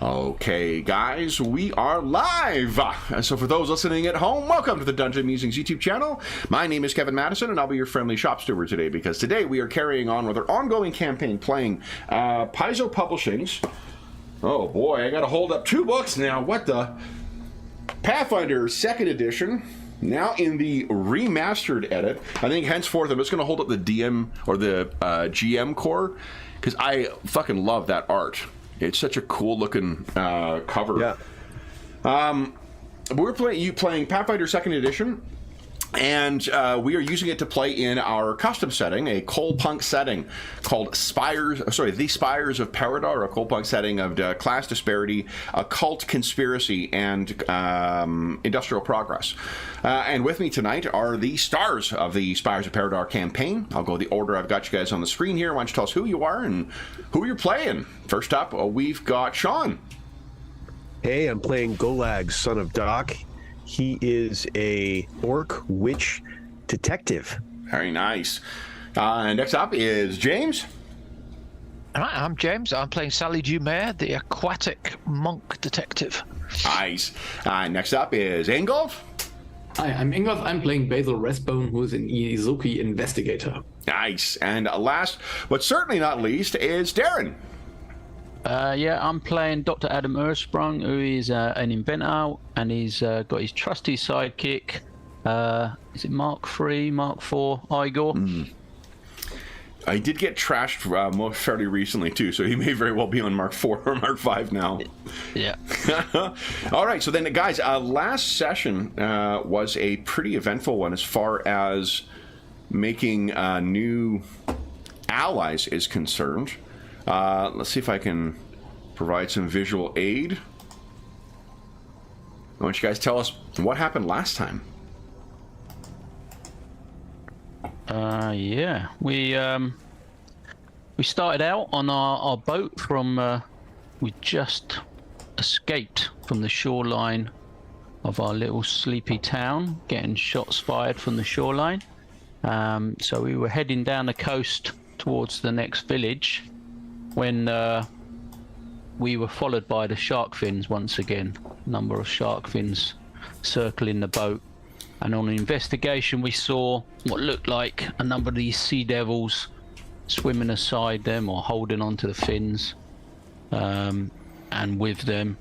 Okay, guys, we are live! So for those listening at home, welcome to the Dungeon Musings YouTube channel. My name is Kevin Madison, and I'll be your friendly shop steward today, because today we are carrying on with our ongoing campaign playing Paizo Publishing's... Oh boy, I gotta hold up two books now, what the... Pathfinder 2nd edition, now in the remastered edit. I think henceforth I'm just gonna hold up the DM, or the GM core, because I fucking love that art. It's such a cool looking cover. Yeah. We're playing Pathfinder 2nd edition, and we are using it to play in our custom setting, a Coalpunk setting called Spires. Sorry, the Spires of Paridar, a Coalpunk setting of class disparity, occult, conspiracy, and industrial progress. And with me tonight are the stars of the Spires of Paridar campaign. I'll go the order I've got you guys on the screen here. Why don't you tell us who you are and who you're playing? First up, we've got Sean. Hey, I'm playing Golag, son of Doc. He is a orc witch detective. Very nice. Next up is James. Hi, I'm James. I'm playing Sally Dumare, the aquatic monk detective. Nice. Next up is Ingolf. Hi, I'm Ingolf. I'm playing Basil Restbone, who is an Izuki investigator. Nice. And last, but certainly not least, is Darren. Yeah, I'm playing Dr. Adam Ersprung, who is an inventor, and he's got his trusty sidekick. Is it Mark III, Mark IV, Igor? I did get trashed most fairly recently too, so he may very well be on Mark IV or Mark V now. Yeah. All right, so then, guys, last session was a pretty eventful one as far as making new allies is concerned. Let's see if I can provide some visual aid. Why don't you guys tell us what happened last time? Yeah, we started out on our boat from. We just escaped from the shoreline of our little sleepy town, getting shots fired from the shoreline. So we were heading down the coast towards the next village, when we were followed by the shark fins once again. A number of shark fins circling the boat, and on an investigation we saw what looked like a number of these sea devils swimming aside them or holding onto the fins, and with them.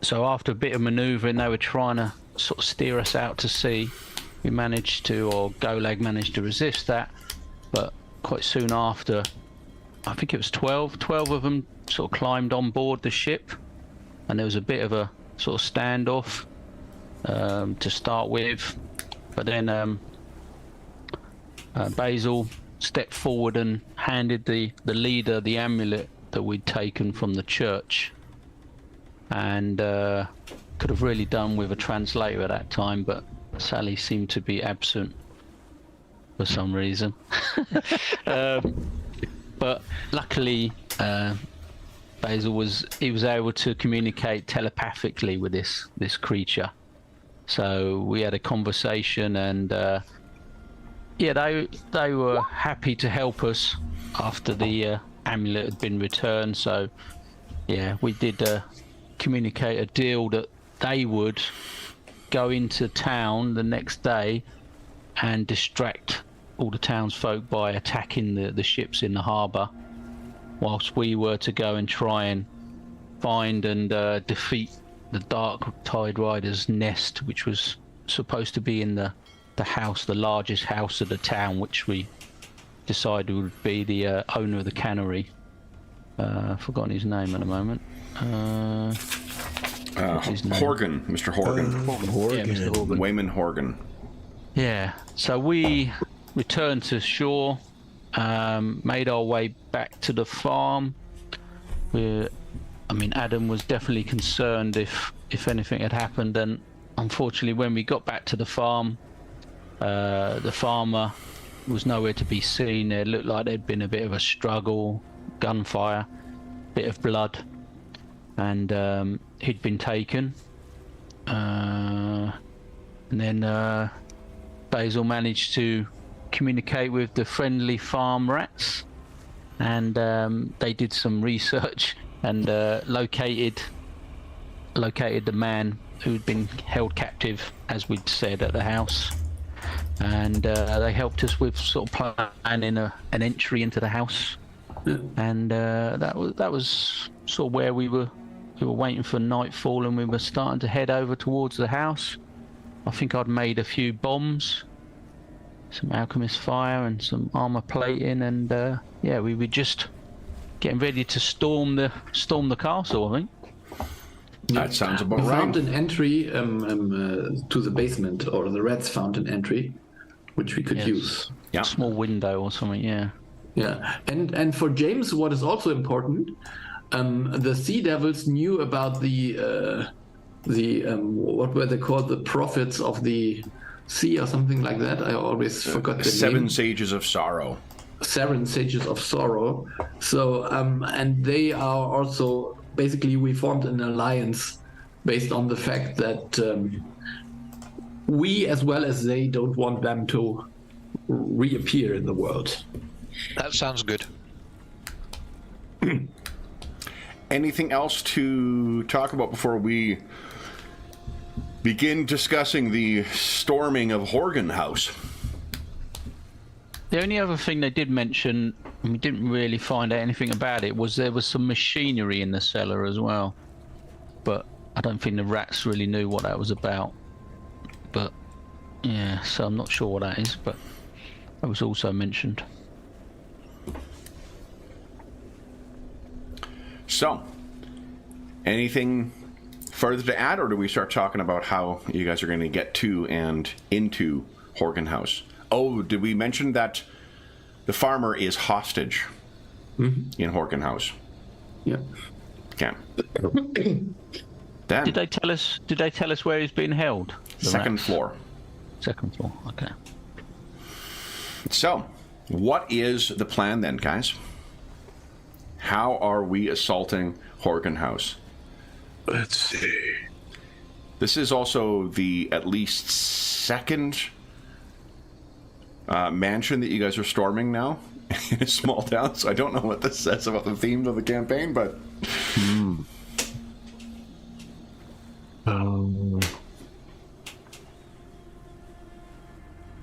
So after a bit of manoeuvring, they were trying to sort of steer us out to sea. We managed to, or Golag managed to resist that, but quite soon after, I think it was 12 of them sort of climbed on board the ship, and there was a bit of a sort of standoff to start with, but then Basil stepped forward and handed the leader the amulet that we'd taken from the church, and could have really done with a translator at that time, but Sally seemed to be absent for some reason. But luckily Basil was able to communicate telepathically with this creature, so we had a conversation, and yeah, they were happy to help us after the amulet had been returned. So yeah, we did communicate a deal that they would go into town the next day and distract all the townsfolk by attacking the ships in the harbour, whilst we were to go and try and find and defeat the Dark Tide Rider's nest, which was supposed to be in the house, the largest house of the town, which we decided would be the owner of the cannery. I've forgotten his name at the moment. Horgan, Mr. Horgan. Yeah, Mr. Horgan. Wayman Horgan. Yeah, so we returned to shore, made our way back to the farm. Adam was definitely concerned if anything had happened, and unfortunately when we got back to the farm, the farmer was nowhere to be seen. It looked like there'd been a bit of a struggle, gunfire, bit of blood, and he'd been taken. And then Basil managed to communicate with the friendly farm rats, and they did some research and located the man who'd been held captive, as we'd said, at the house. And they helped us with sort of planning an entry into the house. And that was sort of where we were waiting for nightfall, and we were starting to head over towards the house. I think I'd made a few bombs, some alchemist fire and some armor plating, and we were just getting ready to storm the castle, I think. That sounds about we right. found an entry to the basement, or the rats found an entry which we could use. Yeah. A small window or something, yeah. Yeah, and for James, what is also important, the Sea Devils knew about the what were they called, the prophets of the sea or something like that. I always forgot the Seven name. Sages of Sorrow. Seven Sages of Sorrow. So and they are also basically, we formed an alliance based on the fact that we, as well as they, don't want them to reappear in the world. That sounds good. Anything else to talk about before we begin discussing the storming of Horgan House? The only other thing they did mention, and we didn't really find out anything about it, was there was some machinery in the cellar as well. But I don't think the rats really knew what that was about. But yeah, so I'm not sure what that is, but that was also mentioned. So, anything further to add, or do we start talking about how you guys are going to get to and into Horgan House? Oh, did we mention that the farmer is hostage in Horgan House? Yeah. Okay. Then, Did they tell us where he's being held? The second rats? floor. Second floor. Okay. So, what is the plan then, guys? How are we assaulting Horgan House? Let's see. This is also the at least second mansion that you guys are storming now in a small town, so I don't know what this says about the theme of the campaign, but...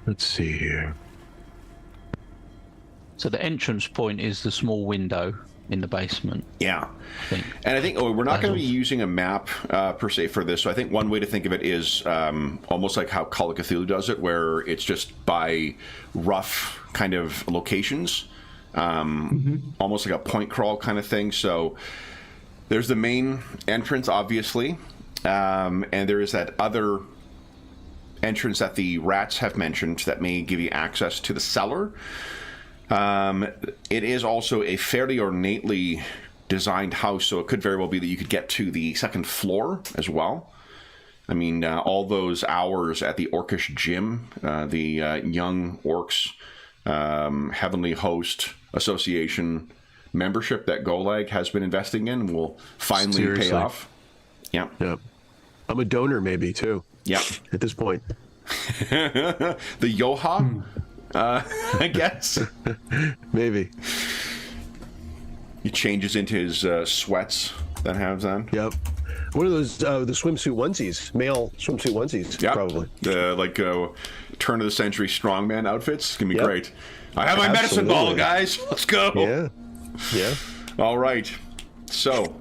Let's see here. So the entrance point is the small window in the basement. Yeah. I think. And I think we're not going to be using a map per se for this, so I think one way to think of it is almost like how Call of Cthulhu does it, where it's just by rough kind of locations, almost like a point crawl kind of thing. So there's the main entrance, obviously, and there is that other entrance that the rats have mentioned that may give you access to the cellar. It is also a fairly ornately designed house, so it could very well be that you could get to the second floor as well. I mean, all those hours at the Orcish Gym, the Young Orcs Heavenly Host Association membership that Golag has been investing in will finally pay off. Yeah. Yep. I'm a donor, maybe, too. Yeah. At this point. The Yoha, I guess. Maybe. He changes into his sweats that has on. Yep. One of those, the swimsuit onesies, male swimsuit onesies, Yep. probably. The turn of the century strongman outfits. It's going to be Yep. great. I have my medicine ball, guys. Let's go. Yeah. Yeah. All right. So,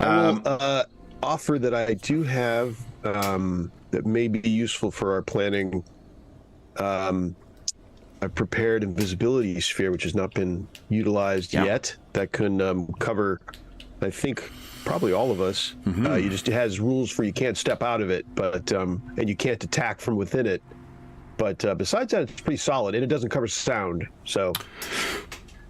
I will offer that I do have that may be useful for our planning. A prepared invisibility sphere, which has not been utilized yet. That can cover, I think, probably all of us. You just, it has rules for you can't step out of it, but and you can't attack from within it. But besides that, it's pretty solid, and it doesn't cover sound. So,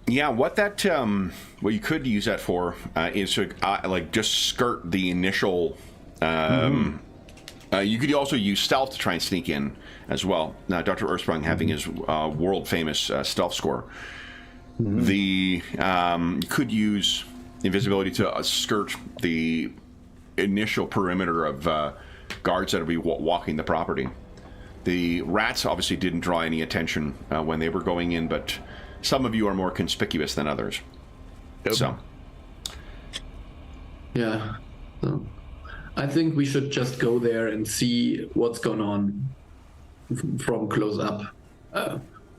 yeah, what you could use that for is to like just skirt the initial. You could also use stealth to try and sneak in as well. Now, Dr. Earthsprung having his world famous stealth score. You could use invisibility to skirt the initial perimeter of guards that would be walking the property. The rats obviously didn't draw any attention when they were going in, but some of you are more conspicuous than others. Yep. So, Yeah. So I think we should just go there and see what's going on from close up.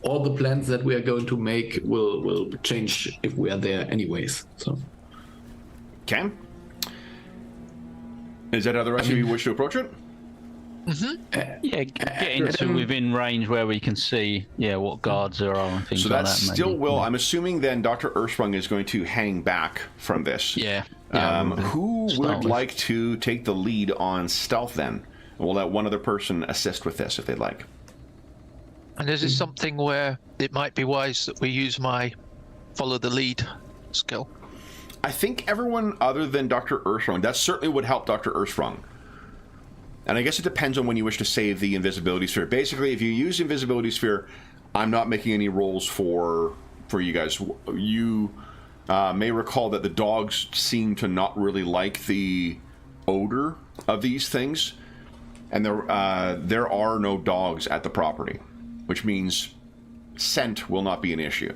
All the plans that we are going to make will change if we are there anyways. So. okay. Is that how the rest of you wish to approach it? Yeah, get into within range where we can see, what guards there are and things So like that that. still maybe. will. I'm assuming then Dr. Ursprung is going to hang back from this. Yeah. Who Start would with. like to take the lead on stealth then? We'll let one other person assist with this if they'd like. And is this something where it might be wise that we use my follow the lead skill? I think everyone other than Dr. Ursprung, that certainly would help Dr. Ursprung. And I guess it depends on when you wish to save the invisibility sphere. Basically, if you use invisibility sphere, I'm not making any rolls for you guys. You may recall that the dogs seem to not really like the odor of these things, and there are no dogs at the property, which means scent will not be an issue.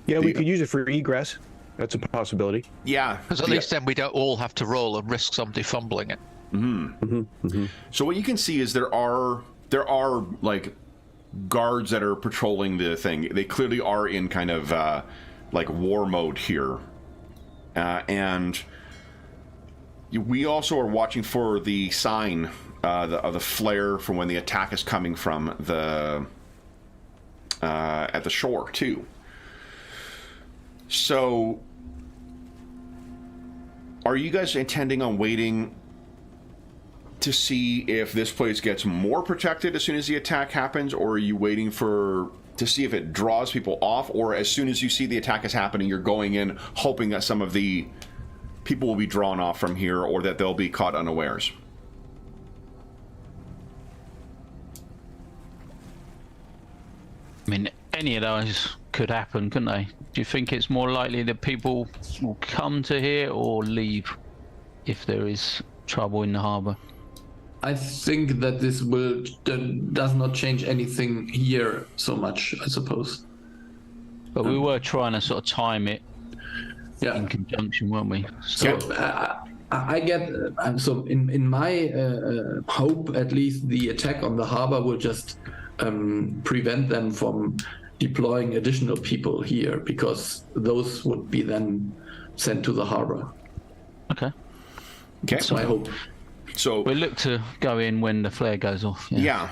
Yeah, we could use it for egress. That's a possibility. Yeah. Because at least then we don't all have to roll and risk somebody fumbling it. So what you can see is there are like guards that are patrolling the thing. They clearly are in kind of like war mode here, and we also are watching for the sign of the flare from when the attack is coming from the at the shore too. So, are you guys intending on waiting to see if this place gets more protected as soon as the attack happens, or are you waiting to see if it draws people off, or as soon as you see the attack is happening, you're going in hoping that some of the people will be drawn off from here, or that they'll be caught unawares? I mean, any of those could happen, couldn't they? Do you think it's more likely that people will come to here or leave if there is trouble in the harbour? I think that this does not change anything here so much, I suppose. But we were trying to sort of time it in Yeah. conjunction, weren't we? So I get so in my hope, at least the attack on the harbor will just prevent them from deploying additional people here, because those would be then sent to the harbor. Okay. That's my hope. So We look to go in when the flare goes off. yeah.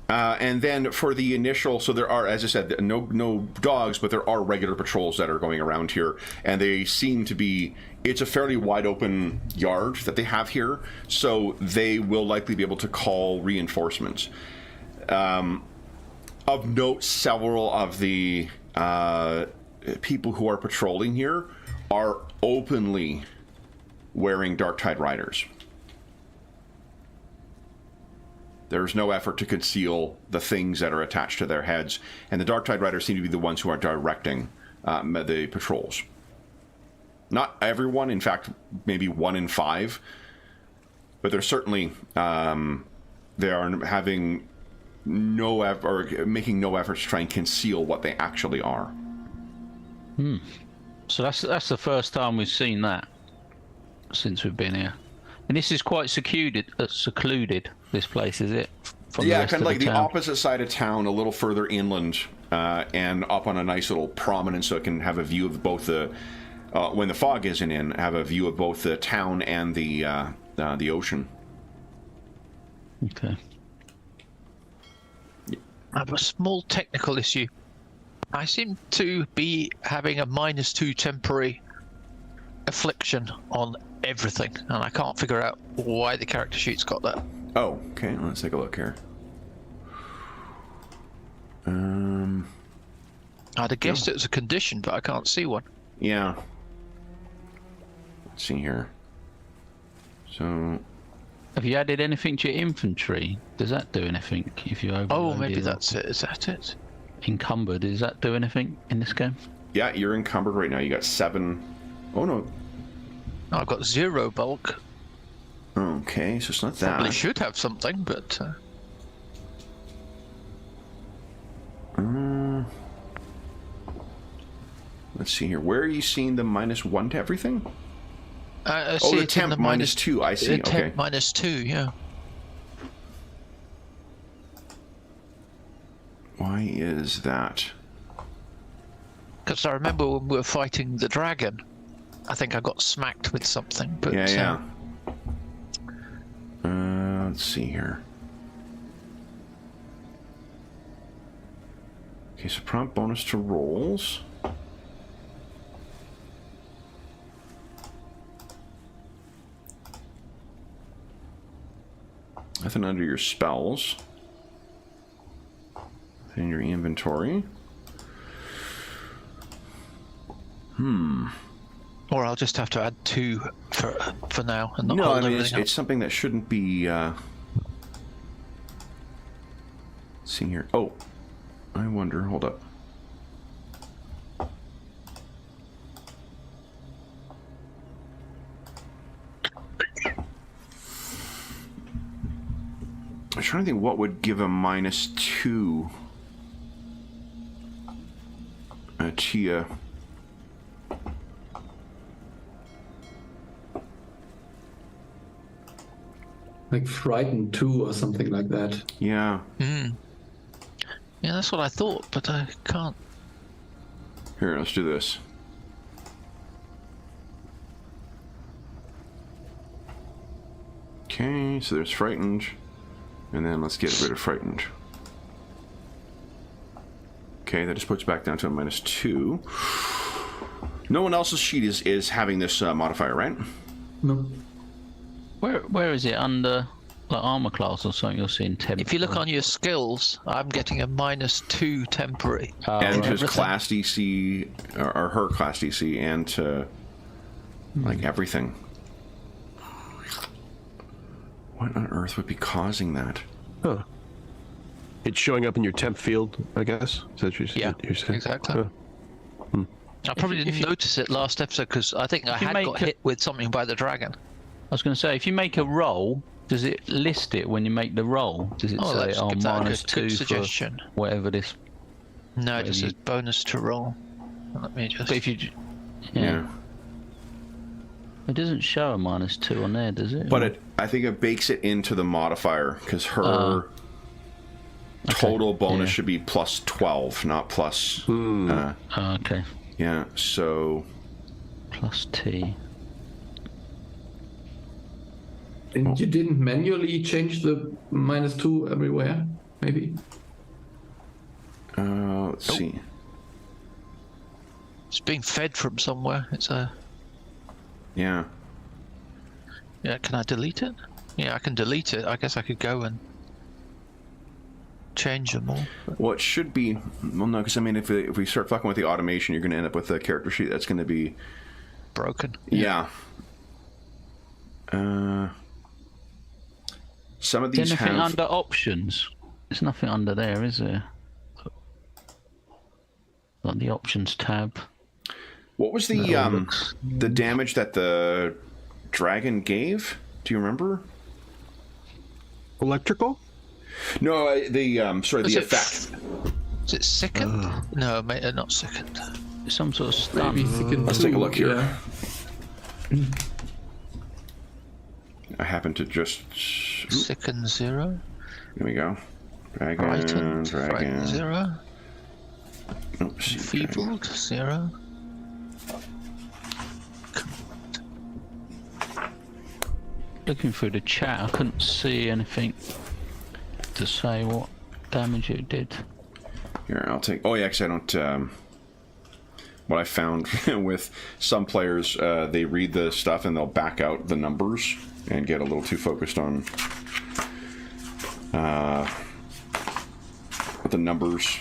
And then for the initial, so there are, as I said, no dogs, but there are regular patrols that are going around here, and they seem to be, it's a fairly wide open yard that they have here, so they will likely be able to call reinforcements. Of note, several of the people who are patrolling here are openly wearing Darktide Riders. There's no effort to conceal the things that are attached to their heads, and the Darktide Riders seem to be the ones who are directing the patrols. Not everyone, in fact, maybe 1 in 5, but they're certainly they are having no effort, or making no effort to try and conceal what they actually are. So that's the first time we've seen that since we've been here. And this is quite secluded, this place, is it? From the Yeah, rest kind of like the town? opposite side of town, a little further inland, and up on a nice little prominence, so it can have a view of both the, when the fog isn't in, have a view of both the town and the ocean. Okay. I have a small technical issue. I seem to be having a -2 temporary affliction on everything, and I can't figure out why the character sheet's got that. Oh, okay, let's take a look here. I'd have guessed it was a condition, but I can't see one. Yeah. Let's see here. So, Have you added anything to your infantry? Does that do anything if you overload Oh, maybe your that's it. Is that it? encumbered? Does that do anything in this game? yeah, you're encumbered right now. You got 7. Oh, no. Oh, I've got 0 bulk. Okay, so it's not that. Probably should have something, but let's see here. Where are you seeing the -1 to everything? I see the it in temp -2. I see. The temp Okay. -2, yeah. Why is that? Because I remember when we were fighting the dragon, I think I got smacked with something. But Yeah. Let's see here. Okay, so prompt bonus to rolls. Nothing under your spells. In your inventory. Or I'll just have to add 2 for now and not No, hold I mean everything it's something that shouldn't be. See here. Oh, I wonder. Hold up. I'm trying to think what would give a -2 Chia. Like frightened 2 or something like that. Yeah. Yeah, that's what I thought, but I can't. Here, let's do this. Okay, so there's frightened. And then let's get rid of frightened. Okay, that just puts back down to a -2. No one else's sheet is having this modifier, right? No. Where is it under like armor class or something? You're seeing temp. If you look on your skills, I'm getting a -2 temporary. And his everything. class DC, or her class DC, and to like everything. What on earth would be causing that? Huh. It's showing up in your temp field, I guess. Is that what Yeah, you're saying? exactly. Huh. I probably didn't notice it last episode because I think I you had make got a- hit with something by the dragon. I was going to say, if you make a roll, does it list it when you make the roll? Does it Oh, say, let's give that a good -2 suggestion. for whatever this? No, it just you- says bonus to roll. Let me just. But if you, yeah. It doesn't show a -2 on there, does it? But I think it bakes it into the modifier because her total bonus yeah. should be +12, not plus. Oh, okay. Yeah, so Plus T. And you didn't manually change the -2 everywhere, maybe? let's see. It's being fed from somewhere. It's a. Yeah. Yeah, can I delete it? Yeah, I can delete it. I guess I could go and change them all. Well, it should be. Well, no, because I mean, if we start fucking with the automation, you're going to end up with a character sheet that's going to be Broken. Yeah. Some of these Anything have. under options? There's nothing under there, is there? Like the options tab. What was the the damage that the dragon gave? Do you remember? Electrical? No, the sorry, Was the it effect. Is it sickened? No, mate, not sickened. Some sort of stun. Maybe second Let's 2, take a look here. yeah. I happen to just. Oop, Sickened 0. here we go. Dragon, Frightened. Frightened dragon. 0. Oops, Enfeebled 0. Looking through the chat, I couldn't see anything to say what damage it did. Here, I'll take. Oh, yeah, because I don't. What I found with some players, they read the stuff and they'll back out the numbers and get a little too focused on what the numbers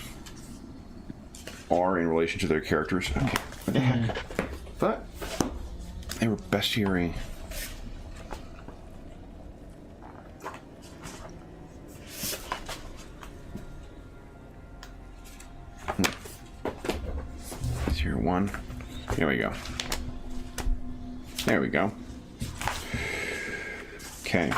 are in relation to their characters. Okay, what the heck? But they were bestiary. Tier 1. Here we go. There we go. Okay.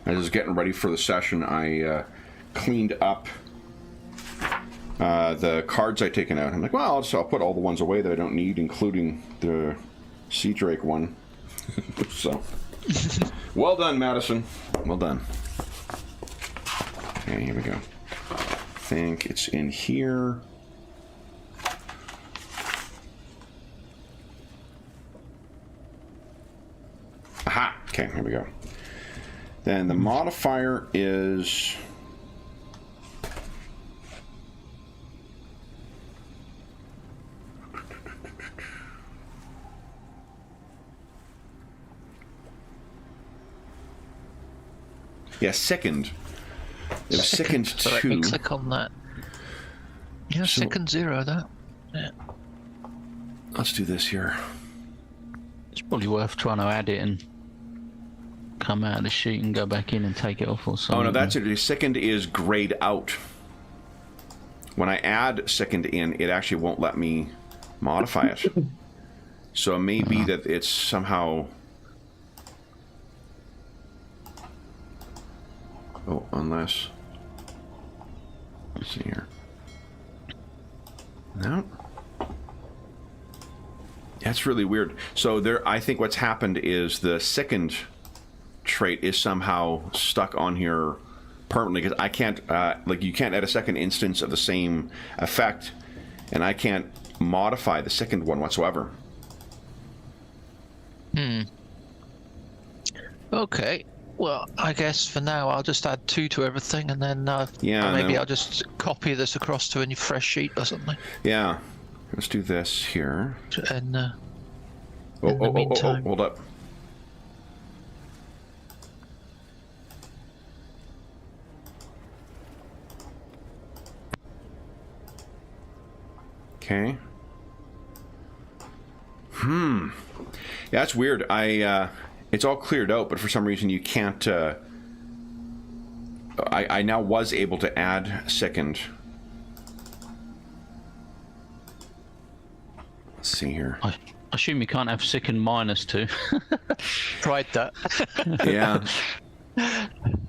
as I was getting ready for the session, I cleaned up the cards I'd taken out. I'm like, well, I'll put all the ones away that I don't need, including the Sea Drake one. So, well done, Madison. Well done. Okay, here we go. I think it's in here. Aha! Okay, here we go. Then the modifier is... yeah, second. It was second So let me 2. click on that. Yeah, So- second 0, that. Yeah. Let's do this here. It's probably worth trying to add it and come out of the sheet and go back in and take it off or something. Oh, no, that's it. Second is grayed out. When I add second in, it actually won't let me modify it. So it may be that it's somehow... oh, unless... let's see here. No. That's really weird. So there, I think what's happened is the second trait is somehow stuck on here permanently, because I can't, like, you can't add a second instance of the same effect, and I can't modify the second one whatsoever. Okay. Well, I guess for now I'll just add 2 to everything, and then Yeah, maybe no. I'll just copy this across to a new fresh sheet or something. Yeah. Let's do this here. And Oh, in the meantime- hold up. Okay. Yeah, that's weird. It's all cleared out, but for some reason you can't, I now was able to add second. Let's see here. I assume you can't have second -2. tried that. Yeah.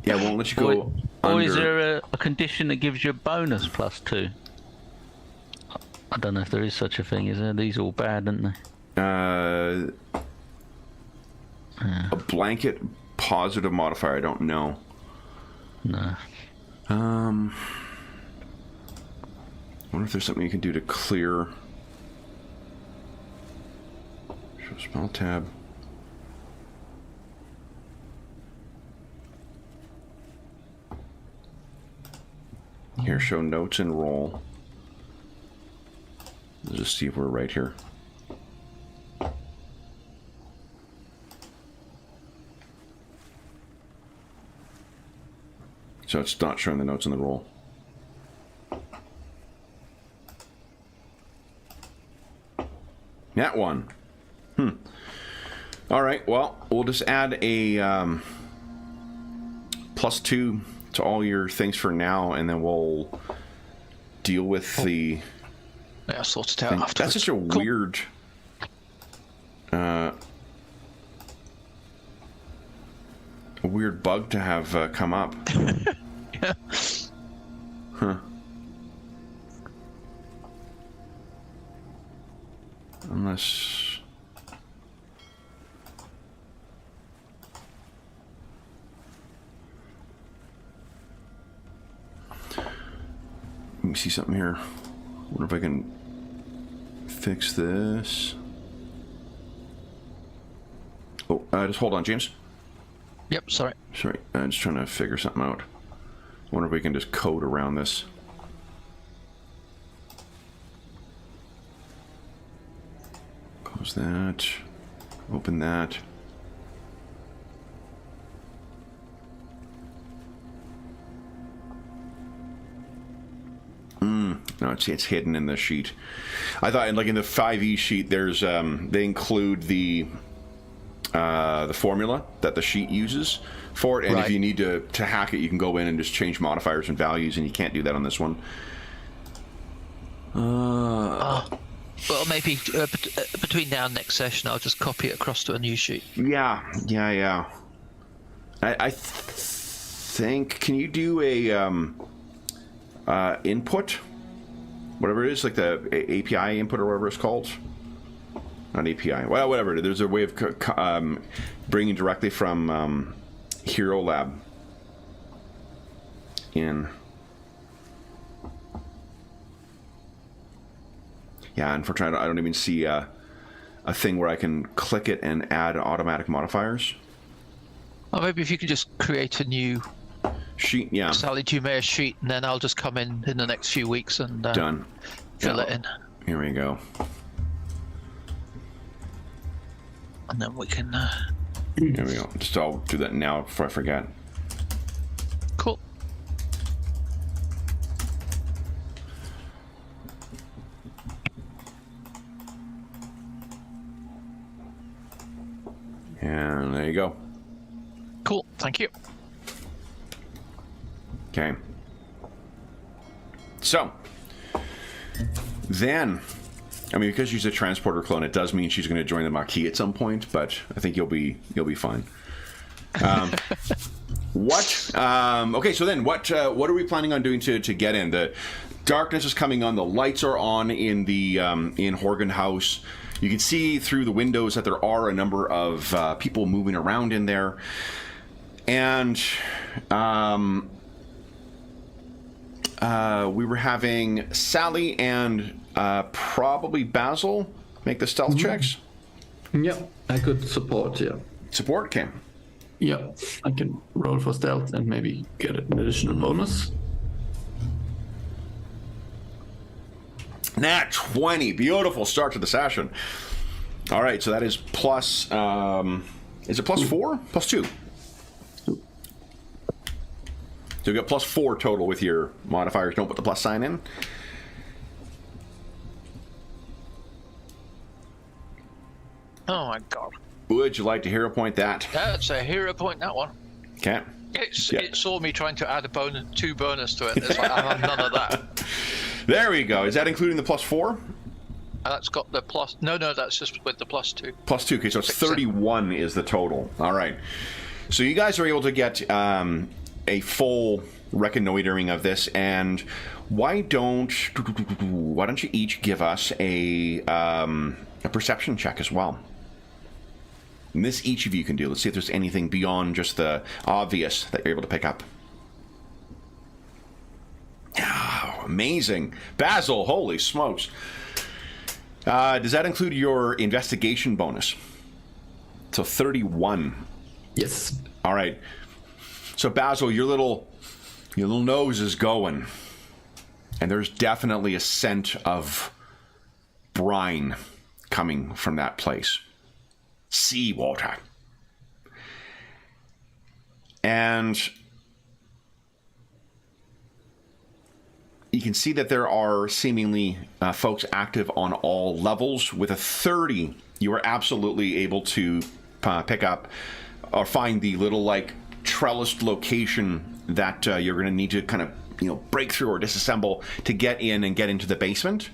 Yeah, won't let you go Or is under. there a condition that gives you a bonus +2? I don't know if there is such a thing, is there? These are all bad, aren't they? A blanket positive modifier, I don't know. No. I wonder if there's something you can do to clear. Show spell tab. Here, show notes and roll. Let's just see if we're right here. So it's not showing the notes in the roll. That one. All right, well, we'll just add a +2 to all your things for now, and then we'll deal with the... Yeah, I'll sort it out thing. afterwards. That's such a Cool. weird... a weird bug to have come up. Yeah. Huh. Unless... let me see something here. Wonder if I can fix this. Oh, just hold on, James. Yep, sorry. Sorry, I'm just trying to figure something out. Wonder if we can just code around this. Close that. Open that. No, it's hidden in the sheet. I thought, like in the 5e sheet, there's they include the formula that the sheet uses for it, and if Right. you need to hack it, you can go in and just change modifiers and values, and you can't do that on this one. Well, maybe between now and next session, I'll just copy it across to a new sheet. Yeah. I think. Can you do a input, whatever it is, like the API input or whatever it's called? Not API. Well, whatever it is. There's a way of bringing directly from Hero Lab in. Yeah, unfortunately, I don't even see a thing where I can click it and add automatic modifiers. Or maybe if you could just create a new sheet, yeah. Sally Dumais sheet, and then I'll just come in the next few weeks and done. Fill it in. Here we go. And then we can. Here we go. Just I'll do that now before I forget. Cool. And there you go. Cool. Thank you. Okay. So, then, I mean, because she's a transporter clone, it does mean she's going to join the Maquis at some point, but I think you'll be fine. What? Okay, so then, what are we planning on doing to get in? The darkness is coming on. The lights are on in the in Horgan House. You can see through the windows that there are a number of people moving around in there, and we were having Sally and probably Basil make the stealth checks. Yeah, I could support, yeah. Support? Okay. Yeah, I can roll for stealth and maybe get an additional bonus. Nat 20. Beautiful start to the session. All right, so that is plus... is it plus 4? Plus 2. So you got plus 4 total with your modifiers. Don't put the plus sign in. Oh my god. Would you like to hero point that? That's a hero point, that one. Okay. It saw me trying to add a bonus, 2 bonus to it. It's like, I have none of that. There we go. Is that including the plus 4? That's got the plus. No, that's just with the plus 2. Plus 2. Okay, so it's 31 is the total. All right. So you guys are able to get a full reconnoitering of this, and why don't you each give us a perception check as well? And this each of you can do. Let's see if there's anything beyond just the obvious that you're able to pick up. Oh, amazing. Basil, holy smokes. Does that include your investigation bonus? So 31. Yes. All right. So Basil, your little nose is going. And there's definitely a scent of brine coming from that place. Seawater. And you can see that there are seemingly folks active on all levels. With a 30, you are absolutely able to pick up or find the little like trellised location that you're going to need to kind of break through or disassemble to get in and get into the basement.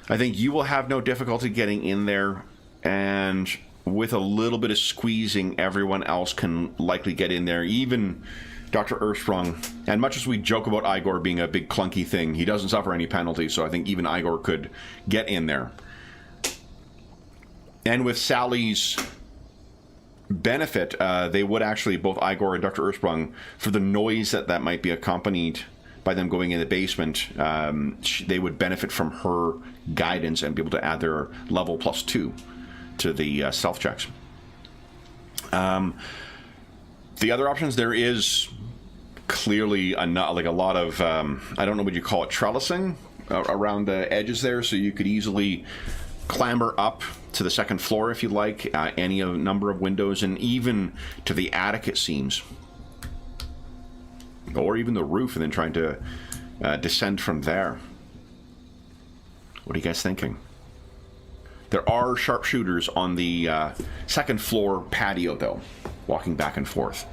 I think you will have no difficulty getting in there, and with a little bit of squeezing, everyone else can likely get in there, even Dr. Earthsprung. And much as we joke about Igor being a big clunky thing, he doesn't suffer any penalty, so I think even Igor could get in there. And with Sally's benefit, they would actually, both Igor and Dr. Earthsprung, for the noise that might be accompanied by them going in the basement, they would benefit from her guidance and be able to add their level plus 2 to the stealth checks. The other options, there is clearly a lot of, I don't know what you call it, trellising around the edges there, so you could easily clamber up to the second floor if you like, any number of windows, and even to the attic, it seems. Or even the roof, and then trying to descend from there. What are you guys thinking? There are sharpshooters on the second floor patio, though, walking back and forth.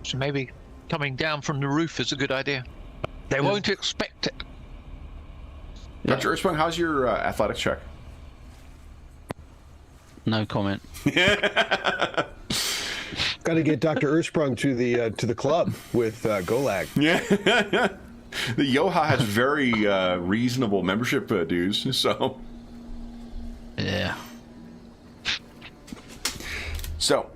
So maybe coming down from the roof is a good idea. They won't expect it. Dr. Earthsprung, how's your athletics check? No comment. Got to get Dr. Ursprung to the club with Golag. Yeah. The Yoha has very reasonable membership dues, so. Yeah. So,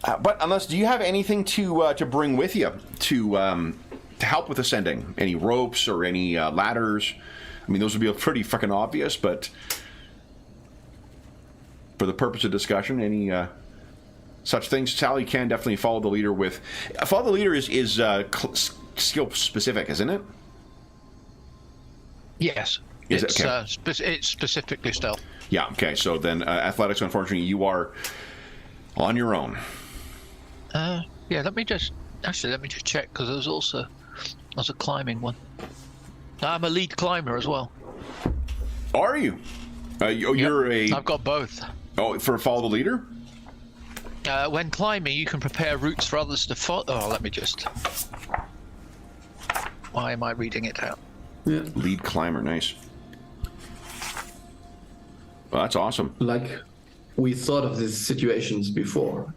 but unless, do you have anything to bring with you to help with ascending? Any ropes or any ladders? I mean, those would be pretty fucking obvious, but for the purpose of discussion, any such things? Sally can definitely follow the leader with. Follow the leader is skill specific, isn't it? Yes. It's specifically stealth. Yeah. Okay. So then, athletics. Unfortunately, you are on your own. Yeah. Let me just check because there's a climbing one. I'm a lead climber as well. Are you? You're a. I've got both. Oh, for follow the leader. When climbing, you can prepare routes for others to follow. Oh, let me just. Why am I reading it out? Yeah. Lead climber, nice. Well, that's awesome. Like, we thought of these situations before.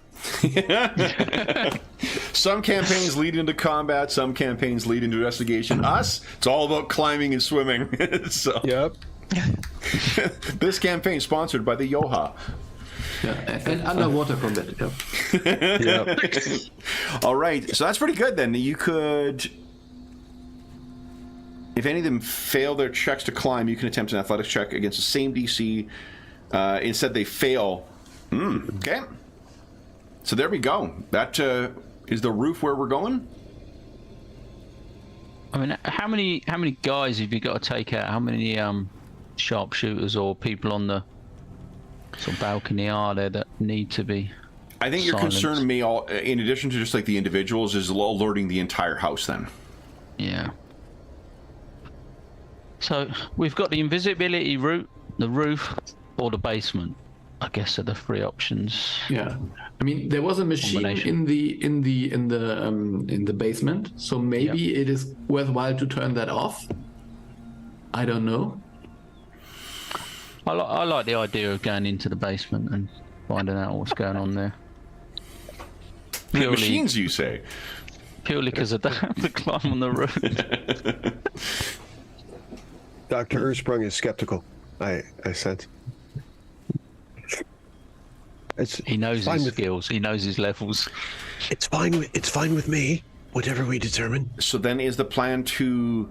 Some campaigns lead into combat, some campaigns lead into investigation. Us, it's all about climbing and swimming. So, Yep. This campaign sponsored by the Yoha. Yeah, and underwater combat. Yeah. Yep. All right, so that's pretty good then. You could, if any of them fail their checks to climb, you can attempt an athletics check against the same DC. Instead, they fail. Okay. So there we go. That is the roof where we're going. I mean, how many guys have you got to take out? How many sharpshooters or people on the sort of balcony are there that need to be? I think your concern may all, in addition to just like the individuals, is alerting the entire house. Then. Yeah. So we've got the invisibility route, the roof, or the basement. I guess are the three options. Yeah, I mean there was a machine in the basement, so maybe it is worthwhile to turn that off. I don't know. I like the idea of going into the basement and finding out what's going on there. Purely, machines, you say? Purely because I don't have to climb on the roof. Dr. Ursprung is skeptical. I sense. He knows his skills. He knows his levels. It's fine with me. Whatever we determine. So then, is the plan to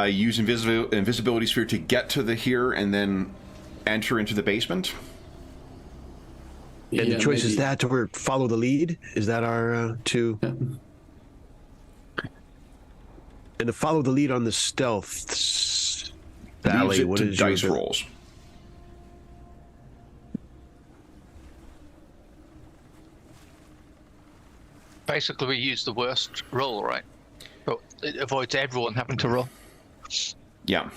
use invisibility sphere to get to the here and then enter into the basement? And the choice is that or follow the lead. Is that our two? Yeah. And to follow the lead on the stealth. Valley, what is dice rolls? Basically, we use the worst roll, right? But it avoids everyone having to roll. Yeah.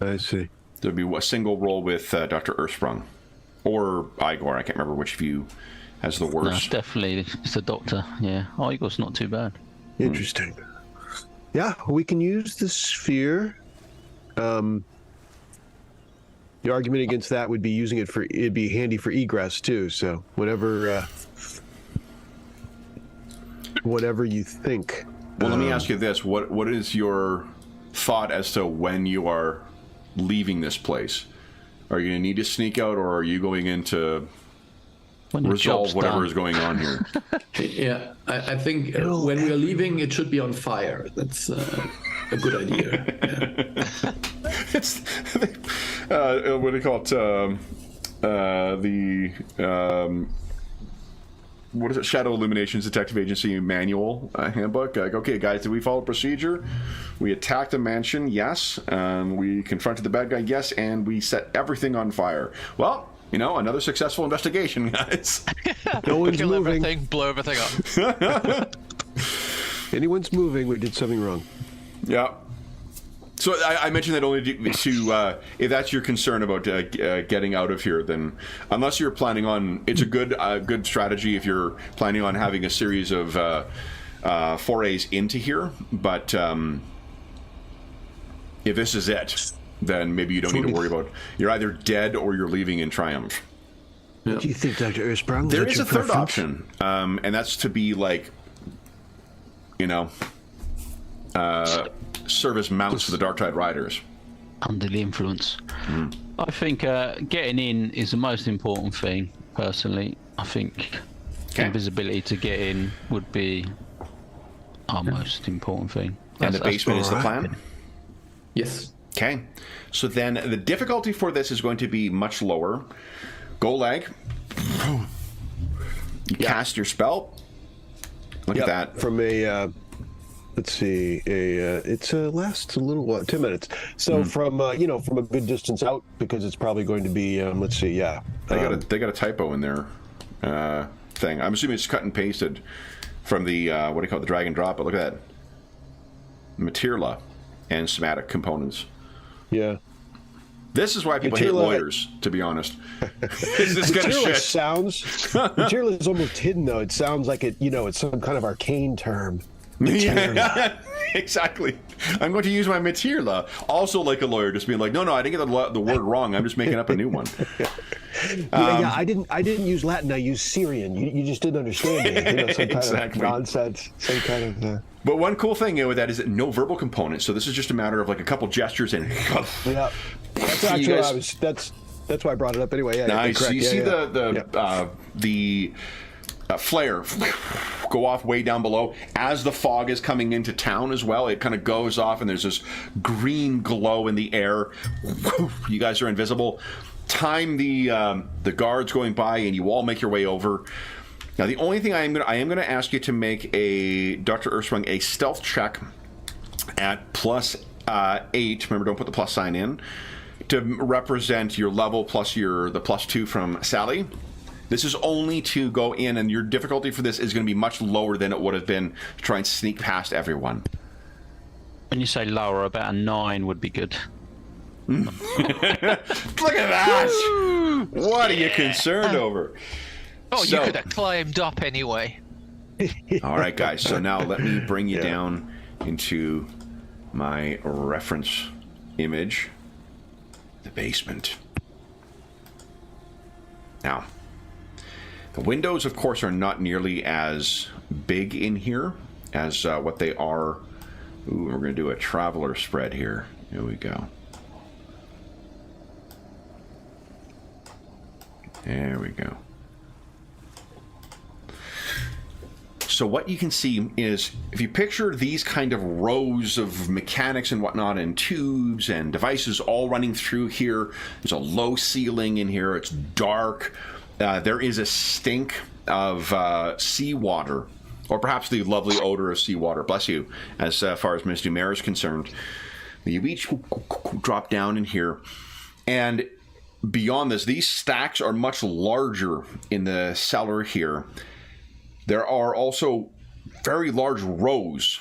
I see. There'd be a single roll with Dr. Ursprung. Or Igor, I can't remember which of you has the worst. No, definitely, it's the doctor, yeah. Igor's not too bad. Interesting. Yeah, we can use the sphere. The argument against that would be using it it'd be handy for egress too, so whatever you think. Well, let me ask you this. What is your thought as to when you are leaving this place? Are you going to need to sneak out, or are you going in to resolve whatever is going on here? Yeah, I think when we are leaving, it should be on fire. That's a good idea. Yeah. It's what do you call it? What is it? Shadow Illuminations Detective Agency Manual Handbook. Like, okay, guys, did we follow procedure? We attacked a mansion, yes. We confronted the bad guy, yes, and we set everything on fire. Well, another successful investigation, guys. No one's Kill moving. Everything, blow everything up. Anyone's moving, we did something wrong. Yeah. So I mentioned that only to if that's your concern about getting out of here, then unless you're planning on, it's a good strategy if you're planning on having a series of forays into here. But if this is it, then maybe you don't need to worry about. You're either dead or you're leaving in triumph. What do you think, Dr. Ersprung? There is a third option, and that's to be like, you know, service mounts for the Dark Tide Riders. Under the influence. I think getting in is the most important thing, personally. I think invisibility to get in would be our most important thing. And the basement is the plan? Yes. Okay. So then the difficulty for this is going to be much lower. Golag. You cast your spell. Look at that. From a, let's see, it lasts a little while, 10 minutes. So from, from a good distance out, because it's probably going to be, let's see, They got a typo in their thing. I'm assuming it's cut and pasted from the, what do you call it, the drag and drop, but look at that. Material and somatic components. Yeah. This is why people hate lawyers, to be honest. This kind of shit. Material is almost hidden, though. It sounds like it's some kind of arcane term. Yeah, exactly. I'm going to use my material. Also, like a lawyer, just being like, no, I didn't get the word wrong. I'm just making up a new one. I didn't use Latin. I used Syrian. You just didn't understand it. Some kind of nonsense. Some kind of. But one cool thing with that is that no verbal component. So this is just a matter of like a couple gestures and. Yeah, that's actually that's why I brought it up anyway. Yeah, nice. So you see the flare go off way down below as the fog is coming into town as well. It kind of goes off, and there's this green glow in the air. You guys are invisible. Time the guards going by, and you all make your way over. Now, the only thing I am going to ask you to make a Dr. Ersprung a stealth check at +8. Remember, don't put the plus sign in, to represent your level plus the +2 from Sally. This is only to go in, and your difficulty for this is going to be much lower than it would have been to try and sneak past everyone. When you say lower, about a 9 would be good. Look at that! What are you concerned over? Oh, you could have climbed up anyway. All right, guys. So now let me bring you down into my reference image, the basement. Now, the windows, of course, are not nearly as big in here as what they are. Ooh, we're going to do a traveler spread here. Here we go. There we go. So what you can see is, if you picture these kind of rows of mechanics and whatnot, and tubes and devices all running through here, there's a low ceiling in here, it's dark, there is a stink of seawater, or perhaps the lovely odor of seawater, bless you, as far as Ms. Dumer is concerned. You each drop down in here, and beyond this, these stacks are much larger in the cellar here. There are also very large rows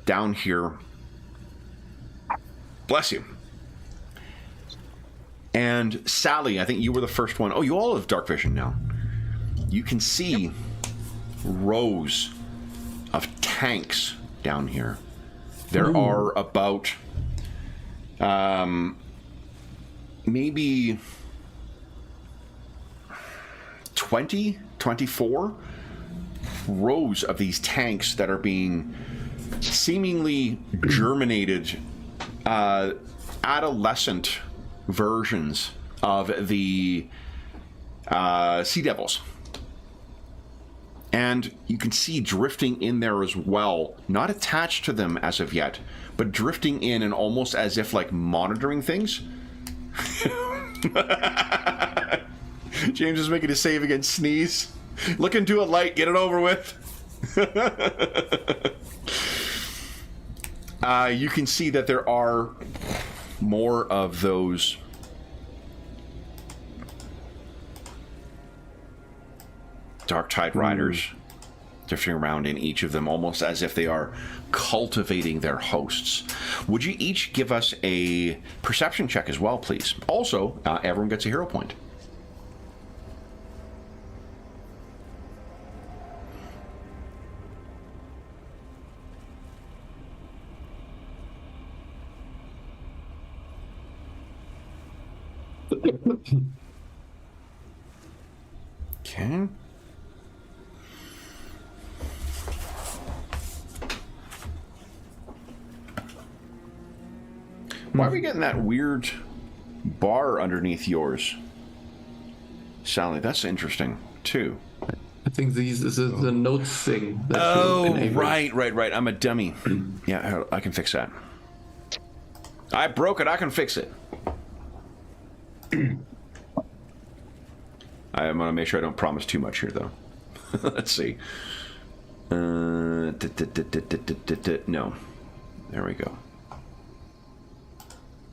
down here. Bless you. And Sally, I think you were the first one. Oh, you all have dark vision now. You can see rows of tanks down here. There are about maybe 20, 24 rows of these tanks that are being seemingly germinated adolescent versions of the Sea Devils. And you can see drifting in there as well, not attached to them as of yet, but drifting in and almost as if like monitoring things. James is making a save against sneeze. Look into a light, get it over with. You can see that there are more of those Dark Tide Riders drifting around in each of them, almost as if they are cultivating their hosts. Would you each give us a perception check as well, please? Also, everyone gets a hero point. Okay. Why are we getting that weird bar underneath yours, Sally? That's interesting, too. I think this is the notes thing. That Oh, right. I'm a dummy. Yeah, I can fix that. I broke it. I can fix it. I'm going to make sure I don't promise too much here, though. Let's see. No. There we go.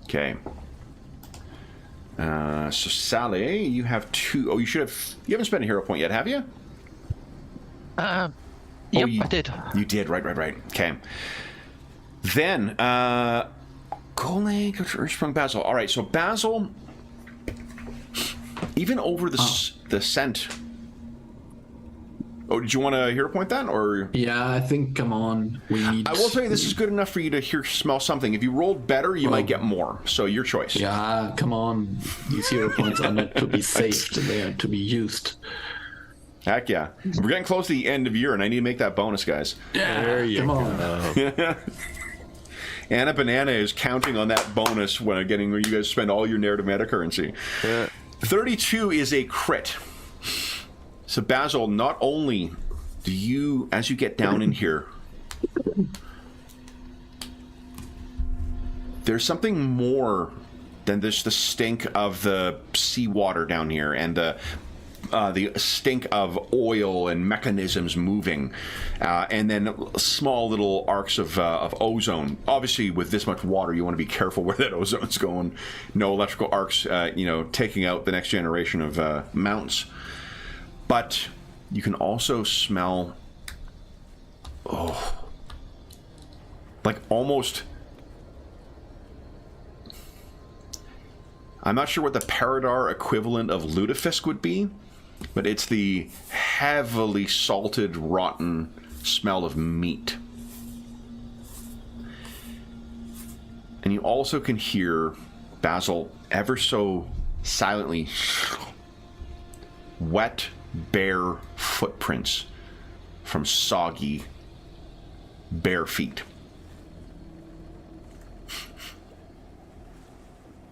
Okay. So Sally, you have 2. Oh, you haven't spent a hero point yet, have you? Yep, I did. You did, right. Okay. Then, Coalpunk, Earthsprung, Basil. All right, so Basil, even over the scent. Oh, did you want a hero point then, or? Yeah, I think. Come on, we need. I will tell you, this is good enough for you to smell something. If you rolled better, you might get more. So your choice. Yeah, come on. These hero points are not to be saved; they are to be used. Heck yeah. We're getting close to the end of year, and I need to make that bonus, guys. Yeah, there you go. Anna Banana is counting on that bonus when you guys spend all your narrative meta currency. Yeah. 32 is a crit. So Basil, not only do you, as you get down in here, there's something more than just the stink of the seawater down here and the stink of oil and mechanisms moving, and then small little arcs of ozone. Obviously, with this much water, you want to be careful where that ozone's going. No electrical arcs, taking out the next generation of mounts. But you can also smell, like almost. I'm not sure what the Paridar equivalent of lutefisk would be, but it's the heavily salted, rotten smell of meat. And you also can hear, Basil, ever so silently, wet, bare footprints from soggy, bare feet.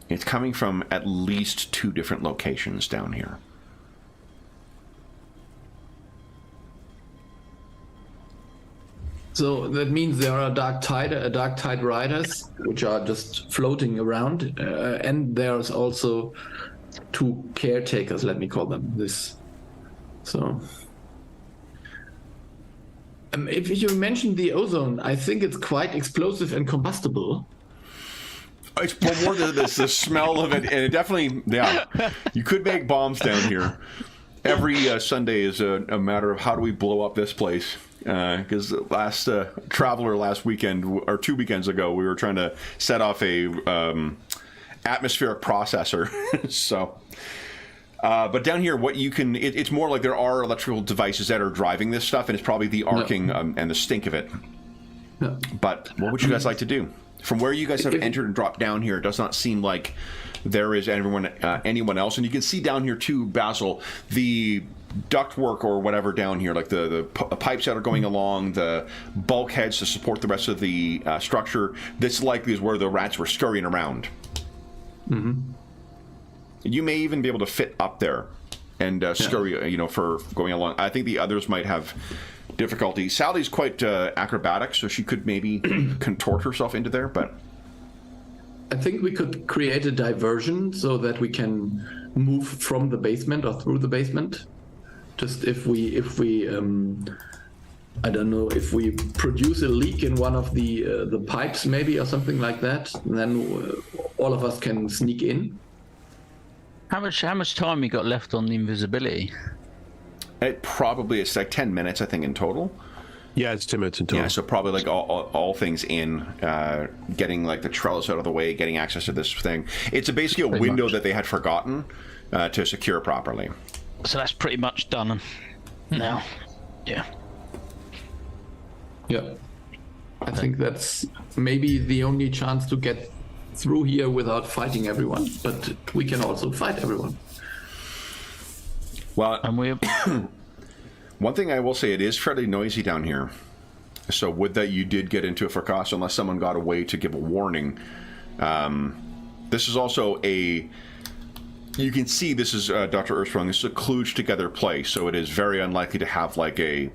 It's coming from at least 2 different locations down here. So that means there are dark tide riders, which are just floating around, and there's also 2 caretakers. Let me call them this. So, if you mentioned the ozone, I think it's quite explosive and combustible. It's more than this, the smell of it, and it definitely, yeah. You could make bombs down here. Every Sunday is a matter of how do we blow up this place. Because last Traveler last weekend, or 2 weekends ago, we were trying to set off a atmospheric processor. So, but down here, what you can, it's more like there are electrical devices that are driving this stuff, and it's probably the arcing and the stink of it. No. But what would you guys like to do? From where you guys have entered and dropped down here, it does not seem like there is anyone else. And you can see down here too, Basil, the ductwork or whatever down here, like the pipes that are going along, the bulkheads to support the rest of the structure. This likely is where the rats were scurrying around. Mm-hmm. You may even be able to fit up there and scurry, for going along. I think the others might have difficulty. Sally's quite acrobatic, so she could maybe contort herself into there, but I think we could create a diversion so that we can move from the basement or through the basement. Just if we I don't know, if we produce a leak in one of the pipes maybe or something like that, then all of us can sneak in. How much time you got left on the invisibility? It's like 10 minutes, I think, in total. Yeah, it's 10 minutes in total. Yeah, so probably like all things in, getting like the trellis out of the way, getting access to this thing. It's basically a window that they had forgotten to secure properly. So that's pretty much done now. Yeah. Yeah. I think that's maybe the only chance to get through here without fighting everyone, but we can also fight everyone. Well, And we're one thing I will say, it is fairly noisy down here. So would that you did get into a fracas unless someone got away to give a warning. This is also a... You can see this is Dr. Earthstrong. This is a kludged together place, so it is very unlikely to have like a,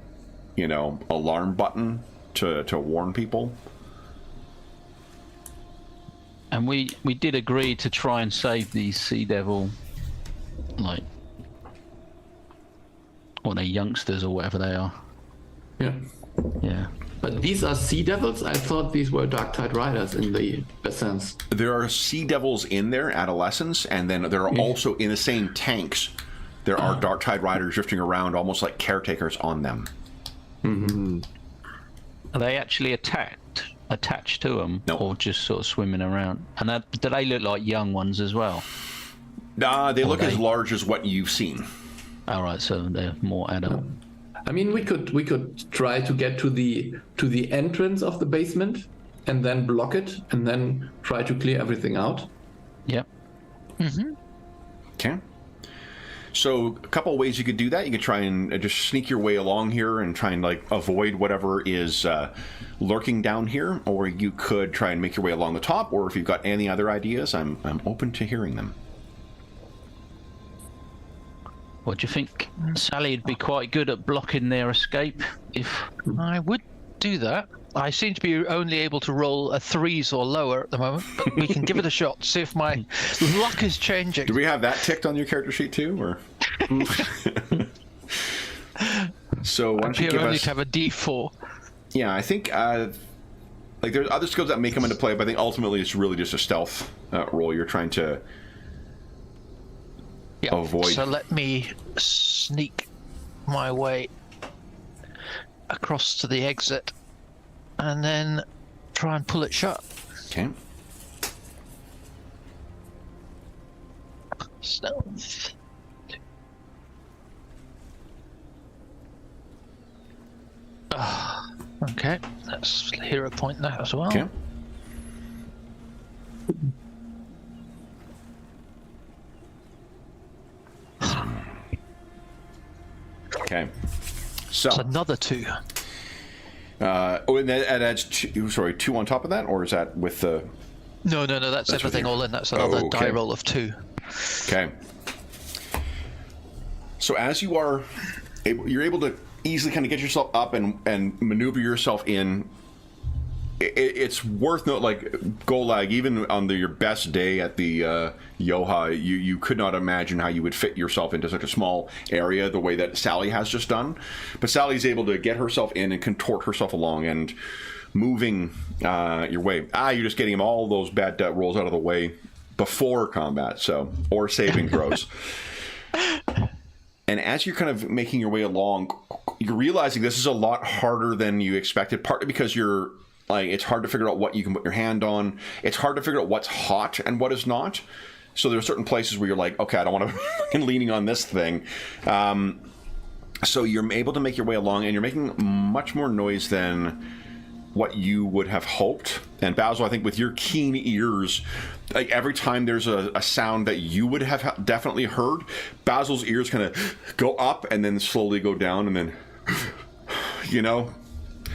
alarm button to warn people. And we did agree to try and save these Sea Devil, or they're youngsters or whatever they are. Yeah. Yeah. But these are Sea Devils? I thought these were Dark Tide Riders in the sense. There are Sea Devils in there, adolescents, and then there are also in the same tanks. There are Dark Tide Riders drifting around, almost like caretakers on them. Mm-hmm. Are they actually attached to them, or just sort of swimming around? And do they look like young ones as well? They look as large as what you've seen. All right, so they're more adult. I mean, we could try to get to the entrance of the basement, and then block it, and then try to clear everything out. Yep. Mm-hmm. Okay. So a couple of ways you could do that. You could try and just sneak your way along here and try and avoid whatever is lurking down here, or you could try and make your way along the top. Or if you've got any other ideas, I'm open to hearing them. What do you think? Sally would be quite good at blocking their escape. If I would do that. I seem to be only able to roll a 3s or lower at the moment, but we can give it a shot, see if my luck is changing. Do we have that ticked on your character sheet too, or? So why don't you give only us? to have a D4. Yeah, I think there's other skills that may come into play, but I think ultimately it's really just a stealth roll. You're trying to avoid. So let me sneak my way across to the exit, and then try and pull it shut. Okay. Stealth. Okay, let's hero point that as well. Okay. Okay. So That's another 2. and that adds 2 on top of that, or is that with the? No, that's everything all in. That's another die roll of 2. Okay. So as you are you're able to easily kind of get yourself up and maneuver yourself in. It's worth note, Golag, even on your best day at the Yoha, you could not imagine how you would fit yourself into such a small area the way that Sally has just done. But Sally's able to get herself in and contort herself along and moving your way. You're just getting all those bad rolls out of the way before combat, or saving throws. And as you're kind of making your way along, you're realizing this is a lot harder than you expected, partly because you're it's hard to figure out what you can put your hand on. It's hard to figure out what's hot and what is not. So there are certain places where you're like, okay, I don't want to be leaning on this thing. So you're able to make your way along, and you're making much more noise than what you would have hoped. And Basil, I think with your keen ears, every time there's a sound that you would have definitely heard, Basil's ears kind of go up and then slowly go down, and then,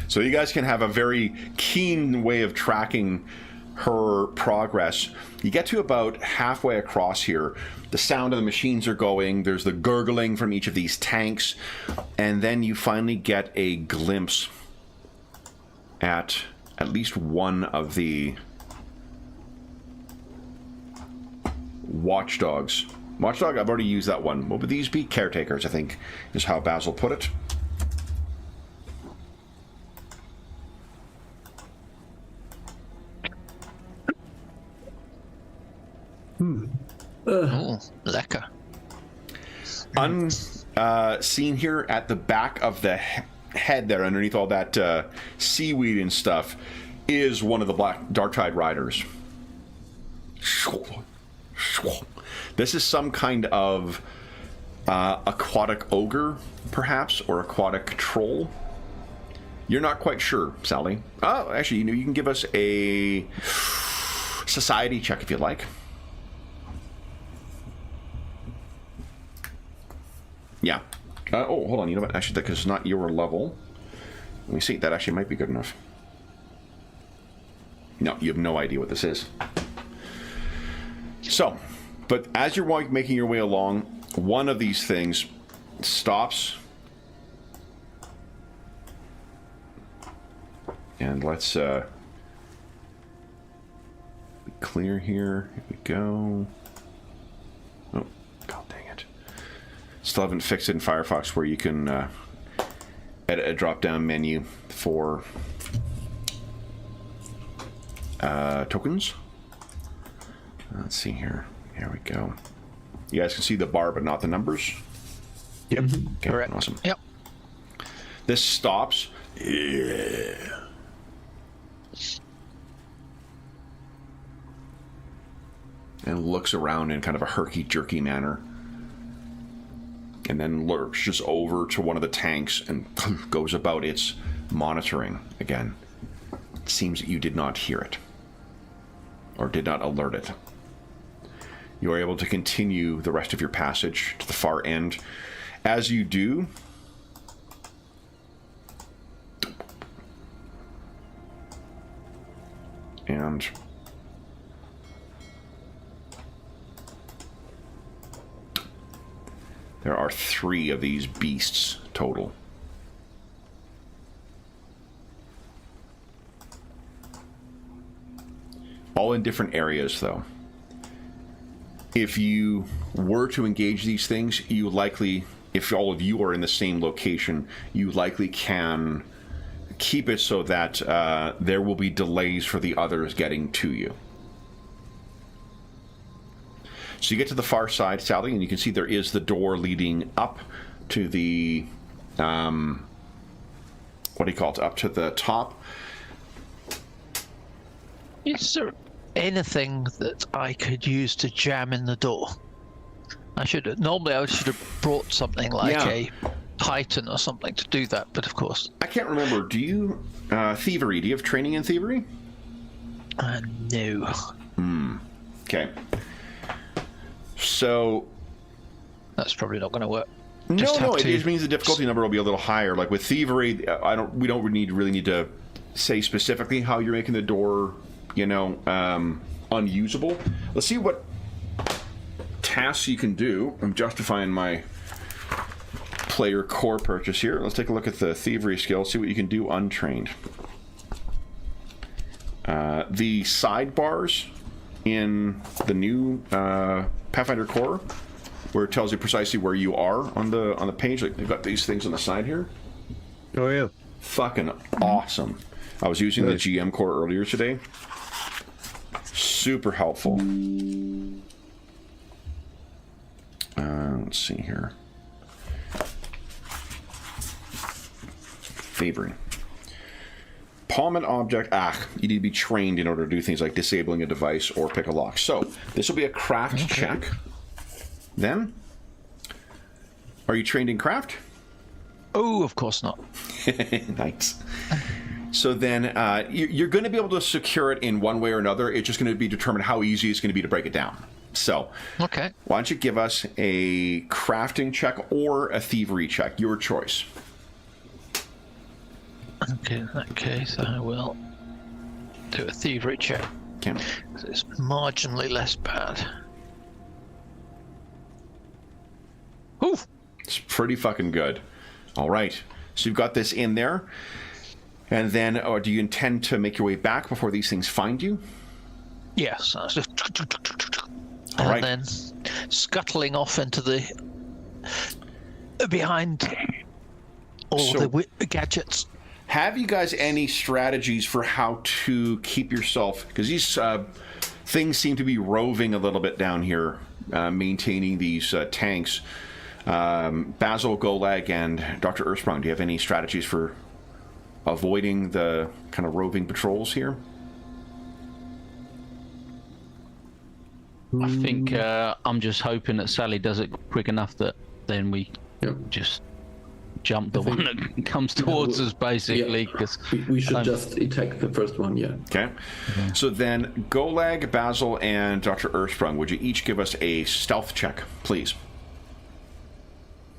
So you guys can have a very keen way of tracking her progress. You get to about halfway across here. The sound of the machines are going. There's the gurgling from each of these tanks. And then you finally get a glimpse at least one of the watchdogs. Watchdog, I've already used that one. What would these be? Caretakers, I think, is how Basil put it. Oh, lekker. Unseen here at the back of the head there, underneath all that seaweed and stuff, is one of the Dark Tide Riders. This is some kind of aquatic ogre, perhaps, or aquatic troll. You're not quite sure, Sally. Oh, actually, you can give us a society check if you'd like. Yeah. Oh, hold on. You know what? Actually, because it's not your level. Let me see. That actually might be good enough. No, you have no idea what this is. So, but as you're making your way along, one of these things stops. And let's be clear here. Here we go. Oh, god dang it. Still haven't fixed it in Firefox where you can edit a drop-down menu for tokens. Let's see here. Here we go. You guys can see the bar, but not the numbers. Yep. Okay, Correct. awesome. Yep. This stops. Yeah. And looks around in kind of a herky-jerky manner. And then lurches over to one of the tanks and goes about its monitoring again. It seems that you did not hear it. Or did not alert it. You are able to continue the rest of your passage to the far end. As you do, and there are 3 of these beasts total. All in different areas, though. If you were to engage these things, you likely, if all of you are in the same location, you likely can keep it so that there will be delays for the others getting to you. So you get to the far side, Sally, and you can see there is the door leading up to the, what do you call it, up to the top. Is there anything that I could use to jam in the door? I should have brought something like a Titan or something to do that, but of course. I can't remember. Do you, thievery, do you have training in thievery? No. Okay. So That's probably not going to work. it just means the difficulty number will be a little higher. Like with thievery, we don't really need to say specifically how you're making the door, unusable. Let's see what tasks you can do. I'm justifying my player core purchase here. Let's take a look at the thievery skill, see what you can do untrained. The sidebars in the new Pathfinder core, where it tells you precisely where you are on the page. Like they've got these things on the side here. Oh yeah. Fucking awesome. I was using the GM core earlier today. Super helpful. Let's see here. Favoring. Palm an object. You need to be trained in order to do things like disabling a device or pick a lock. So this will be a craft check. Then, are you trained in craft? Oh, of course not. Nice. So then you're going to be able to secure it in one way or another. It's just going to be determined how easy it's going to be to break it down. So, okay. Why don't you give us a crafting check or a thievery check? Your choice. Okay, in that case, I will do a thievery check. Okay. It's marginally less bad. Ooh! It's pretty fucking good. All right. So you've got this in there. And then, do you intend to make your way back before these things find you? Yes. All right. And then scuttling off into the behind all the gadgets. Have you guys any strategies for how to keep yourself... Because these things seem to be roving a little bit down here, maintaining these tanks. Basil, Golag, and Dr. Earthsprung, do you have any strategies for avoiding the kind of roving patrols here? I think I'm just hoping that Sally does it quick enough that then we just jump the one that comes towards us, basically. Because we should just attack the first one, Okay. So then, Golag, Basil, and Dr. Earthsprung, would you each give us a stealth check, please?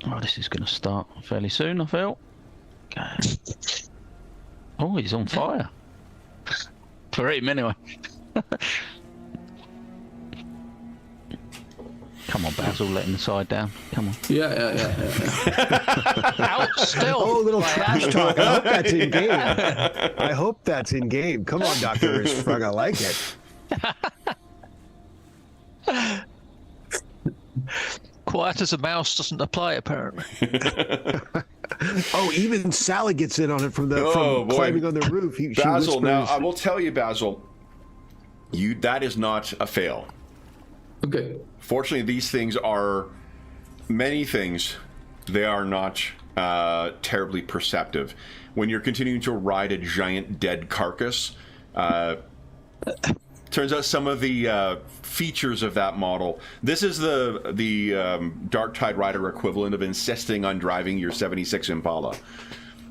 Oh, this is going to start fairly soon, I feel. Okay. Oh, he's on fire. For him, anyway. Come on, Basil, letting the side down. Come on. Yeah. Out still. Oh, a little trash talk. I hope that's in game. I hope that's in game. Come on, Dr. Earthsprung. I like it. Quiet as a mouse doesn't apply, apparently. Oh, even Sally gets in on it from boy. climbing on the roof. Basil, now I will tell you, Basil, that is not a fail. Okay. Fortunately, these things are many things. They are not terribly perceptive. When you're continuing to ride a giant dead carcass, turns out some of the features of that model. This is the Dark Tide Rider equivalent of insisting on driving your 76 Impala.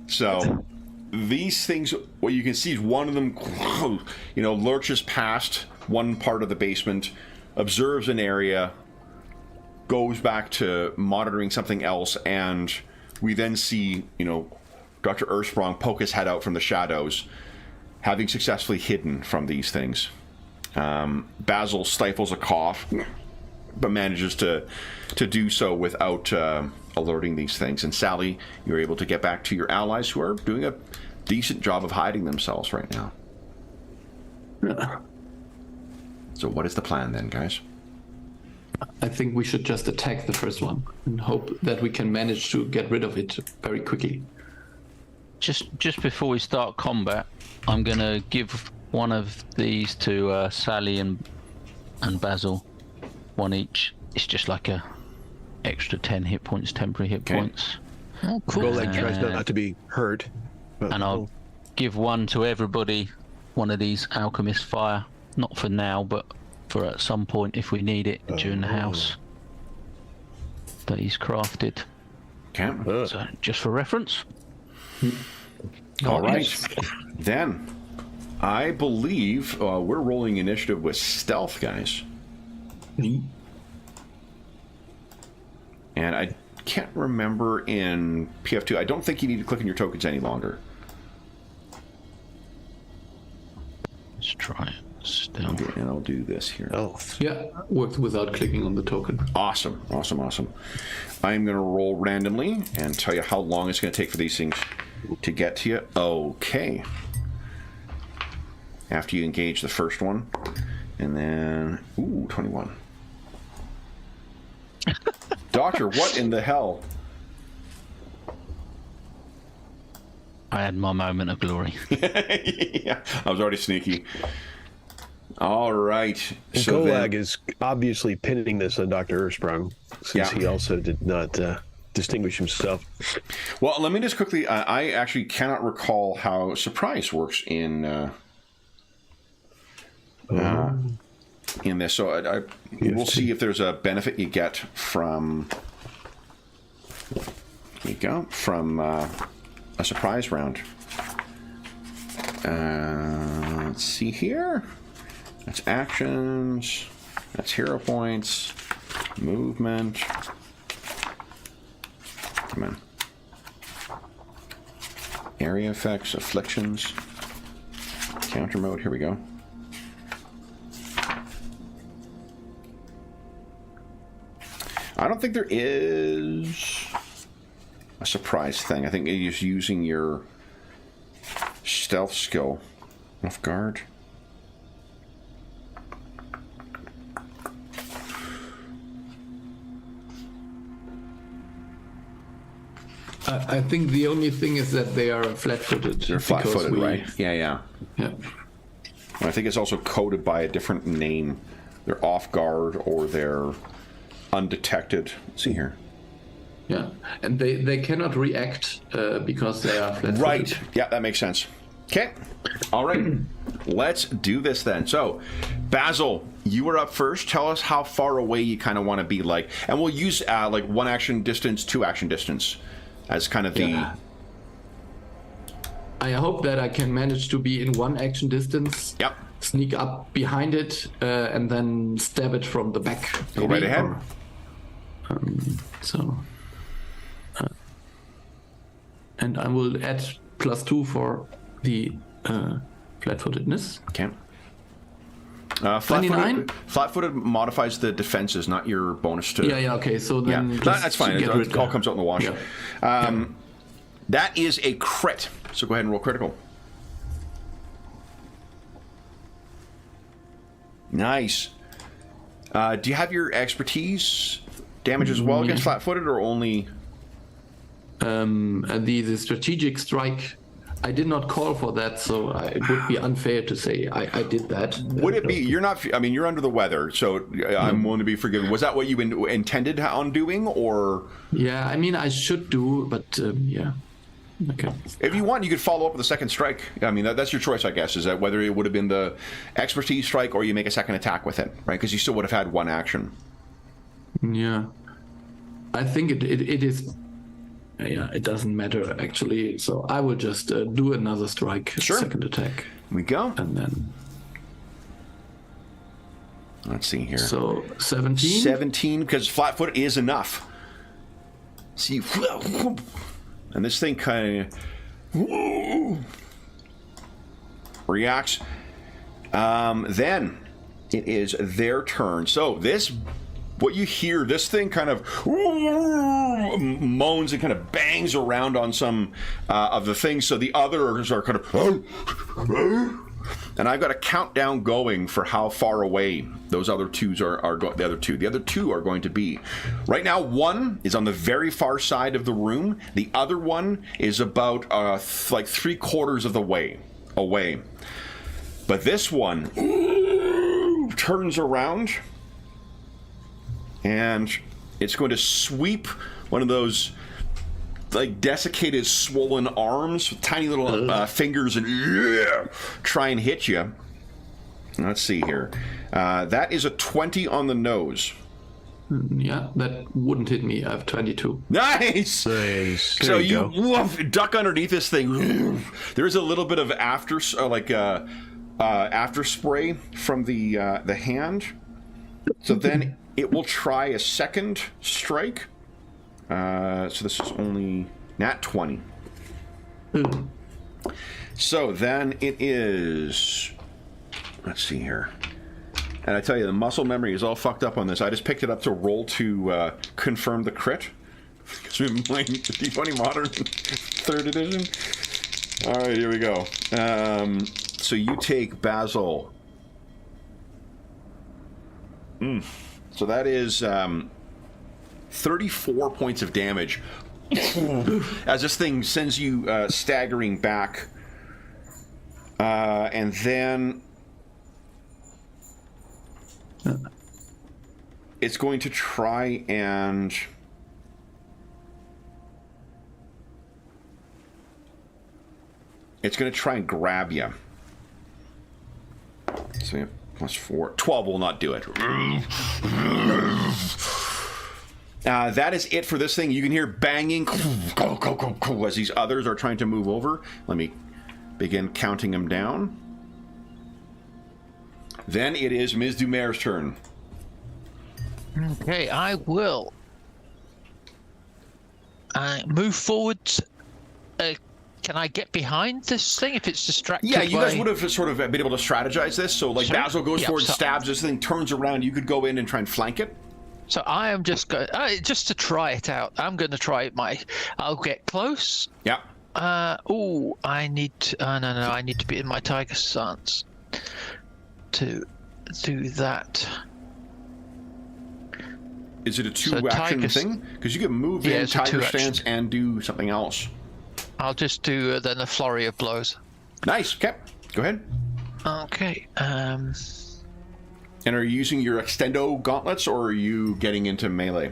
So these things, what you can see is one of them, lurches past one part of the basement, observes an area, goes back to monitoring something else, and we then see, Dr. Earthsprung poke his head out from the shadows, having successfully hidden from these things. Basil stifles a cough, but manages to do so without alerting these things. And Sally, you're able to get back to your allies, who are doing a decent job of hiding themselves right now. So what is the plan then, guys? I think we should just attack the first one and hope that we can manage to get rid of it very quickly. Just before we start combat, I'm going to give one of these to Sally and Basil, one each. It's just like a extra 10 hit points, temporary hit points. Oh, cool. Roland tries not to be hurt. And I'll give one to everybody, one of these alchemist fire. Not for now, but for at some point if we need it during the house that he's crafted. Okay. So just for reference. All right. Then, I believe we're rolling initiative with stealth, guys. And I can't remember in PF2. I don't think you need to click on your tokens any longer. Let's try it. Stealth. Okay, and I'll do this here. Yeah, worked without clicking on the token. Awesome. I'm going to roll randomly and tell you how long it's going to take for these things to get to you. Okay. After you engage the first one. And then... Ooh, 21. Doctor, what in the hell? I had my moment of glory. Yeah, I was already sneaky. All right. So Golag is obviously pinning this on Dr. Earthsprung, since he also did not distinguish himself. Well, let me just quickly... I actually cannot recall how surprise works in this. So we'll see if there's a benefit you get from... There you go. From a surprise round. Let's see here. That's actions. That's hero points. Movement. Come on. Area effects, afflictions. Counter mode. Here we go. I don't think there is a surprise thing. I think you're just using your stealth skill. Off guard. I think the only thing is that they are flat-footed. They're flat-footed, right? Yeah. Yeah. I think it's also coded by a different name. They're off guard or they're undetected. Let's see here. Yeah, and they cannot react because they are flat-footed. Right. Yeah, that makes sense. Okay. All right. Let's do this then. So, Basil, you were up first. Tell us how far away you kind of want to be, and we'll use like 1 action distance, 2 action distance as kind of the... Yeah. I hope that I can manage to be in 1 action distance. Yep. Sneak up behind it and then stab it from the back. Go right ahead. So and I will add +2 for the flat-footedness. Okay. 29? Flat-footed modifies the defenses, not your bonus to... Yeah, okay, so then... that's fine. It all comes out in the wash. Yeah. That is a crit, so go ahead and roll critical. Nice. Do you have your expertise damage as well against flat-footed, or only... The strategic strike, I did not call for that, so it would be unfair to say I did that. Would it be? You're not. I mean, you're under the weather, so I'm willing to be forgiven. Was that what you intended on doing, or? Yeah, I mean, I should do, but yeah. Okay. If you want, you could follow up with a second strike. I mean, that's your choice, I guess. Is that whether it would have been the expertise strike or you make a second attack with it, right? Because you still would have had one action. Yeah, I think it is. Yeah, it doesn't matter actually. So I will just do another strike, second attack. Here we go. And then let's see here. So 17. 17, because flat-foot is enough. See, and this thing kind of reacts. Then it is their turn. So this. What you hear, this thing kind of moans and kind of bangs around on some of the things, so the others are kind of... And I've got a countdown going for how far away those other twos are the other two are going to be. Right now, one is on the very far side of the room. The other one is about like 3/4 of the way away. But this one turns around, and it's going to sweep one of those like desiccated, swollen arms with tiny little fingers and try and hit you. Let's see here. That is a 20 on the nose. Yeah, that wouldn't hit me. I have 22. Nice! So you duck underneath this thing. There's a little bit of after spray from the hand. So then it will try a second strike. So this is only nat 20. So then it is... Let's see here. And I tell you, the muscle memory is all fucked up on this. I just picked it up to roll to confirm the crit. Because we've been playing D20 Modern 3rd edition. All right, here we go. So you take Basil. So that is 34 points of damage. As this thing sends you staggering back. And then... it's going to try and... it's going to try and grab you. So we have +4. 12 will not do it. That is it for this thing. You can hear banging as these others are trying to move over. Let me begin counting them down. Then it is Ms. Dumaire's turn. Okay, I will move forward. Can I get behind this thing if it's distracted? Yeah, you guys would have sort of been able to strategize this. So, like, Basil goes forward, stabs this thing, turns around. You could go in and try and flank it. So I am just going just to try it out. I'm going to try I'll get close. Yeah. I need to, no, I need to be in my tiger stance to do that. Is it a two-action thing? Because you can move in tiger stance and do something else. I'll just do then a flurry of blows. Nice. Okay. Go ahead. Okay. And are you using your extendo gauntlets, or are you getting into melee?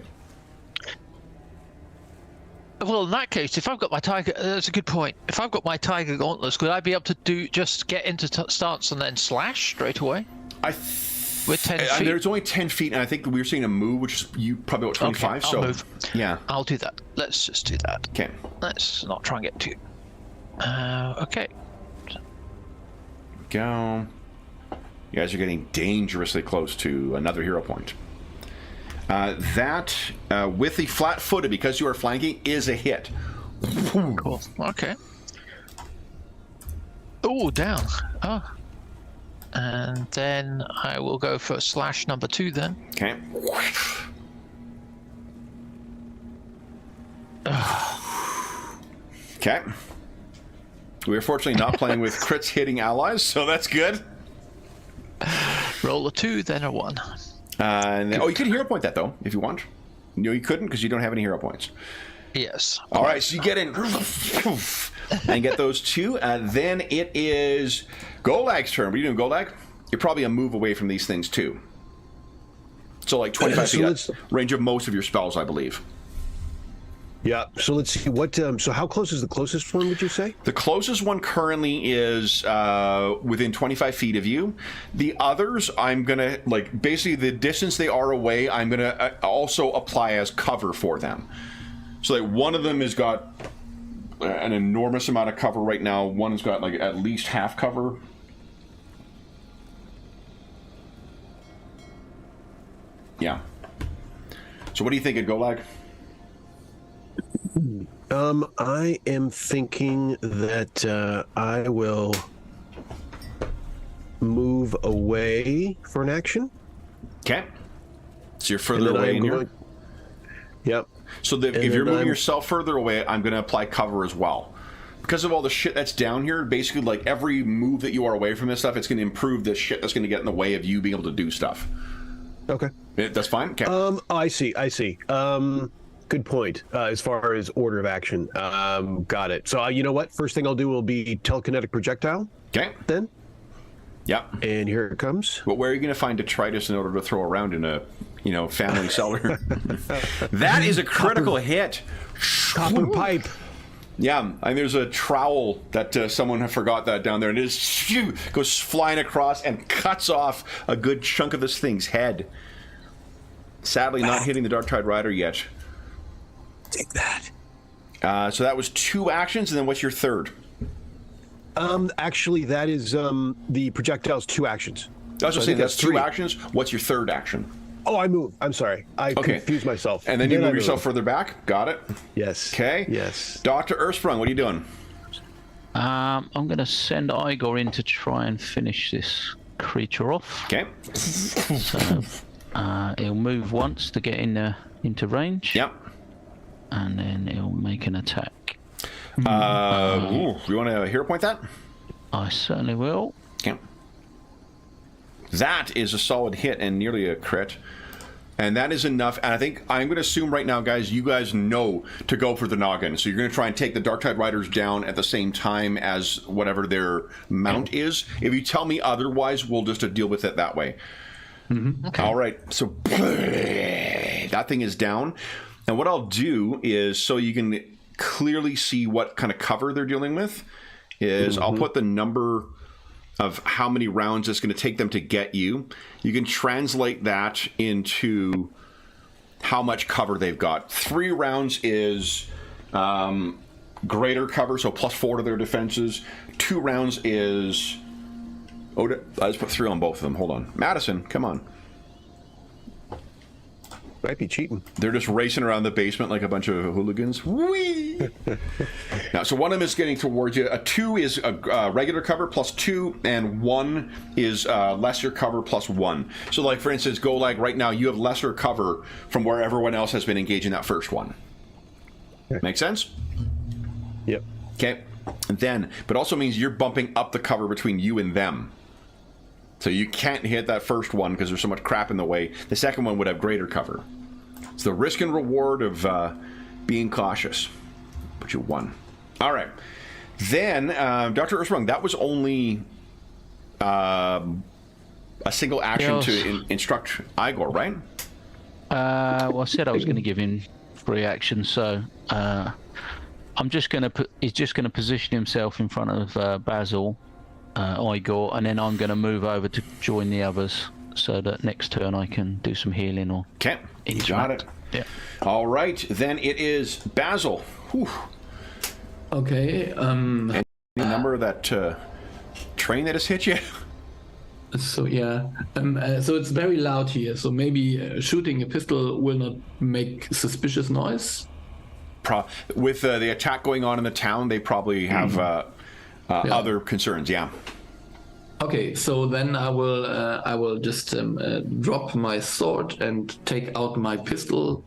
Well, in that case, if I've got my tiger, that's a good point. If I've got my tiger gauntlets, could I be able to just get into stance and then slash straight away? With 10 feet. There's only 10 feet, and I think we were seeing a move, which is you probably about 25. Okay, I'll move. Yeah, I'll do that. Let's just do that. Okay. Let's not try and get too. Okay. Go. You guys are getting dangerously close to another hero point. That, with the flat-footed, because you are flanking, is a hit. Cool. Okay. Oh, down. Oh. And then I will go for slash number 2 then. Okay. Okay. We're fortunately not playing with crits hitting allies, so that's good. Roll a 2, then a 1. And then, you can hero point that though, if you want. No, you couldn't because you don't have any hero points. Yes. All right, so you get in and get those 2. Then it is Golag's turn. What are you doing, Golag? You're probably a move away from these things too. So like 25 feet range of most of your spells, I believe. Yeah. So let's see what. So how close is the closest one? Would you say? The closest one currently is within 25 feet of you. The others, I'm gonna basically the distance they are away. I'm gonna also apply as cover for them. So like one of them has got an enormous amount of cover right now. One has got like at least half cover. Yeah. So what do you think of Golag? I am thinking that I will move away for an action. Okay. So you're further away in here? Yep. So if you're moving yourself further away, I'm going to apply cover as well. Because of all the shit that's down here, basically like every move that you are away from this stuff, it's going to improve the shit that's going to get in the way of you being able to do stuff. Okay. That's fine? Okay. I see. Good point. As far as order of action. Got it. So you know what? First thing I'll do will be telekinetic projectile. Okay. Then. Yeah. And here it comes. But where are you going to find detritus in order to throw around in a, family cellar? That is a critical hit. Copper pipe. Yeah, and there's a trowel that someone forgot that down there, and it just goes flying across and cuts off a good chunk of this thing's head. Sadly, not hitting the Dark Tide Rider yet. Take that. So that was 2 actions, and then what's your third? Actually, that is the projectile's 2 actions. I was just saying that's 2 actions. What's your third action? Oh, I move. I'm sorry. I confused myself. And then you move yourself further back. Got it. Yes. Okay. Yes. Dr. Earthsprung, what are you doing? I'm going to send Igor in to try and finish this creature off. Okay. So he'll move once to get into range. Yep. And then he'll make an attack. You want to hero point that? I certainly will. Okay. That is a solid hit and nearly a crit. And that is enough. And I think I'm going to assume right now, guys, you guys know to go for the noggin. So you're going to try and take the Dark Tide Riders down at the same time as whatever their mount is. If you tell me otherwise, we'll just deal with it that way. Mm-hmm. Okay. All right. So that thing is down. And what I'll do is, so you can clearly see what kind of cover they're dealing with, is I'll put the number of how many rounds it's going to take them to get you. You can translate that into how much cover they've got. 3 rounds is greater cover, so +4 to their defenses. 2 rounds is... I just put 3 on both of them. Hold on. Madison, come on. Might be cheating. They're just racing around the basement like a bunch of hooligans. Whee! Now, so one of them is getting towards you. A 2 is a regular cover +2, and 1 is lesser cover +1. So, like, for instance, Golag, right now, you have lesser cover from where everyone else has been engaging that first one. Okay. Make sense? Yep. Okay. Then, but also means you're bumping up the cover between you and them. So you can't hit that first one because there's so much crap in the way. The second one would have greater cover. It's the risk and reward of being cautious. But you won. All right. Then, Dr. Earthsprung, that was only a single action to instruct Igor, right? Well, I said I was going to give him 3 actions, so I'm just going to he's just going to position himself in front of Basil, Igor, and then I'm going to move over to join the others so that next turn I can do some healing or you got it. Yeah. All right, then it is Basil. Whew. Okay. Any number of that train that has hit you? So yeah. So it's very loud here. So maybe shooting a pistol will not make suspicious noise. with the attack going on in the town, they probably have other concerns. Yeah. Okay, so then I will just drop my sword and take out my pistol.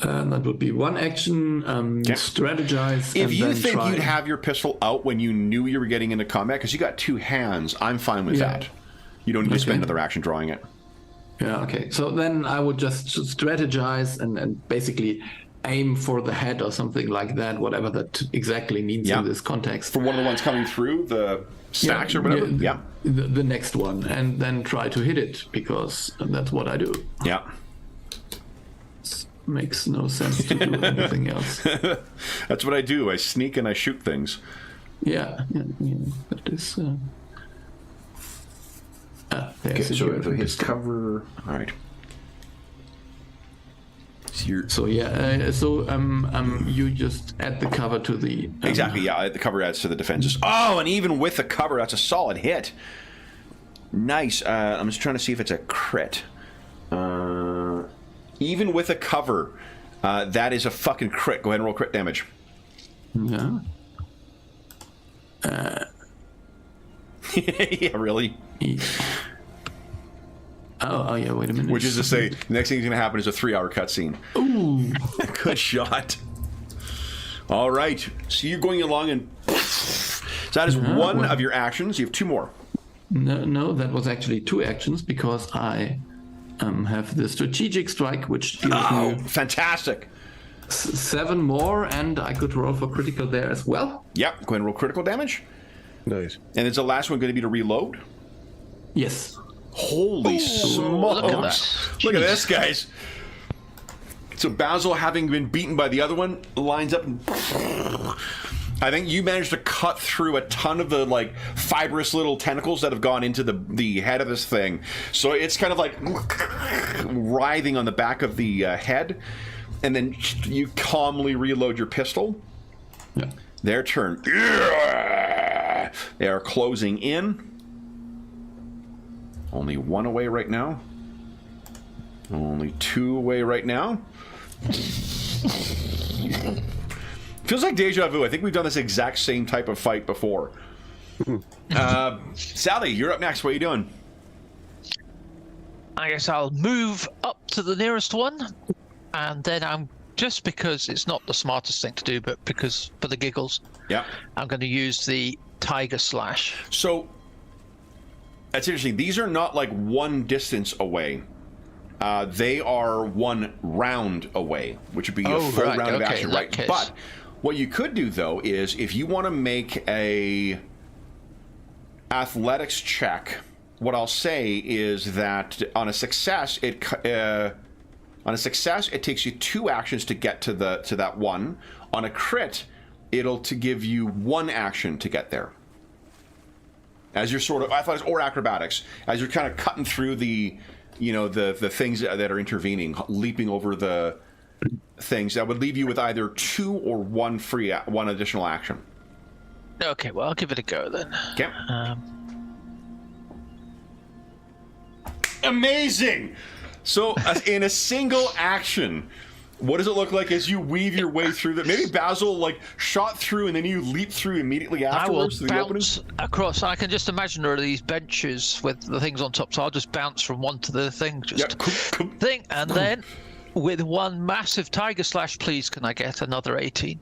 That would be one action. Strategize. If and you then think try. you'd have your pistol out when you knew you were getting into combat, because you got two hands, I'm fine with that. You don't need to spend another action drawing it. Yeah, okay. So then I would just strategize and basically aim for the head or something like that, whatever that exactly means in this context. For one of the ones coming through, the stacks or whatever? Yeah. The next one, and then try to hit it, because that's what I do. Yeah. Makes no sense to do anything else. That's what I do. I sneak and I shoot things. Yeah. That is... Okay, so his cover... All right. So you just add the cover to the exactly, yeah. The cover adds to the defenses. Oh, and even with the cover, that's a solid hit. Nice. I'm just trying to see if it's a crit. Even with a cover, that is a fucking crit. Go ahead and roll crit damage. Yeah. Yeah, really. Oh yeah, wait a minute. Which is to say, the next thing that's going to happen is a 3-hour cutscene. Ooh. Good shot. All right. So you're going along and... So that is one of your actions. You have two more. No, that was actually two actions, because I have the strategic strike, which deals me fantastic. 7 more, and I could roll for critical there as well. Yep. Go ahead and roll critical damage. Nice. And is the last one going to be to reload? Yes. Holy smokes. Look at this, guys. So Basil, having been beaten by the other one, lines up and... I think you managed to cut through a ton of the like fibrous little tentacles that have gone into the head of this thing. So it's kind of like writhing on the back of the head, and then you calmly reload your pistol. Yeah. Their turn. They are closing in. Only one away right now. Only 2 away right now. Feels like deja vu. I think we've done this exact same type of fight before. Sally, you're up next. What are you doing? I guess I'll move up to the nearest one, and then I'm, just because it's not the smartest thing to do, but because for the giggles, I'm going to use the Tiger Slash. So that's interesting. These are not like one distance away. They are 1 round away, which would be a full round of action, right? Case. But what you could do, though, is if you want to make a athletics check, what I'll say is that on a success, it takes you 2 actions to get to that one. On a crit, it'll to give you 1 action to get there. As you're sort of athletics or acrobatics, as you're kind of cutting through the things that are intervening, leaping over the things, that would leave you with either 2 or 1 one additional action. Okay, well, I'll give it a go then. Okay. Amazing! So, in a single action, what does it look like as you weave your way through that? Maybe Basil, like, shot through and then you leap through immediately afterwards? I will bounce across. I can just imagine there are these benches with the things on top, so I'll just bounce from one to the thing, thing, and then with 1 massive Tiger Slash, please, can I get another 18?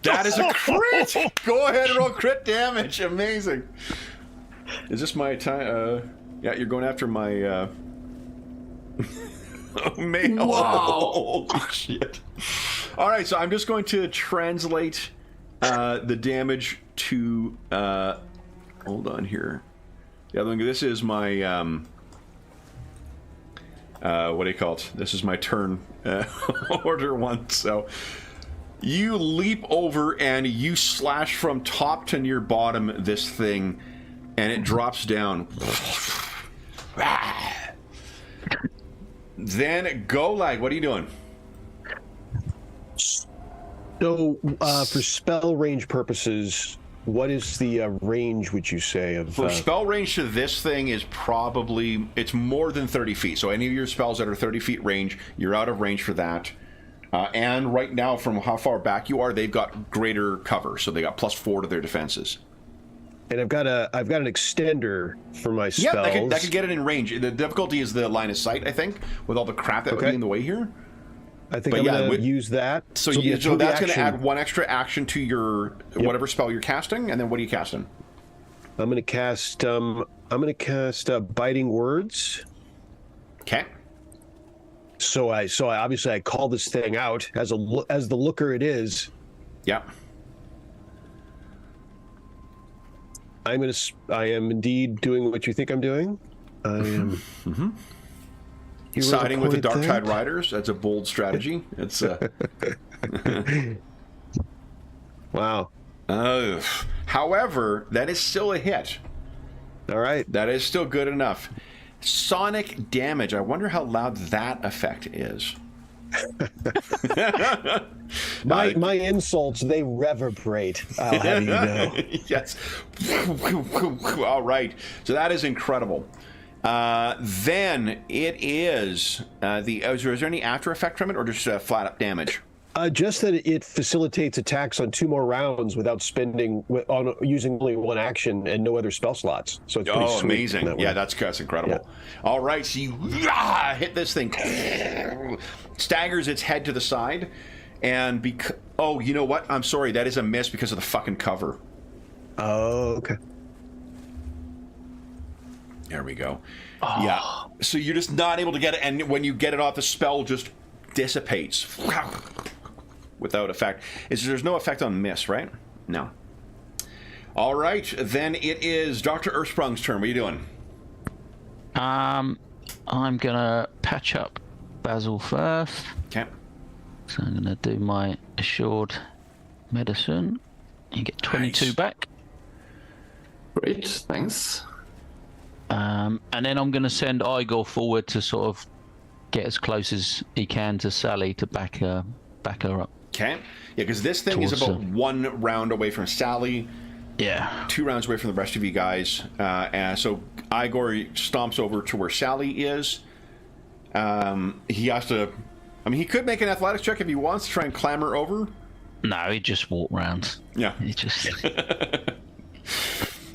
That is a crit! Go ahead and roll crit damage. Amazing. Is this my time? Yeah, you're going after my male. Wow. Holy shit. All right, so I'm just going to translate the damage to... hold on here. Yeah, this is my... what do you call it? This is my turn order 1, so... You leap over and you slash from top to near bottom this thing, and it drops down. Then Golag, what are you doing? So, for spell range purposes, what is the range, would you say, of... For spell range to this thing is probably... It's more than 30 feet. So any of your spells that are 30 feet range, you're out of range for that. And right now, from how far back you are, they've got greater cover. So they got +4 to their defenses. And I've got an extender for my spells. Yeah, that could get it in range. The difficulty is the line of sight, I think, with all the crap that would be in the way here. I think I'm going to use that. So that's going to add 1 extra action to your whatever spell you're casting, and then what are you casting? I'm going to cast Biting Words. Okay. So I obviously I call this thing out as the looker it is. Yeah. I am indeed doing what you think I'm doing. I am. Siding with the Dark Tide Riders. That's a bold strategy. It's wow. However, that is still a hit. All right. That is still good enough. Sonic damage. I wonder how loud that effect is. My insults, they reverberate. I'll have you know. Yes. All right. So that is incredible. Then it is is there any after effect from it, or just flat up damage? Just that it facilitates attacks on 2 more rounds without using only 1 action and no other spell slots. So it's pretty sweet. Amazing! Yeah, that's incredible. Yeah. All right, so you hit this thing, staggers its head to the side, and you know what? I'm sorry, that is a miss because of the fucking cover. Oh, okay. There we go. Oh. Yeah. So you're just not able to get it, and when you get it off, the spell just dissipates without effect. There's no effect on miss, right? No. All right, then it is Dr. Earthsprung's turn. What are you doing? I'm gonna patch up Basil first. Okay. So I'm gonna do my assured medicine. You get 22 back. Great, thanks. And then I'm going to send Igor forward to sort of get as close as he can to Sally to back her up. Okay. Yeah, because this thing is about 1 round away from Sally. Yeah. 2 rounds away from the rest of you guys. And so Igor stomps over to where Sally is. He has to... I mean, he could make an athletics check if he wants to try and clamber over. No, he just walked round. Yeah. He just...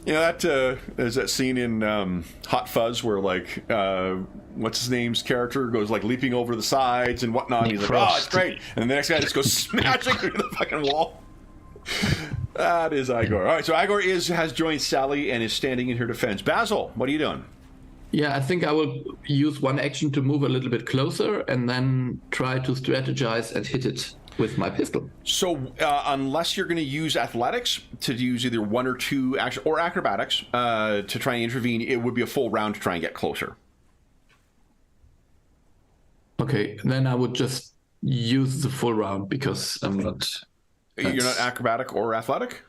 You know, that is that scene in Hot Fuzz where, like, what's his name's character goes, like, leaping over the sides and whatnot. He's like, oh, it's great. And the next guy just goes smashing through the fucking wall. That is Igor. All right, so Igor has joined Sally and is standing in her defense. Basil, what are you doing? Yeah, I think I will use 1 action to move a little bit closer and then try to strategize and hit it with my pistol. So unless you're going to use athletics to use either 1 or 2 action or acrobatics to try and intervene, it would be a full round to try and get closer. Okay, then I would just use the full round because I'm not... You're not acrobatic or athletic?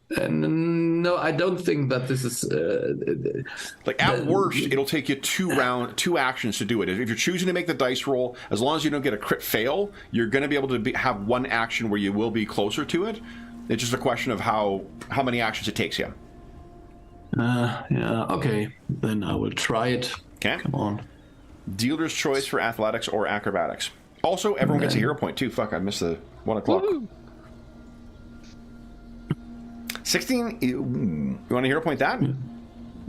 No, I don't think that this is... like, at worst, it'll take you 2 actions to do it. If you're choosing to make the dice roll, as long as you don't get a crit fail, you're going to be able to have 1 action where you will be closer to it. It's just a question of how many actions it takes you. Yeah, okay. Then I will try it. Okay. Come on. Dealer's choice for athletics or acrobatics. Also, everyone gets a hero point, too. Fuck, I missed the 1 o'clock. Woo-hoo. 16? You want to hero point that?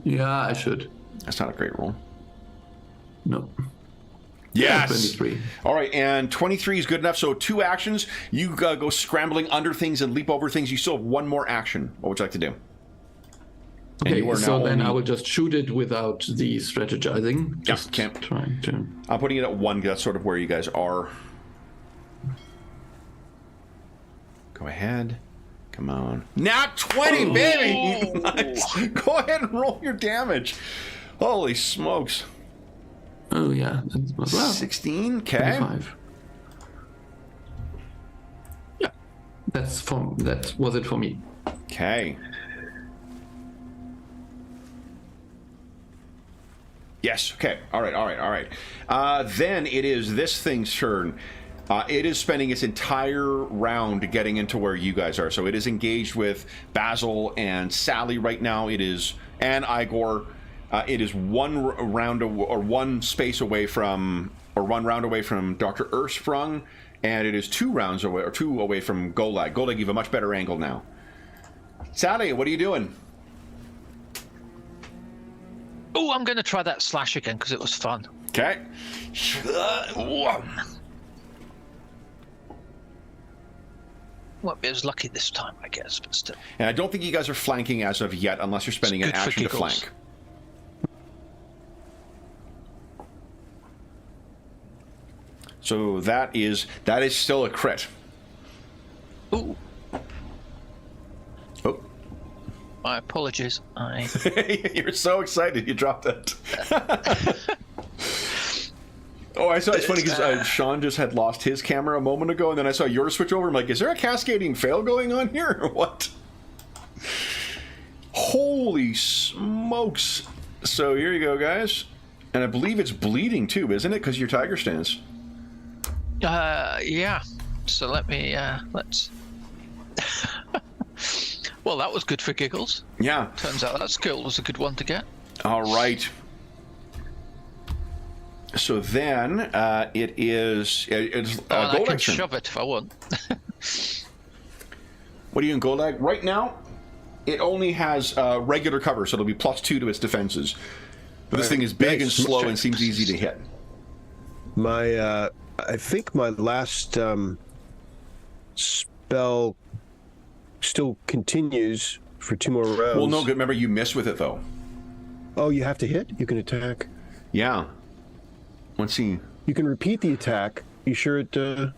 Yeah, I should. That's not a great roll. No. Yes! 23. All right, and 23 is good enough. So 2 actions. You go scrambling under things and leap over things. You still have 1 more action. What would you like to do? Okay, so then I will just shoot it without the strategizing. Just can't. Trying to... I'm putting it at 1. That's sort of where you guys are. Go ahead. Come on. Nat 20, baby! Nice. Go ahead and roll your damage. Holy smokes. Oh, yeah. Well, 16? Okay. 25. Yeah. That was it for me. Okay. Yes, okay. All right. Then it is this thing's turn. It is spending its entire round getting into where you guys are. So it is engaged with Basil and Sally right now. It is, and Igor. It is one space away from, or 1 round away from Dr. Ersprung, and it is 2 rounds away, or 2 away from Golag. Golag, you have a much better angle now. Sally, what are you doing? Oh, I'm going to try that slash again because it was fun. Okay. Won't be as lucky this time, I guess, but still. And I don't think you guys are flanking as of yet, unless you're spending an action to flank. So that is still a crit. Ooh. Oh. My apologies. You're so excited you dropped it. Oh, I saw. It's funny because Sean just had lost his camera a moment ago, and then I saw yours switch over. I'm like, is there a cascading fail going on here or what? Holy smokes. So here you go, guys. And I believe it's bleeding too, isn't it? Because of your tiger stance. Yeah. So let's... Well, that was good for giggles. Yeah. Turns out that skill was a good one to get. All right. So then it's I can shove it if I want. What are you in Golag? Right now, it only has regular cover, so it'll be +2 to its defenses. But this thing is big and slow and seems easy to hit. I think my last spell still continues for 2 more rounds. Well, no, remember you miss with it though. Oh, you have to hit? You can attack. Yeah. Let's see. You can repeat the attack. You sure it... You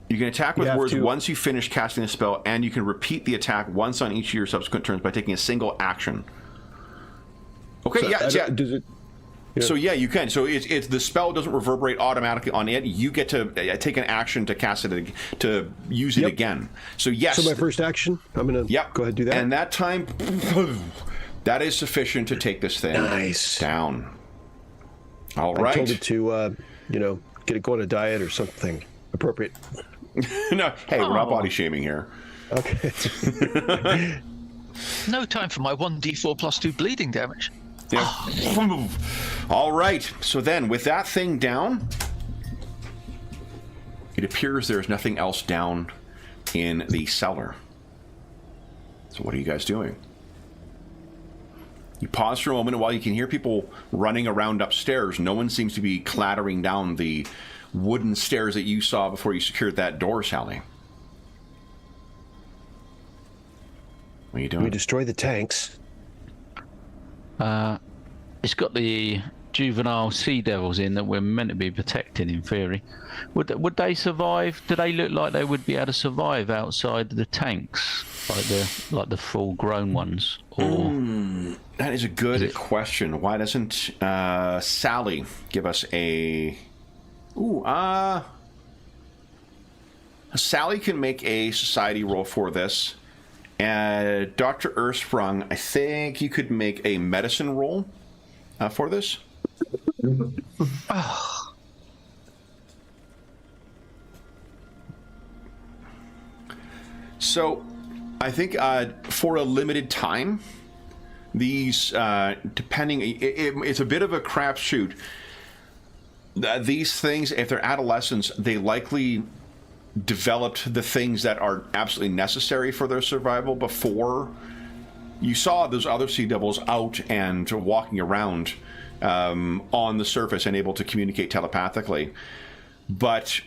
can attack with words once you finish casting a spell, and you can repeat the attack once on each of your subsequent turns by taking a single action. Okay, so does it... Yeah. So yeah, you can. So it's the spell doesn't reverberate automatically on it. You get to take an action to cast it, to use it again. So yes. So my first action, I'm gonna go ahead and do that. And that time, that is sufficient to take this thing down. All right. I told it to, get it going on a diet or something appropriate. No, hey, we're not body shaming here. Okay. No time for my 1d4 + 2 bleeding damage. Yeah. All right. So then, with that thing down, it appears there's nothing else down in the cellar. So what are you guys doing? You pause for a moment, and while you can hear people running around upstairs, no one seems to be clattering down the wooden stairs that you saw before you secured that door, Sally. What are you doing? We destroy the tanks. It's got the juvenile sea devils in that we're meant to be protecting in theory. Would they survive? Do they look like they would be able to survive outside the tanks, like the full grown ones? Or that is a good question. Why doesn't Sally give us a... Sally can make a society roll for this. And Dr. Ersprung, I think you could make a medicine roll for this. So, I think for a limited time, these, depending, it's a bit of a crapshoot. These things, if they're adolescents, they likely developed the things that are absolutely necessary for their survival before you saw those other sea devils out and walking around on the surface and able to communicate telepathically. But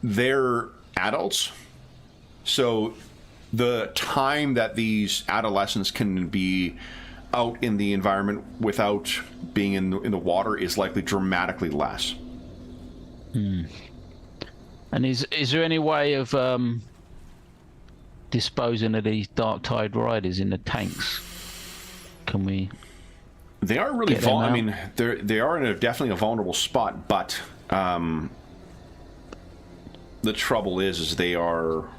they're adults, so the time that these adolescents can be out in the environment without being in the water is likely dramatically less. And is there any way of disposing of these dark tide riders in the tanks? Can we? They are really vulnerable. I mean, they are in definitely a vulnerable spot, but the trouble is they are,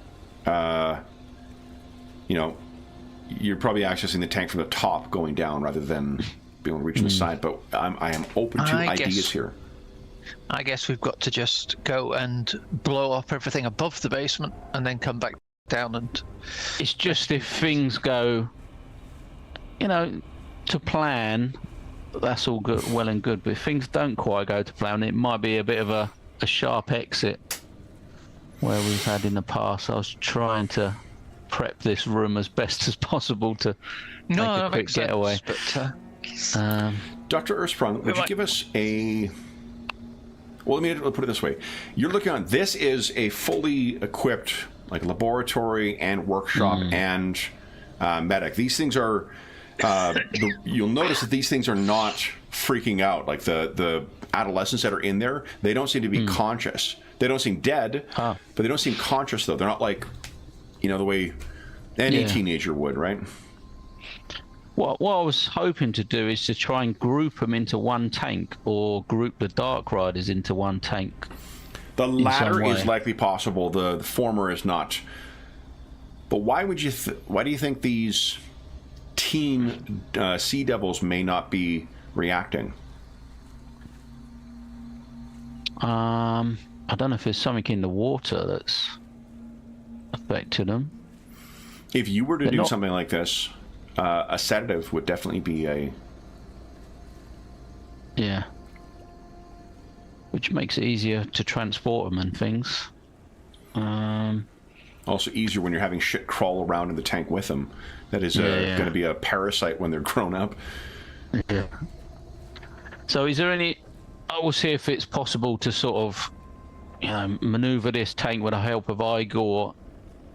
you're probably accessing the tank from the top going down rather than being able to reach the side. But I am open to ideas here. I guess we've got to just go and blow up everything above the basement and then come back down and... It's just if things go, to plan, that's all good, well and good. But if things don't quite go to plan, it might be a bit of a sharp exit where we've had in the past. I was trying to prep this room as best as possible to make a quick getaway. But, Dr. Ersprung, would you give us a... Well, let me put it this way. You're looking on... This is a fully equipped laboratory and workshop and medic. These things are... you'll notice that these things are not freaking out. Like the adolescents that are in there, they don't seem to be conscious. They don't seem dead, but they don't seem conscious, though. They're not like, the way any teenager would, right? What I was hoping to do is to try and group them into one tank, or group the Dark Riders into one tank. The latter is likely possible. The former is not. But why would you? Why do you think these teen Sea Devils may not be reacting? I don't know if there's something in the water that's affected them. If you were to do something like this, a sedative would definitely be a... Yeah. Which makes it easier to transport them and things. Also easier when you're having shit crawl around in the tank with them. That is going to be a parasite when they're grown up. Yeah. So is there any... I will see if it's possible to sort of, maneuver this tank with the help of Igor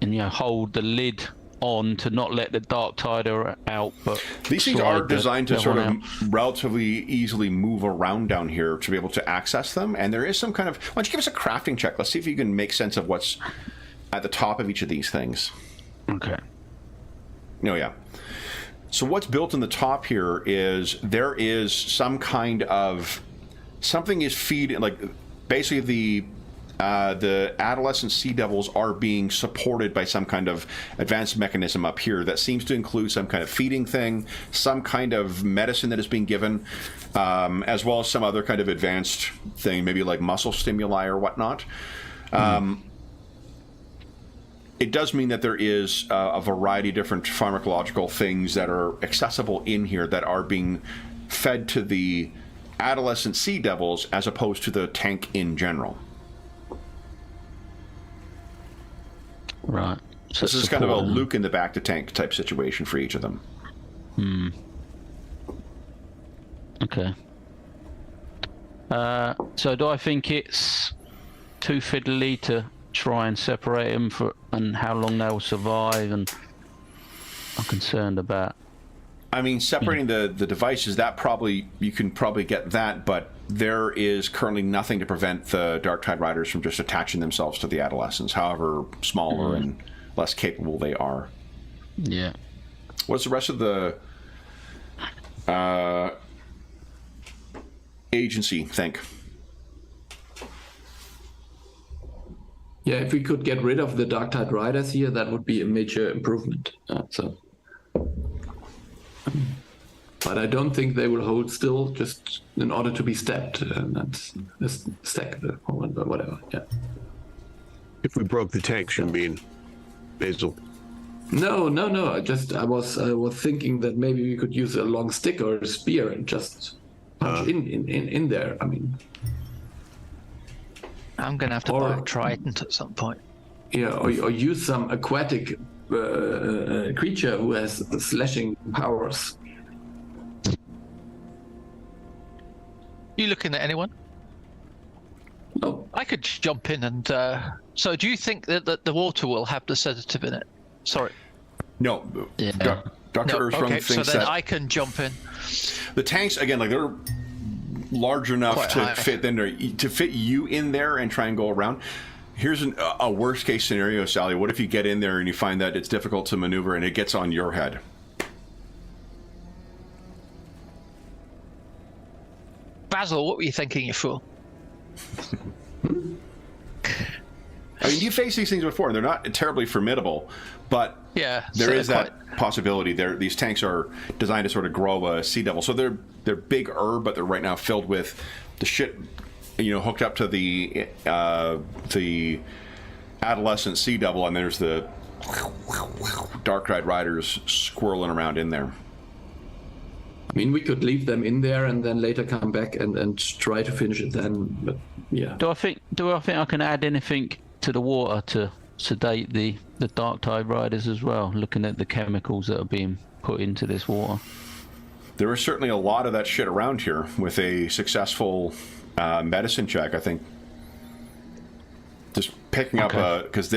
and, hold the lid on to not let the Dark Tider out. But these things are designed to sort of relatively easily move around down here to be able to access them. And there is some kind of... Why don't you give us a crafting check? Let's see if you can make sense of what's at the top of each of these things. Okay. Oh, yeah. So what's built in the top here is there is some kind of... Something is feeding... basically the adolescent Sea Devils are being supported by some kind of advanced mechanism up here that seems to include some kind of feeding thing, some kind of medicine that is being given, as well as some other kind of advanced thing, maybe like muscle stimuli or whatnot. It does mean that there is a variety of different pharmacological things that are accessible in here that are being fed to the adolescent Sea Devils as opposed to the tank in general. Right. So this is kind of a Luke in the back to tank type situation for each of them. Okay. So do I think it's too fiddly to try and separate them and how long they'll survive? And I'm concerned about... I mean, separating the devices, that probably... You can probably get that, but there is currently nothing to prevent the Dark Tide Riders from just attaching themselves to the adolescents, however smaller and less capable they are. Yeah. What's the rest of the agency think? Yeah, if we could get rid of the Dark Tide Riders here, that would be a major improvement. But I don't think they will hold still just in order to be stabbed. That's stack or whatever. Yeah. If we broke the tank, you mean, Basil? No. I was thinking that maybe we could use a long stick or a spear and just punch in there. I mean, I'm gonna have to buy a trident at some point. Yeah, or use some aquatic creature who has slashing powers. You looking at anyone? No. I could jump in and... So do you think that the water will have the sedative in it? Sorry. No. Yeah. Dr. Ersprung thinks so then that... I can jump in. The tanks, again, they're large enough to fit in there, to fit you in there and try and go around. Here's a worst case scenario, Sally. What if you get in there and you find that it's difficult to maneuver and it gets on your head? Basil, what were you thinking, you fool? I mean, you faced these things before. They're not terribly formidable, but there is that possibility. These tanks are designed to sort of grow a Sea Devil. So they're bigger, but they're right now filled with the shit hooked up to the adolescent sea devil, and there's the dark-eyed riders swirling around in there. I mean, we could leave them in there and then later come back and try to finish it then. But yeah. Do I think I can add anything to the water to sedate the dark tide riders as well? Looking at the chemicals that are being put into this water. There is certainly a lot of that shit around here. With a successful medicine check, I think. Just picking up, because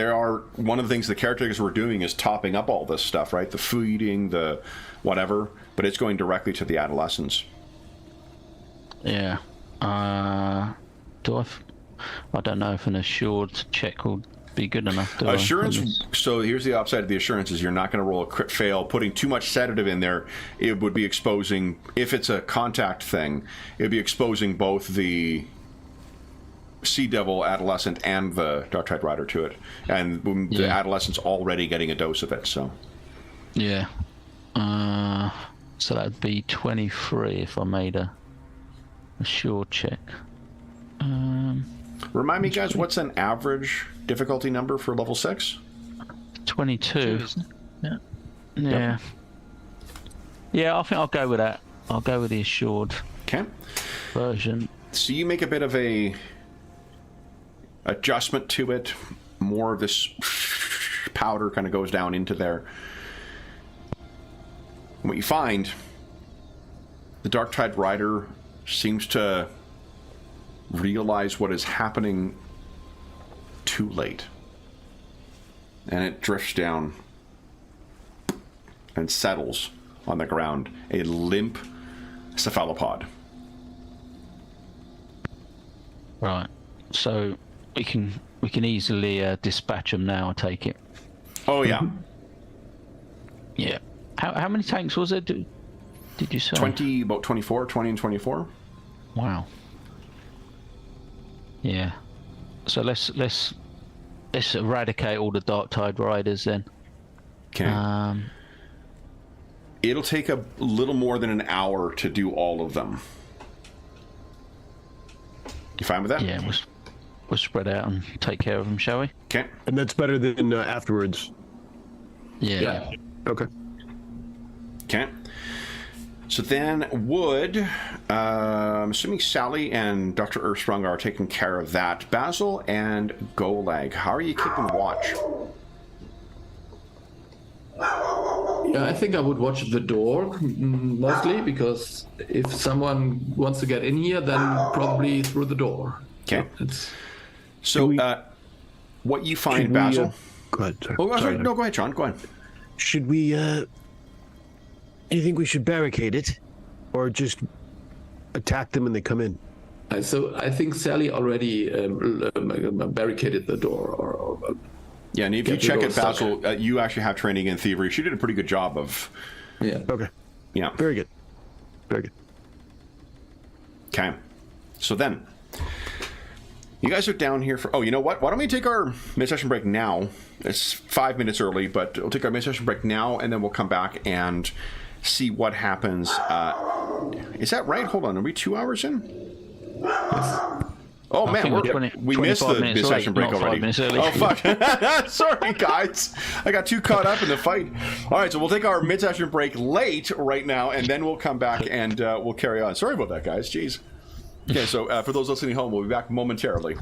one of the things the caretakers were doing is topping up all this stuff, right? The feeding, the whatever, but it's going directly to the adolescents. Yeah. I don't know if an assured check will be good enough. Assurance. So here's the upside of the assurance: is you're not going to roll a crit fail. Putting too much sedative in there, it would be exposing. If it's a contact thing, it would be exposing both the Sea Devil adolescent and the Dark Tide Rider to it, and the adolescent's already getting a dose of it. So yeah. So that'd be 23 if I made a sure check. Remind me, guys, what's an average difficulty number for level 6? 22. Yeah. Yeah. Yeah, I think I'll go with that. I'll go with the assured version. So you make a bit of a adjustment to it. More of this powder kind of goes down into there. And what you find, the Dark Tide Rider seems to realize what is happening too late. And it drifts down and settles on the ground, a limp cephalopod. Right. So we can easily dispatch them now, I take it. Oh, yeah. Yeah. How many tanks was it? Did you say? 20 and 24. Wow. Yeah. So let's eradicate all the Dark Tide Riders then. Okay. It'll take a little more than an hour to do all of them. You fine with that? Yeah, we'll spread out and take care of them, shall we? Okay. And that's better than afterwards. Yeah. Okay. Okay. So then I'm assuming Sally and Dr. Earthsprung are taking care of that. Basil and Golag, how are you keeping watch? Yeah, I think I would watch the door mostly, because if someone wants to get in here, then probably through the door. Okay. So what you find, Basil? Go ahead. Sorry. Oh, Sorry. no, go ahead, Sean. Go ahead. Should we? Do you think we should barricade it, or just attack them when they come in? So I think Sally already barricaded the door. Or yeah, and if you check it, Basil, you actually have training in thievery. She did a pretty good job of. Yeah. Okay. Yeah. Very good. Very good. Okay. So then, you guys are down here for... Oh, you know what? Why don't we take our mid-session break now? It's 5 minutes early, but we'll take our mid-session break now, and then we'll come back and see what happens. Is that right? Hold on. Are we 2 hours in? Yes. Oh, man. We missed the mid-session break already. Oh, fuck. Sorry, guys. I got too caught up in the fight. All right, so we'll take our mid-session break late right now, and then we'll come back and we'll carry on. Sorry about that, guys. Jeez. Okay, so for those listening home, we'll be back momentarily.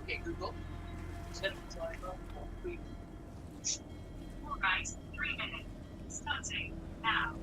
Okay, Google. Set a timer for 3 minutes. All right, 3 minutes. Starting now.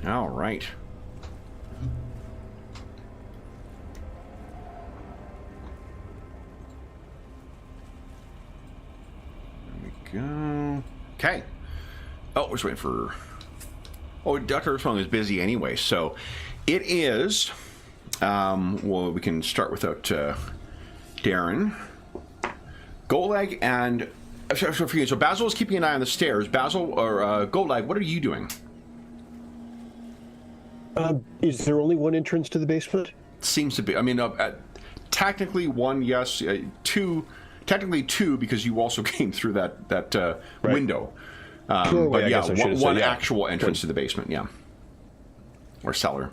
All right. There we go. Okay. Oh, we're just waiting for... Oh, Dr. Sprawling is busy anyway, so it is... well, we can start without Darren. Golag and... So Basil is keeping an eye on the stairs. Basil, or Golag, what are you doing? Is there only one entrance to the basement? Seems to be. I mean, technically one, yes. Technically two, because you also came through that right. Window. But yeah, one actual entrance to the basement, yeah. Or cellar.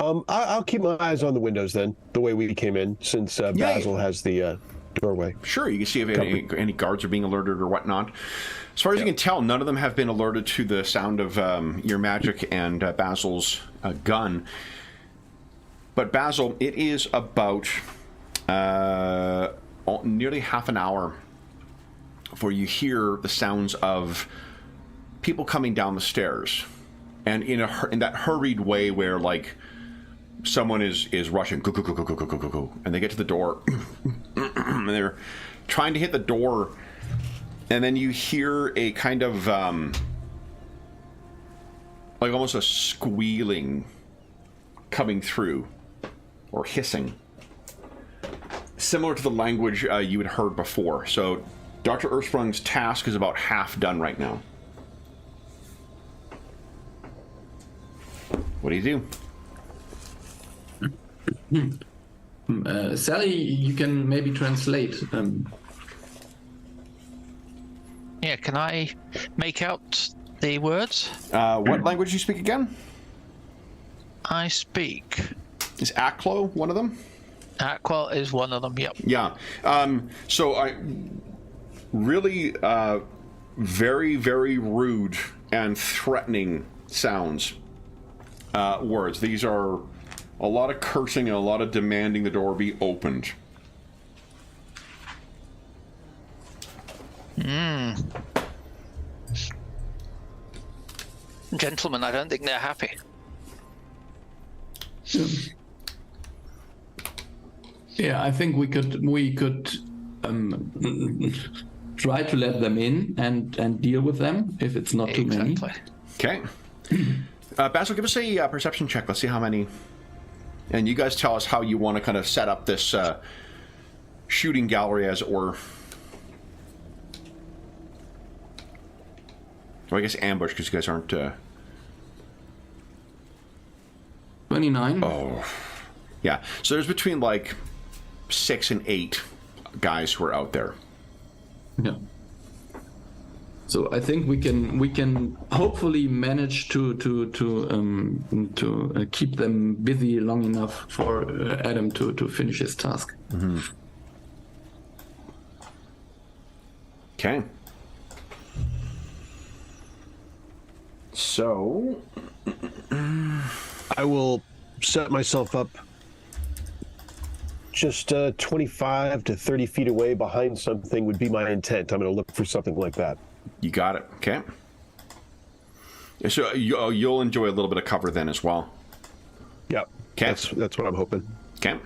I'll keep my eyes on the windows then, the way we came in, since Basil has the doorway. Sure, you can see if any guards are being alerted or whatnot. As far as you can tell, none of them have been alerted to the sound of your magic and Basil's gun. But Basil, it is about nearly half an hour before you hear the sounds of people coming down the stairs, and in that hurried way where like someone is rushing, go, go, go, go, go, go, go, go, go, and they get to the door, and they're trying to hit the door. And then you hear a kind of, like almost a squealing coming through, or hissing. Similar to the language you had heard before. So Dr. Earthsprung's task is about half done right now. What do you do? Sally, you can maybe translate. Yeah, can I make out the words? What language do you speak again? I speak. Is Aklo one of them? Aqua is one of them, yep. Yeah. So I really very, very rude and threatening sounds. Words. These are a lot of cursing and a lot of demanding the door be opened. Gentlemen, I don't think they're happy. Yeah, I think we could try to let them in and deal with them if it's not too many. Okay. Basil, give us a perception check. Let's see how many And you guys tell us how you want to kind of set up this shooting gallery, as it were. Well, I guess ambush, because you guys aren't... 29. Oh. Yeah. So there's between, like, 6 and 8 guys who are out there. Yeah. So I think we can hopefully manage to keep them busy long enough for Adam to finish his task. Mm-hmm. Okay. So I will set myself up just 25 to 30 feet away behind something would be my intent. I'm going to look for something like that. You got it. Okay. So you'll enjoy a little bit of cover then as well. Yep. Okay. That's what I'm hoping. Okay.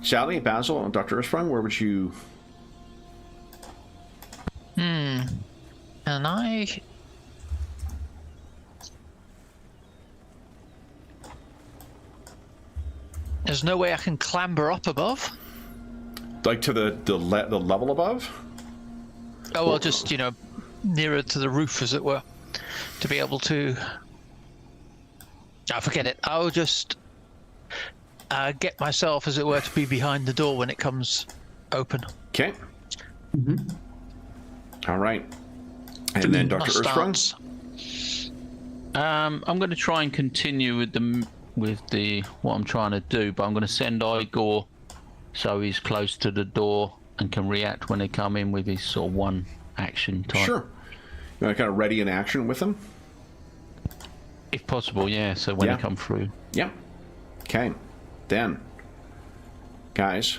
Sally, Basil, and Dr. Ersprung, where would you... And I... There's no way I can clamber up above? Like to the level above? Oh, well, just, nearer to the roof, as it were, to be able to... forget it. I'll just get myself, as it were, to be behind the door when it comes open. Okay. Mm-hmm. All right. And then Dr. Ersprung? I'm going to try and continue with what I'm trying to do, but I'm going to send Igor so he's close to the door and can react when they come in with his sort of one action type. Sure. You want to kind of ready in action with them? If possible, yeah, so when they come through. Yeah. Okay. Then, guys,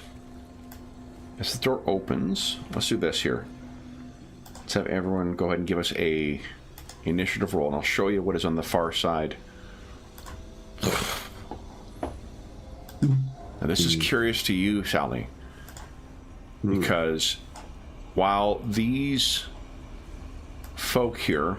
as the door opens, let's do this here. Let's have everyone go ahead and give us a initiative roll, and I'll show you what is on the far side. Now, this is curious to you, Sally, because while these folk here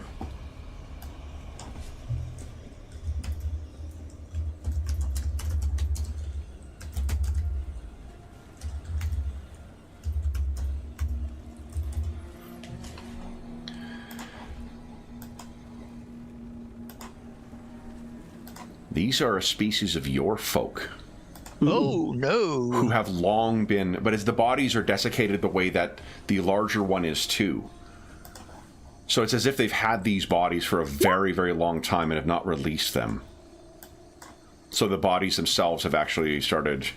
these are a species of your folk. Oh, no. Who have long been, but as the bodies are desiccated the way that the larger one is too. So it's as if they've had these bodies for a very, very long time and have not released them. So the bodies themselves have actually started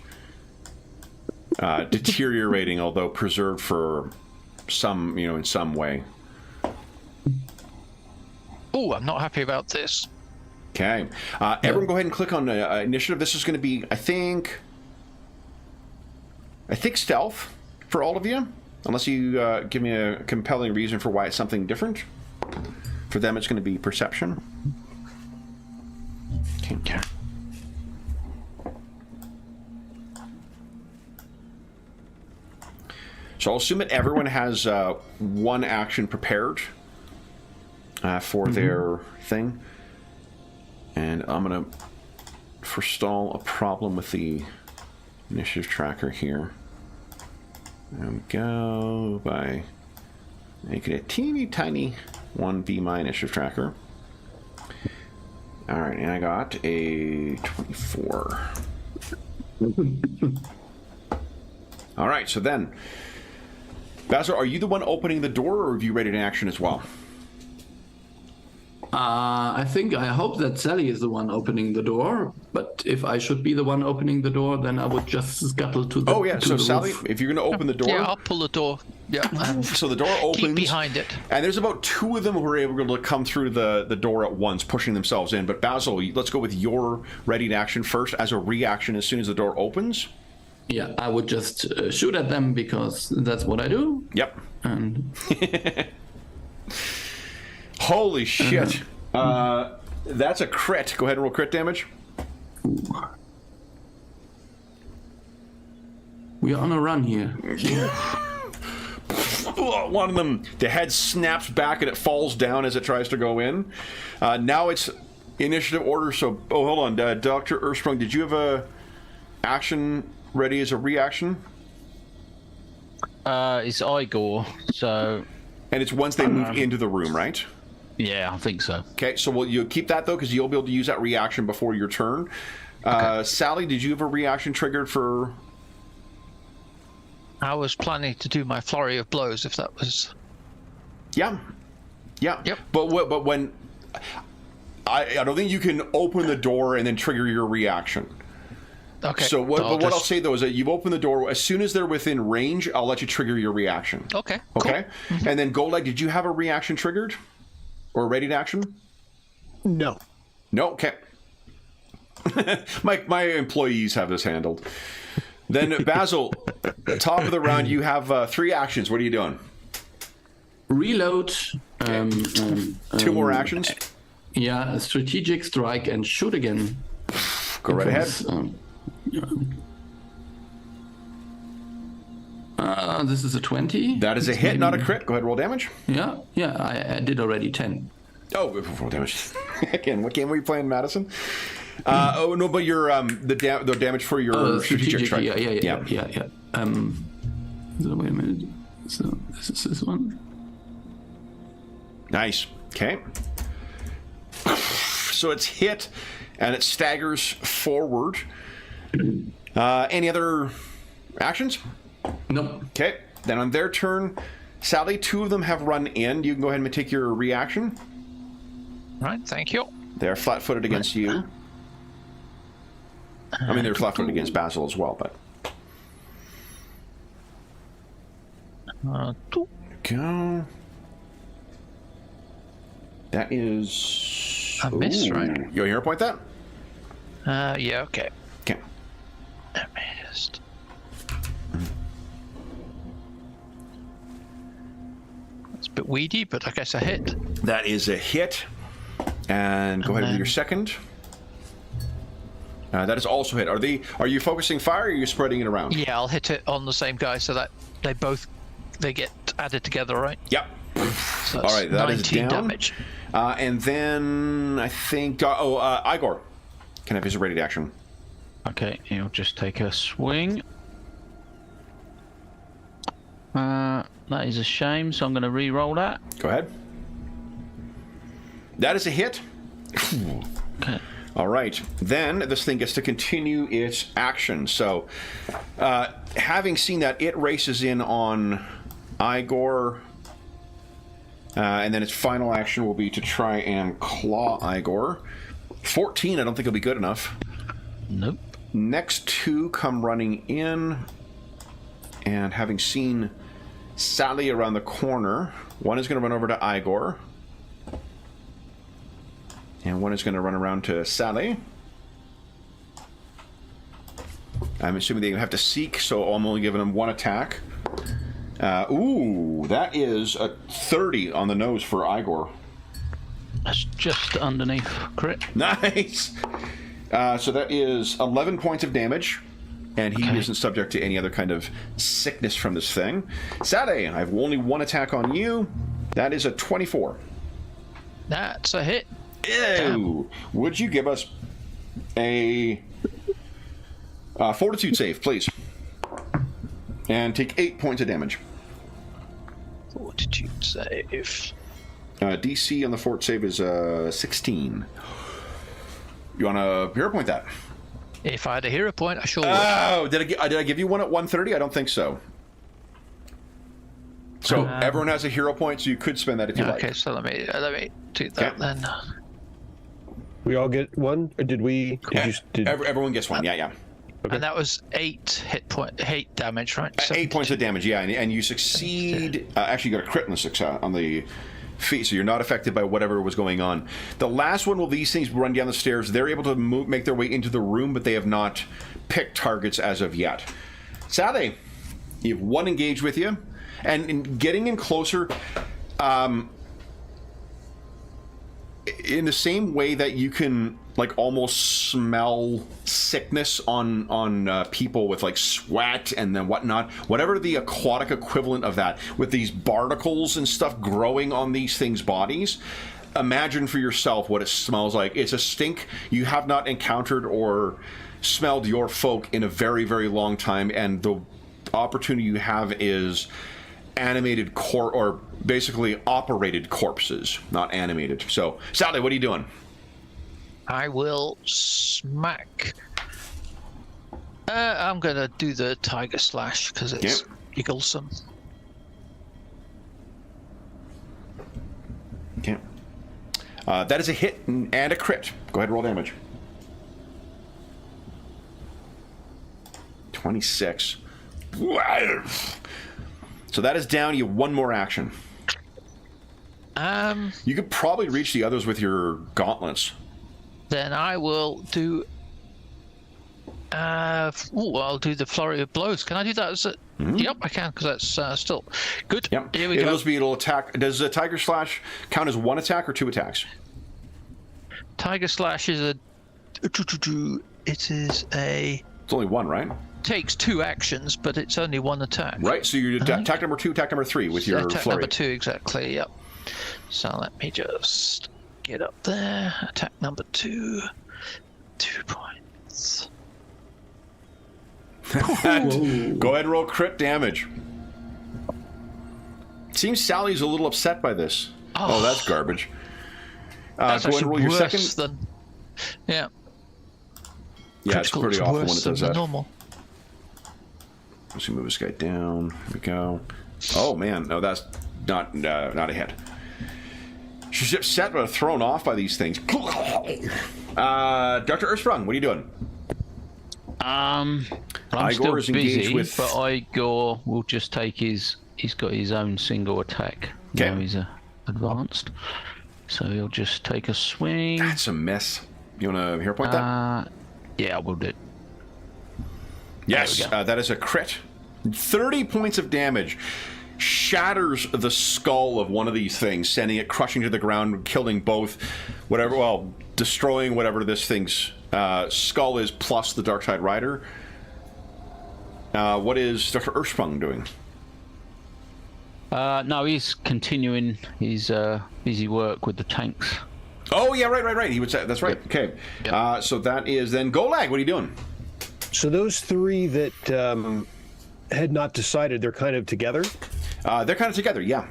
deteriorating, although preserved for some, in some way. Oh, I'm not happy about this. Okay. Everyone go ahead and click on initiative. This is going to be, I think stealth for all of you. Unless you give me a compelling reason for why it's something different. For them, it's going to be perception. Okay. So I'll assume that everyone has one action prepared for their thing. And I'm going to forestall a problem with the initiative tracker here. There we go, by making it teeny tiny one be my initiative tracker. Alright, and I got a 24. Alright, so then, Basil, are you the one opening the door, or have you ready in action as well? I hope that Sally is the one opening the door, but if I should be the one opening the door, then I would just scuttle to the Oh, yeah, so Sally, roof. if you're going to open the door... Yeah, I'll pull the door. Yeah. So the door opens. Keep behind it. And there's about 2 of them who are able to come through the door at once, pushing themselves in. But Basil, let's go with your ready to action first as a reaction as soon as the door opens. Yeah, I would just shoot at them because that's what I do. Yep. And Holy shit. That's a crit. Go ahead and roll crit damage. we are on a run here. One of them, the head snaps back and it falls down as it tries to go in. Now it's initiative order. So, hold on, Dr. Earthsprung, did you have a action ready as a reaction? It's Igor, so... And it's once they move into the room, right? Yeah, I think so. Okay, so will you keep that, though, because you'll be able to use that reaction before your turn. Okay. Sally, did you have a reaction triggered for... I was planning to do my flurry of blows, if that was... Yeah. Yep. But when... I don't think you can open the door and then trigger your reaction. Okay. So what I'll say, though, is that you've opened the door. As soon as they're within range, I'll let you trigger your reaction. Okay. Okay? Cool. Mm-hmm. And then, Goldegg, did you have a reaction triggered? Or ready to action? No. No? Okay. my employees have this handled. Then, Basil, top of the round, you have 3 actions. What are you doing? Reload. Two more actions? Yeah, strategic strike and shoot again. Go right ahead. This is a 20. That is a hit, not a crit. Go ahead, roll damage. Yeah, I did already 10. Oh, roll damage. Again, what game were you playing, Madison? Oh, no, but your the damage for your strategic strike. Yeah. So wait a minute. So this is this one. Nice. Okay. So it's hit, and it staggers forward. Any other actions? Nope. Okay. Then on their turn, Sally, 2 of them have run in. You can go ahead and take your reaction. Right, thank you. They're flat-footed against you. I mean, they're flat-footed against Basil as well, but... Go. That is... I missed, right? You hero point that? Yeah, okay. Okay. I missed. It's a bit weedy, but I guess I hit. That is a hit. And go ahead and do your second. That is also hit. Are you focusing fire, or are you spreading it around? Yeah, I'll hit it on the same guy so that they get added together, right? Yep. So all right, that is down. Damage. And then I think Igor can have his ready to action. Okay, he'll just take a swing. That is a shame, so I'm going to re-roll that. Go ahead. That is a hit. Okay. All right. Then this thing gets to continue its action. So, having seen that, it races in on Igor. And then its final action will be to try and claw Igor. 14, I don't think it'll be good enough. Nope. Next 2 come running in. And having seen Sally around the corner, one is going to run over to Igor. And one is going to run around to Sally. I'm assuming they have to seek, so I'm only giving them 1 attack. Ooh, that is a 30 on the nose for Igor. That's just underneath crit. Nice! So that is 11 points of damage. And he isn't subject to any other kind of sickness from this thing. Sade, I have only 1 attack on you. That is a 24. That's a hit. Ew! Would you give us a fortitude save, please? And take 8 points of damage. Fortitude save. DC on the fort save is 16. You want to hero point that? If I had a hero point, I sure would. Oh, did I give you one at 130? I don't think so. So everyone has a hero point, so you could spend that if you like. Okay, so let me do that then. We all get 1, or did we? Everyone gets 1. Yeah. Okay. And that was 8 damage, right? 8 points of damage. Yeah, and you succeed. Actually, you got a crit on the feat, so you're not affected by whatever was going on. The last one, will these things run down the stairs? They're able to make their way into the room, but they have not picked targets as of yet. Sade, you have 1 engaged with you, and in getting in closer, in the same way that you can like almost smell sickness on people with like sweat and then whatnot, whatever the aquatic equivalent of that, with these barnacles and stuff growing on these things' bodies, imagine for yourself what it smells like. It's a stink you have not encountered or smelled your folk in a very, very long time, and the opportunity you have is animated or basically operated corpses, not animated. So, Sally, what are you doing? I will smack. I'm gonna do the Tiger Slash because it's eaglesome. Okay. That is a hit and a crit. Go ahead and roll damage. 26. So that is down. You have one more action. You could probably reach the others with your gauntlets. Then I will do. I'll do the flurry of blows. Can I do that? Yep, I can, because that's still good. Yep. Here we go. It'll attack. Does the Tiger Slash count as one attack or two attacks? Tiger Slash is a. It is a. It's only one, right? Takes two actions, but it's only one attack. Right. So you attack number 2, attack number 3 with your attack flurry. number 2, exactly. Yep. So let me just get up there. Attack number 2. 2 points. Go ahead and roll crit damage. Seems Sally's a little upset by this. Oh, that's garbage. That's go ahead and roll your second. Yeah. Yeah, it's pretty awful when it worse than does the that. normal. Let's move this guy down. Here we go. Oh man, no, that's not a hit. She's upset but thrown off by these things. Dr. Earthsprung, what are you doing? I'm Igor still is engaged busy, with- but Igor will just take he's got his own single attack. Okay. Now he's advanced. So he'll just take a swing. That's a miss. You want to hero point that? Yeah, I will do. Yes, There we go. that is a crit. 30 points of damage. Shatters the skull of one of these things, sending it crushing to the ground, killing both, destroying whatever this thing's skull is, plus the Darktide Rider. What is Dr. Earthsprung doing? No, he's continuing his busy work with the tanks. Oh, yeah, right. He would say, that's right. Okay. Yep. So that is then Golag. What are you doing? So those three that had not decided, they're kind of together? They're kind of together. Yeah.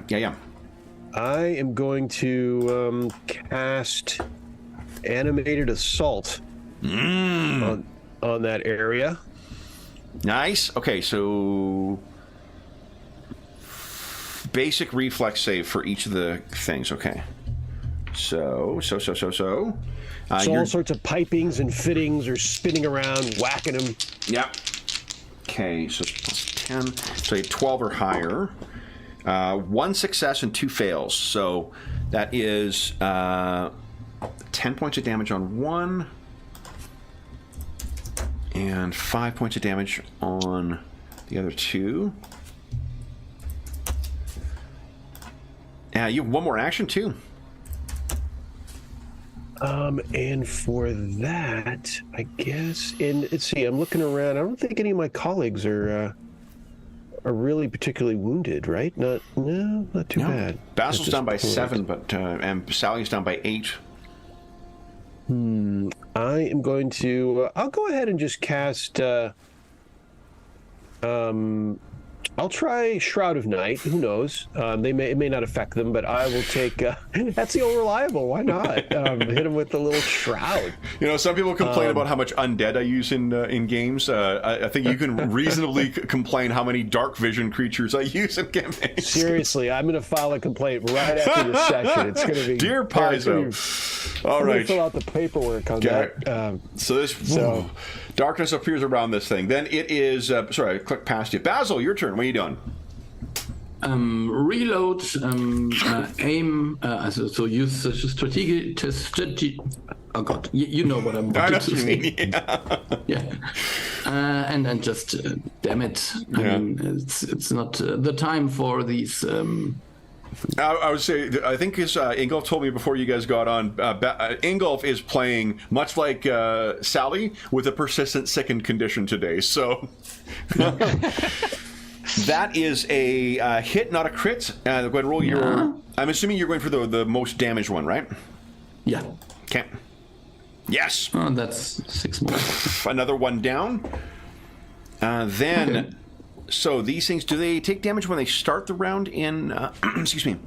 I am going to cast Animated Assault on that area. Nice. Okay, so basic reflex save for each of the things. Okay. So. So all sorts of pipings and fittings are spinning around, whacking them. Yep. Okay, so it's plus 10. So you 12 or higher. 1 success and 2 fails. So that is 10 points of damage on 1. And 5 points of damage on the other 2. You have one more action, too. And for that, I guess, and let's see, I'm looking around. I don't think any of my colleagues are really particularly wounded, right? Not too bad. Basil's down by 7, but and Sally's down by 8. I am going to. I'll go ahead and just cast. I'll try Shroud of Night. Who knows? It may not affect them, but I will take. That's the old reliable. Why not? Hit them with the little shroud. You know, some people complain about how much undead I use in games. I think you can reasonably complain how many dark vision creatures I use in campaigns. Seriously, I'm going to file a complaint right after this session. It's going to be Dear Paizo. All I'm right. going to fill out the paperwork on that. So darkness appears around this thing. Then it is. Sorry, I clicked past you. Basil, your turn. What are you doing? Reload, aim, so use the strategy. Oh god, you know what I'm I know about to what you say. mean. Yeah. And then just, damn it. I mean, it's not the time for these. I would say, I think Ingolf told me before you guys got on, Ingolf is playing much like Sally with a persistent sickened condition today, so... That is a hit, not a crit. Go ahead and roll your... I'm assuming you're going for the most damaged one, right? Yeah. Okay. Yes! Oh, that's 6 more. Another one down. Then... Okay. So these things, do they take damage when they start the round in... excuse me.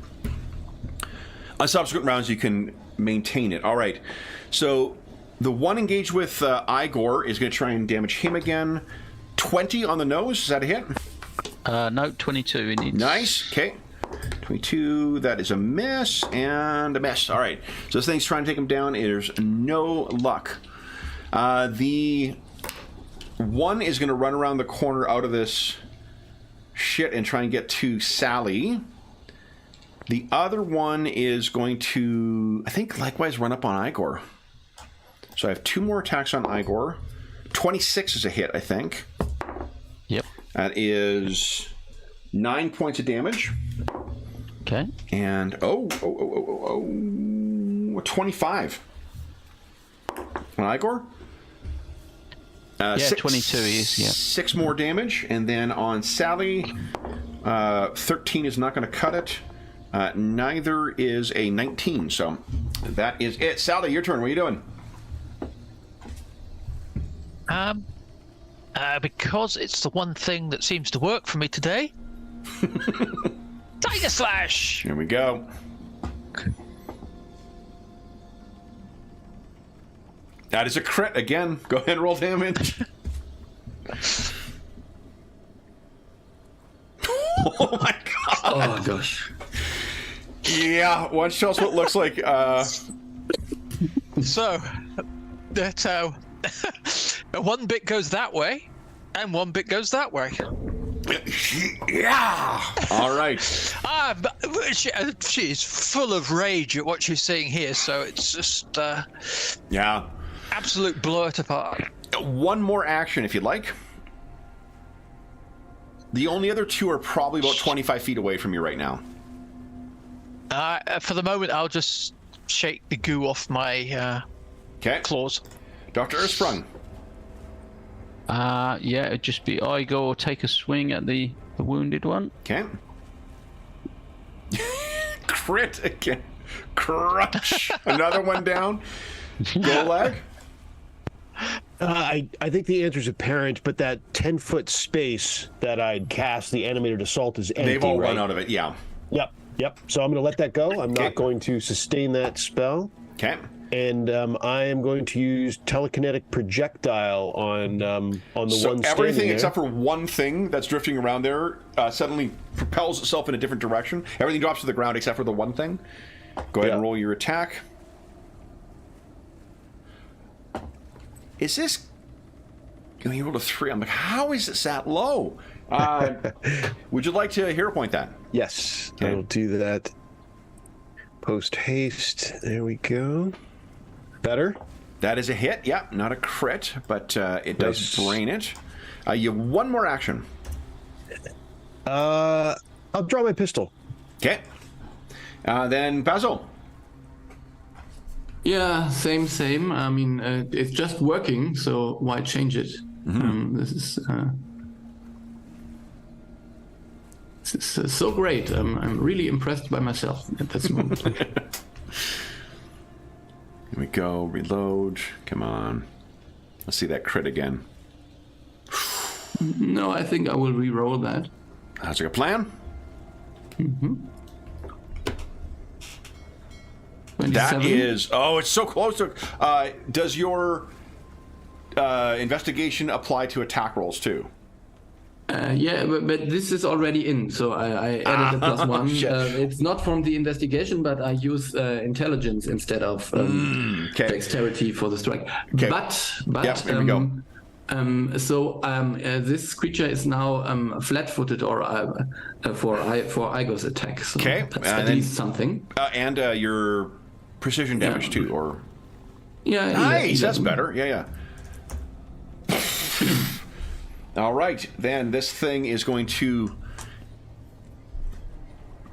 On subsequent rounds, you can maintain it. All right. So the one engaged with Igor is going to try and damage him again. 20 on the nose. Is that a hit? No, 22. It needs... Nice. Okay. 22. That is a miss and a miss. All right. So this thing's trying to take him down. There's no luck. The one is going to run around the corner out of this shit and try and get to Sally. The other one is going to, I think, likewise run up on Igor. So I have 2 more attacks on Igor. 26 is a hit, I think. Yep. That is 9 points of damage. Okay. And 25 on Igor. Yeah, 22 is, yeah. 6 more damage, and then on Sally, 13 is not going to cut it. Neither is a 19, so that is it. Sally, your turn. What are you doing? Because it's the one thing that seems to work for me today. Tiger Slash! Here we go. That is a crit again. Go ahead and roll damage. Oh my god. Oh gosh. Yeah, why don't you tell us what it looks like? So, that one bit goes that way, and one bit goes that way. Yeah. All right. But she's full of rage at what she's seeing here, so it's just Yeah. absolute blow it apart. One more action if you'd like. The only other 2 are probably about 25 feet away from you right now. For the moment, I'll just shake the goo off my Okay. claws. Dr. Ersprung. Yeah, it'd just be Igor take a swing at the wounded one. Okay. Crit again. Crunch. Another one down. Go lag. I think the answer is apparent, but that 10-foot space that I'd cast the animated assault is empty. They've all right? run out of it, yeah. Yep. So I'm going to let that go. I'm Okay. not going to sustain that spell. Okay. And I am going to use telekinetic projectile on the one standing everything there. except for one thing that's drifting around there suddenly propels itself in a different direction. Everything drops to the ground except for the one thing. Go ahead and roll your attack. Is this... You rolled a 3. I'm like, how is this that low? Would you like to hero point that? Yes, Okay. I will do that. Post haste. There we go. Better? That is a hit. Yeah, not a crit, but it does Nice. brain it. You have 1 more action. I'll draw my pistol. Okay. Then Basil. Yeah, same. I mean, it's just working, so why change it? This is so great. I'm really impressed by myself at this moment. Here we go. Reload. Come on. Let's see that crit again. No, I think I will re-roll that. Sounds like a plan. 27. That is... Oh, it's so close to... does your investigation apply to attack rolls, too? Yeah, but this is already in, so I added a +1. Shit. It's not from the investigation, but I use intelligence instead of Okay. dexterity for the strike. Okay. But Yep, here we go. This creature is now flat-footed or for Igor's attack. So Okay, that's and at then- least something. And your precision damage, too, or... Yeah. Nice! That's 11. better. Yeah. All right, then this thing is going to...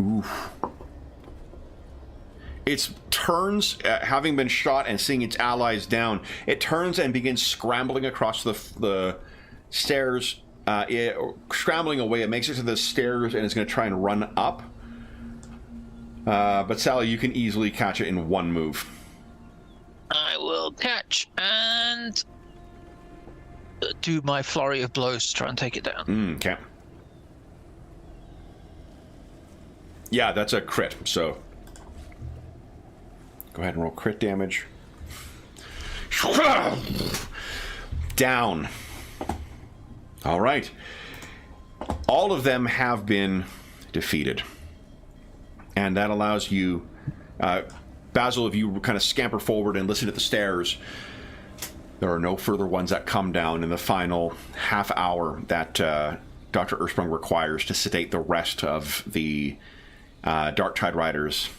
Oof. It turns, having been shot and seeing its allies down, it turns and begins scrambling across the stairs scrambling away. It makes it to the stairs and it's going to try and run up. But Sally, you can easily catch it in one move. I will catch and do my flurry of blows to try and take it down. Okay. Yeah, that's a crit, so go ahead and roll crit damage. Down. All right. All of them have been defeated. And that allows you, Basil, if you kind of scamper forward and listen to the stairs, there are no further ones that come down in the final half hour that Dr. Ersprung requires to sedate the rest of the Dark Tide Riders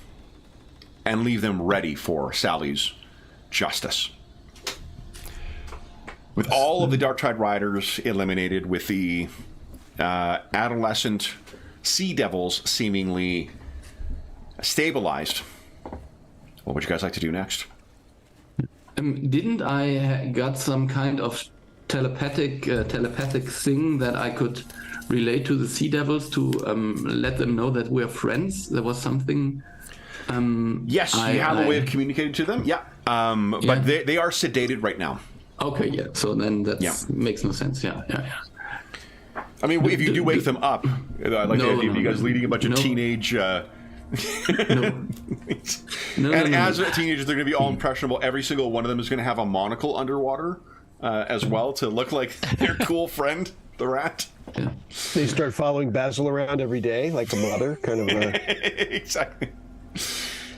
and leave them ready for Sally's justice. With all of the Dark Tide Riders eliminated, with the adolescent Sea Devils seemingly stabilized, what would you guys like to do next? Didn't I got some kind of telepathic thing that I could relate to the Sea Devils to let them know that we're friends? There was something. Yes, you have a way of communicating to them. Yeah, but they are sedated right now. Okay, yeah. So then that makes no sense. Yeah. I mean, if you do wake them up, I like the idea of you guys leading a bunch of teenage. No. As a teenager, they're going to be all impressionable. Every single one of them is going to have a monocle underwater as well to look like their cool friend, the rat. Yeah. They start following Basil around every day, like a mother, kind of. Exactly.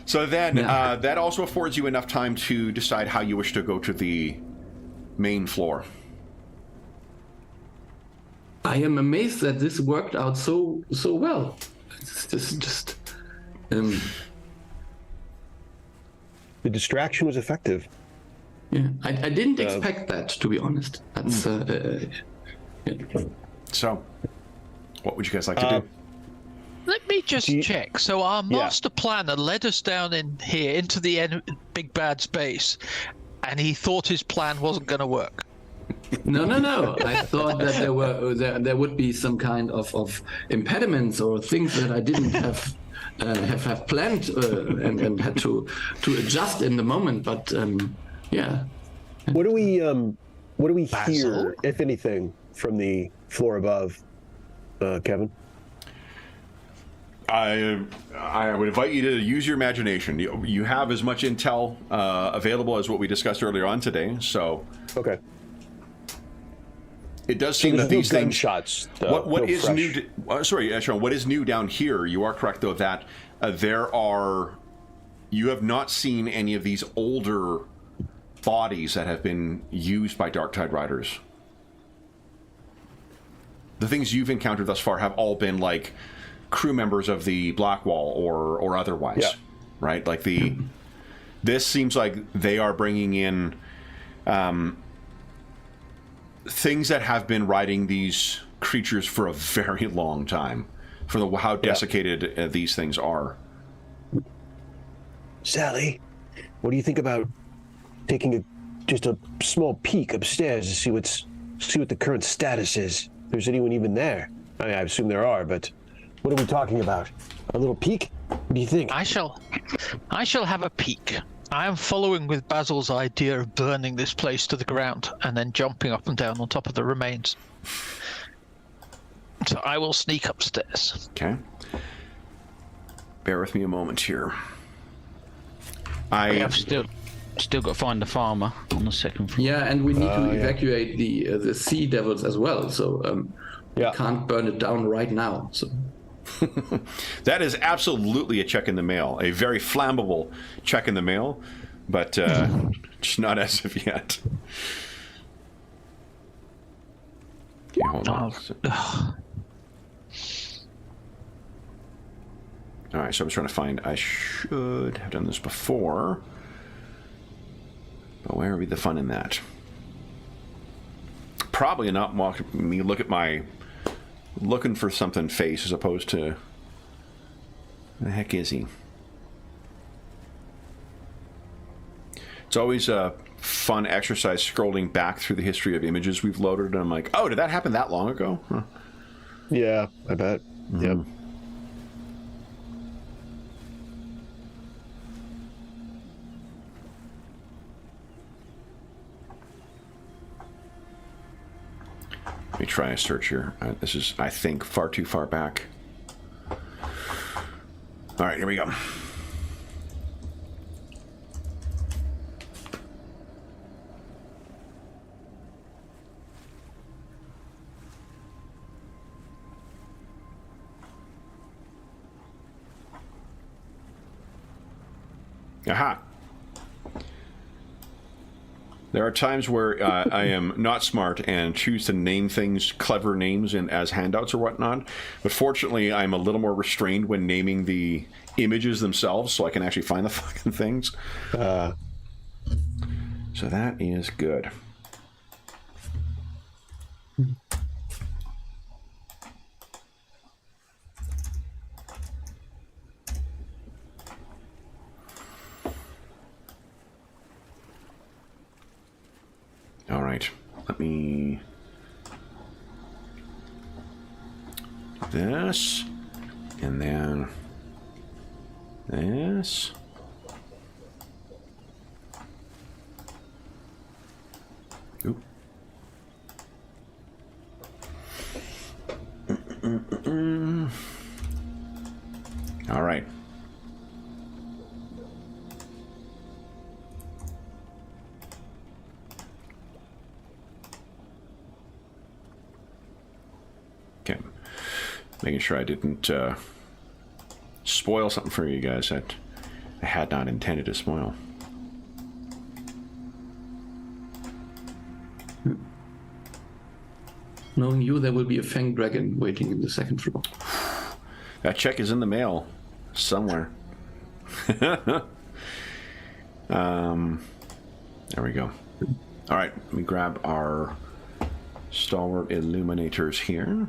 So then, that also affords you enough time to decide how you wish to go to the main floor. I am amazed that this worked out so well. It's just. The distraction was effective. Yeah, I didn't expect that, to be honest. That's. So, what would you guys like to do? Let me just check. So our master planner led us down in here into the big bad space, and he thought his plan wasn't going to work. No. I thought that there would be some kind of impediments or things that I didn't have planned and had to adjust in the moment. But yeah. What do we Basil? hear, if anything, from the floor above, Kevin? I would invite you to use your imagination. You have as much intel available as what we discussed earlier on today. So Okay. It does seem that these things. Gunshots. What is new? Sorry, Sean. What is new down here? You are correct, though, that there are. You have not seen any of these older bodies that have been used by Dark Tide Riders. The things you've encountered thus far have all been like crew members of the Blackwall or otherwise, right? Like this seems like they are bringing in things that have been riding these creatures for a very long time, for how desiccated these things are. Sally, what do you think about taking just a small peek upstairs to see what the current status is? If there's anyone even there? I mean, I assume there are, but what are we talking about? A little peek? What do you think? I shall have a peek. I am following with Basil's idea of burning this place to the ground and then jumping up and down on top of the remains. So I will sneak upstairs. Okay. Bear with me a moment here. We have still got to find the farmer on the second floor. Yeah, and we need to evacuate the Sea Devils as well. So we can't burn it down right now. So. That is absolutely a check in the mail, a very flammable check in the mail, but just not as of yet. Okay, hold on. All right, so I was trying to find. I should have done this before, but where would be the fun in that? Probably not me look at my looking for something face as opposed to where the heck is he? It's always fun exercise scrolling back through the history of images we've loaded, and I'm like, oh, did that happen that long ago? Huh. Yeah, I bet. Yep. Let me try a search here. This is, I think, far too far back. All right, here we go. Aha. There are times where I am not smart and choose to name things clever names as handouts or whatnot. But fortunately, I'm a little more restrained when naming the images themselves, so I can actually find the fucking things. So that is good. All right, let me do this, and then this. Oop. All right. Okay, making sure I didn't spoil something for you guys that I had not intended to spoil. Knowing you, there will be a fang dragon waiting in the second floor. That check is in the mail somewhere. There we go. All right, let me grab our stalwart illuminators here.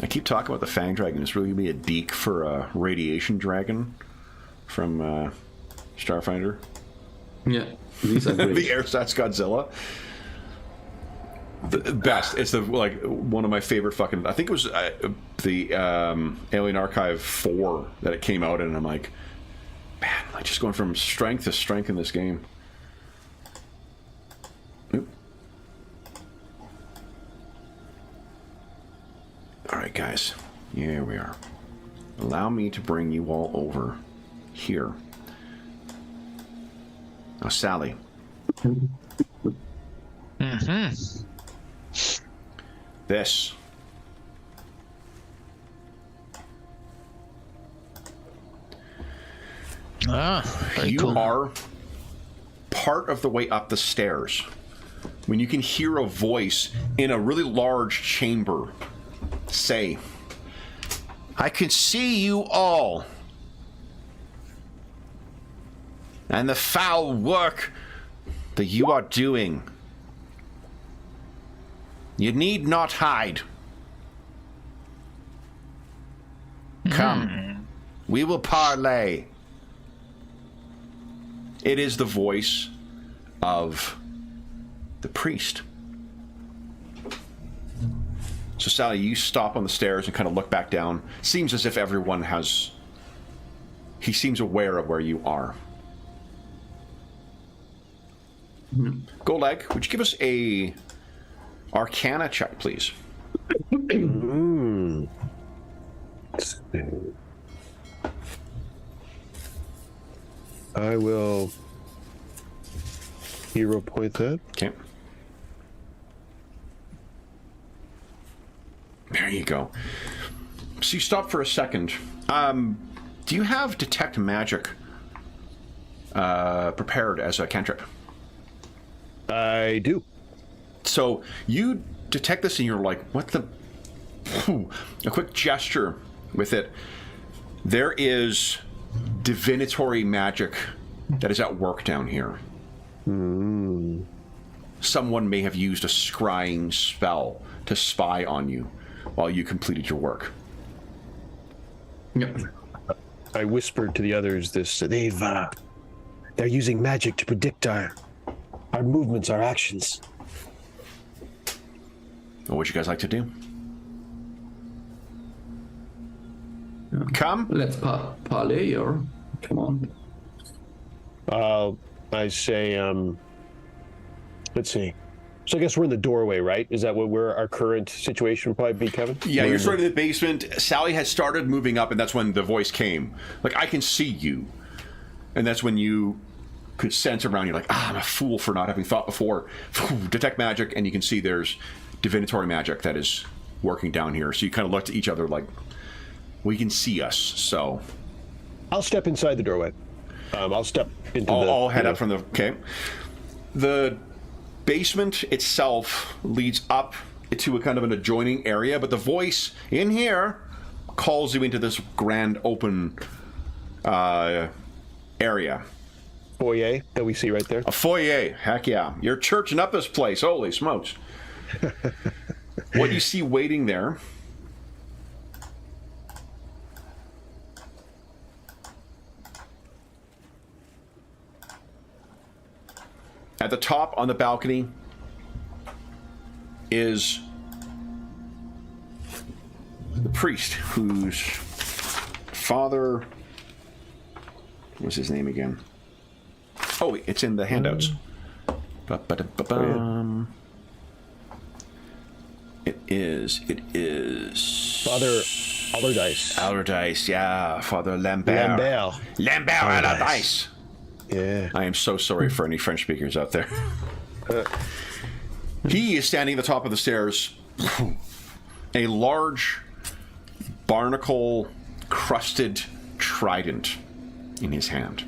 I keep talking about the Fang Dragon. It's really going to be a deek for a radiation dragon from Starfinder. Yeah, these are great. The Airstats Godzilla. The best. It's like one of my favorite fucking. I think it was the Alien Archive 4 that it came out in, and I'm like, man, like just going from strength to strength in this game. Oop. All right, guys. Here we are. Allow me to bring you all over here. Now, Sally. Mm-hmm. This. Very You cool. are part of the way up the stairs when you can hear a voice in a really large chamber say, I can see you all, and the foul work that you are doing. You need not hide. Come, we will parley. It is the voice of the priest. So, Sally, you stop on the stairs and kind of look back down. Seems as if everyone has... He seems aware of where you are. Goldegg, would you give us a Arcana check, please? I will hero point that. Okay. There you go. So you stop for a second. Do you have Detect Magic prepared as a cantrip? I do. So you detect this and you're like, what the... A quick gesture with it. There is divinatory magic that is at work down here. Someone may have used a scrying spell to spy on you while you completed your work. Yep. I whispered to the others this. They're using magic to predict our movements, our actions. What would you guys like to do? Come. Let's parley, or come on. I say, let's see. So I guess we're in the doorway, right? Is that what our current situation would probably be, Kevin? Yeah, you're sort of in the basement. Sally has started moving up, and that's when the voice came. Like, I can see you. And that's when you could sense around you, like, I'm a fool for not having thought before. Detect magic, and you can see there's divinatory magic that is working down here. So you kind of looked at each other like, well, you can see us, so... I'll step inside the doorway. I'll step into I'll head up from the... Okay. The basement itself leads up to a kind of an adjoining area, but the voice in here calls you into this grand open area. Foyer that we see right there. A foyer. Heck yeah. You're churching up this place. Holy smokes. What you see waiting there... At the top on the balcony is the priest whose father... What's his name again? Oh, it's in the handouts. It is Father Allardyce. Allardyce, yeah. Father Lambert. Lambert Allardyce. Yeah. I am so sorry for any French speakers out there. He is standing at the top of the stairs, a large barnacle crusted trident in his hand.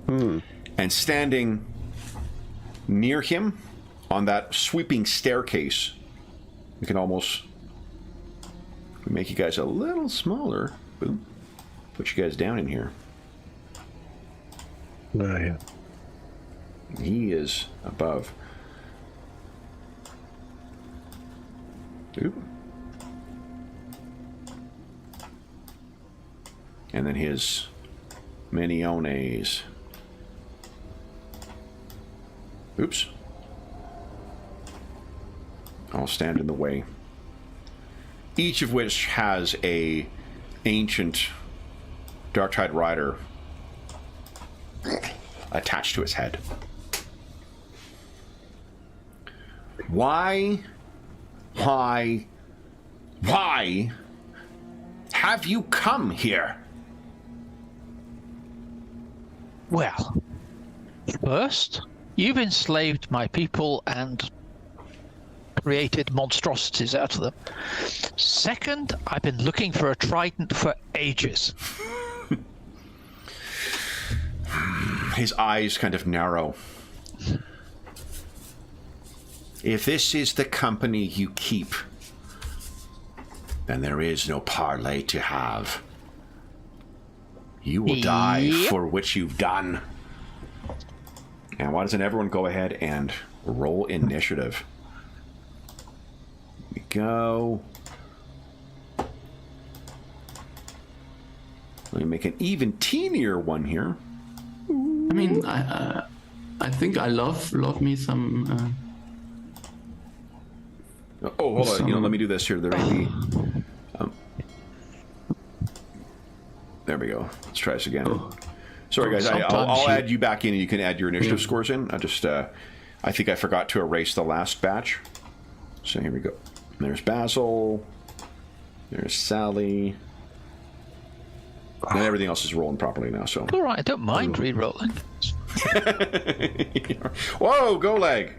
And standing near him on that sweeping staircase, we can almost make you guys a little smaller. Boom. Put you guys down in here. Oh, yeah. He is above. Oop. And then his miniones. Oops. I'll stand in the way. Each of which has a ancient Dark-Tide Rider attached to his head. Why have you come here? Well, first, you've enslaved my people and created monstrosities out of them. Second, I've been looking for a trident for ages. His eyes kind of narrow. If this is the company you keep, then there is no parley to have. You will die for what you've done. And why doesn't everyone go ahead and roll initiative? Here we go. Let me make an even teenier one here. I mean, I think I love me some. Oh, hold on. You know, let me do this here. There may be. There we go. Let's try this again. Oh. Sorry, guys. I'll you- add you back in, and you can add your initiative scores in. I think I forgot to erase the last batch. So here we go. There's Basil. There's Sally. And everything else is rolling properly now. So. All right, I don't mind re-rolling. Whoa, go leg.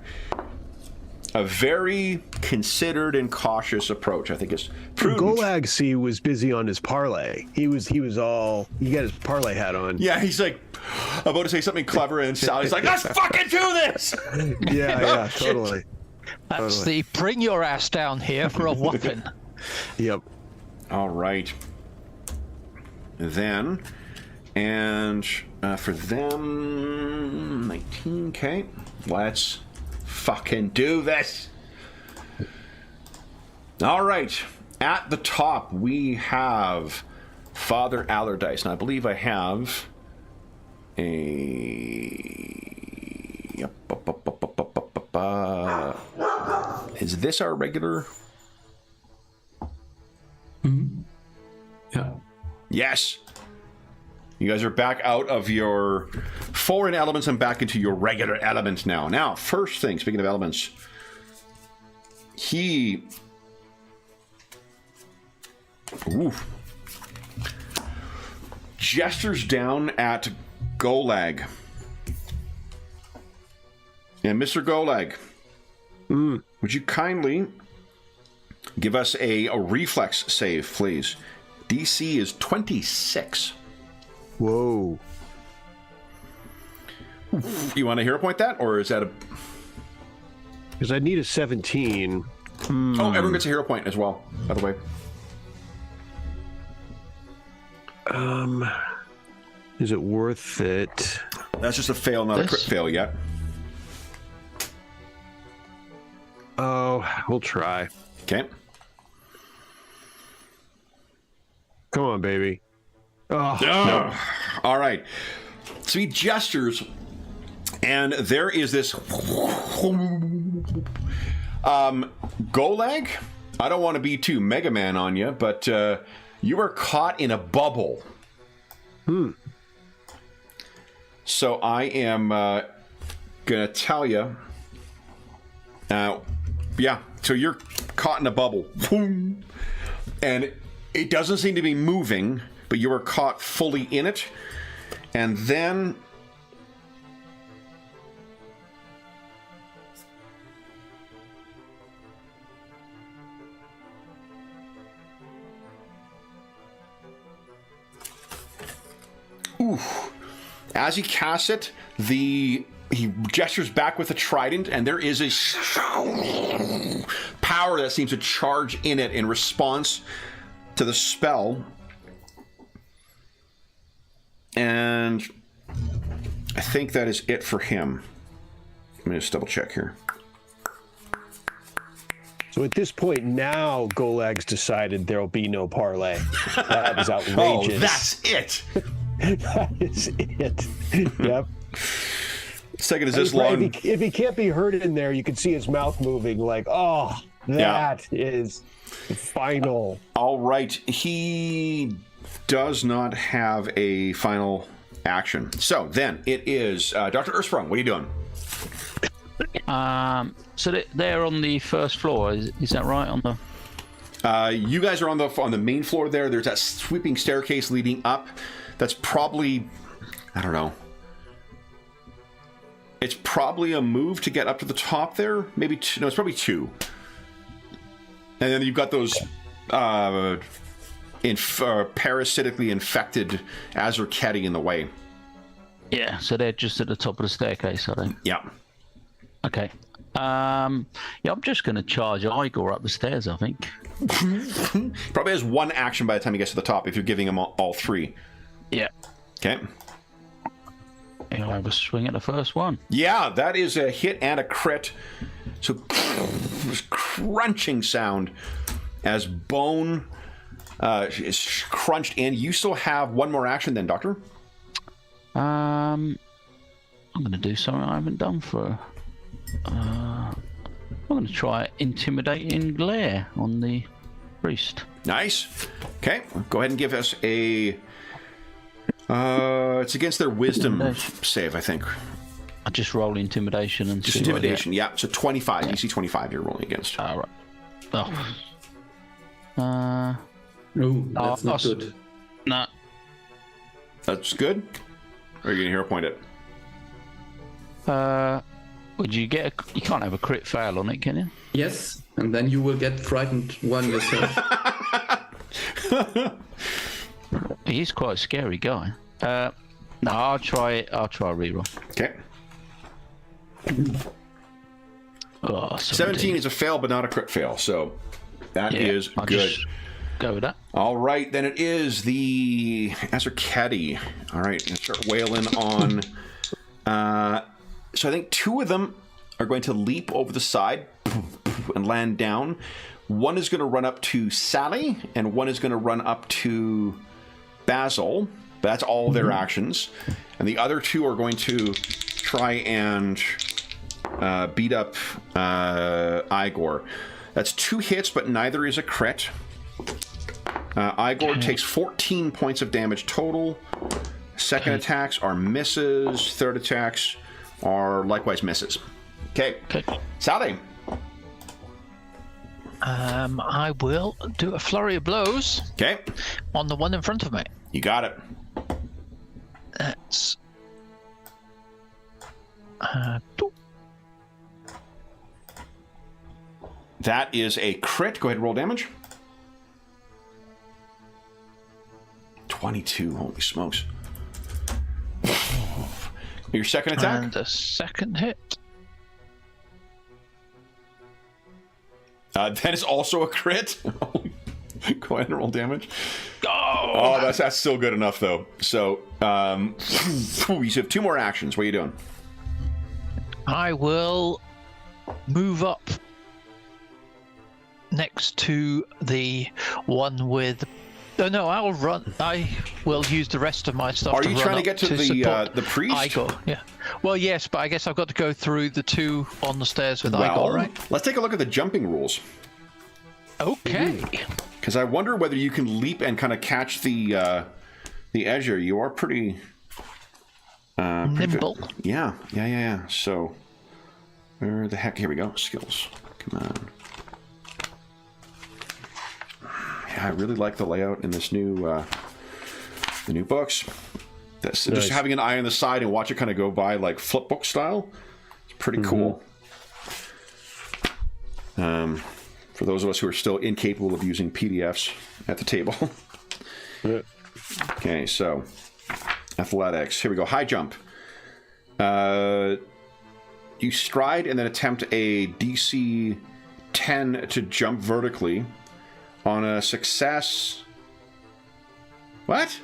A very considered and cautious approach, I think, is prudent. Golag, see, was busy on his parlay. He got his parlay hat on. Yeah, he's like about to say something clever, and Sally's like, "Let's fucking do this!" Yeah, totally. That's the bring your ass down here for a whopping. Yep. All right. Then, and for them, 19K. Let's fucking do this. All right. At the top, we have Father Allardyce. And I believe I have a... Is this our regular? Yeah. Yes. You guys are back out of your foreign elements and back into your regular elements now. Now, first thing, speaking of elements, he... gestures down at Golag. And Mr. Golag, would you kindly give us a reflex save, please? DC is 26. Whoa. You want to hero point that, or is that a... Because I need a 17. Oh, everyone gets a hero point as well, by the way. Is it worth it? That's just a fail, not a crit fail yet. Oh, we'll try. Okay. Come on, baby. Oh, no. All right. So he gestures, and there is this... Golag, I don't want to be too Mega Man on you, but you are caught in a bubble. So I am going to tell you... yeah, so you're caught in a bubble. And it doesn't seem to be moving, but you are caught fully in it. And then... As he casts it, he gestures back with a trident, and there is a power that seems to charge in it in response to the spell. And I think that is it for him. Let me just double check here. So at this point now, Golag's decided there'll be no parlay. That is outrageous. Oh, that's it. That is it. Yep. Second is this long. If he can't be heard in there, you can see his mouth moving like, oh, that is final. All right. He does not have a final action. So then it is Dr. Earthsprung. What are you doing? So they're on the first floor. Is that right? On the you guys are on the main floor there. There's that sweeping staircase leading up. That's probably, I don't know. It's probably a move to get up to the top there. Maybe two. No, it's probably two. And then you've got those parasitically infected Azurketi in the way. Yeah, so they're just at the top of the staircase, are they? Yeah. Okay. Yeah, I'm just going to charge Igor up the stairs, I think. Probably has one action by the time he gets to the top if you're giving him all three. Yeah. Okay. He'll have a swing at the first one. Yeah, that is a hit and a crit. So, this crunching sound as bone is crunched in. You still have one more action then, Doctor? I'm going to do something I haven't done for... I'm going to try intimidating glare on the priest. Nice. Okay, go ahead and give us a... it's against their wisdom save, I think. I just roll intimidation and... Just intimidation, yeah. So 25. Yeah. DC 25 you're rolling against. All right. No, that's not good. No. That's good? Or are you going to hero point it? Would you get you can't have a crit fail on it, can you? Yes, and then you will get frightened one yourself. He's quite a scary guy. No, I'll try a reroll. Okay. Oh, 17 is a fail, but not a crit fail, so that is I'll good. Just go with that. All right, then it is the Azurketi. All right, gonna start wailing on. So I think two of them are going to leap over the side and land down. One is going to run up to Sally, and one is going to run up to Basil. That's all their actions. And the other two are going to try and beat up Igor. That's 2 hits, but neither is a crit. Igor takes 14 points of damage total. Second attacks are misses. Third attacks are likewise misses. Okay. Sally. I will do a flurry of blows. Okay. On the one in front of me. You got it. That's... That is a crit. Go ahead and roll damage. 22. Holy smokes. Your second attack? And a second hit. That is also a crit. Go ahead and roll damage. Oh, that's still good enough, though. So, you have 2 more actions. What are you doing? I will move up next to the one with... Oh, no, I'll run. I will use the rest of my stuff. Are you trying to get to the priest? Igor, yeah. Well, yes, but I guess I've got to go through the 2 on the stairs with Well, Igor, right? Let's take a look at the jumping rules. Okay. Because I wonder whether you can leap and kind of catch the edge here. You are pretty Nimble. Good. Yeah. So, where the heck? Here we go. Skills. Come on. Yeah, I really like the layout in this new the new books. That's nice. Just having an eye on the side and watch it kind of go by like flip book style. It's pretty cool. For those of us who are still incapable of using PDFs at the table. Okay, so athletics. Here we go. High jump. You stride and then attempt a DC 10 to jump vertically. On a success... What?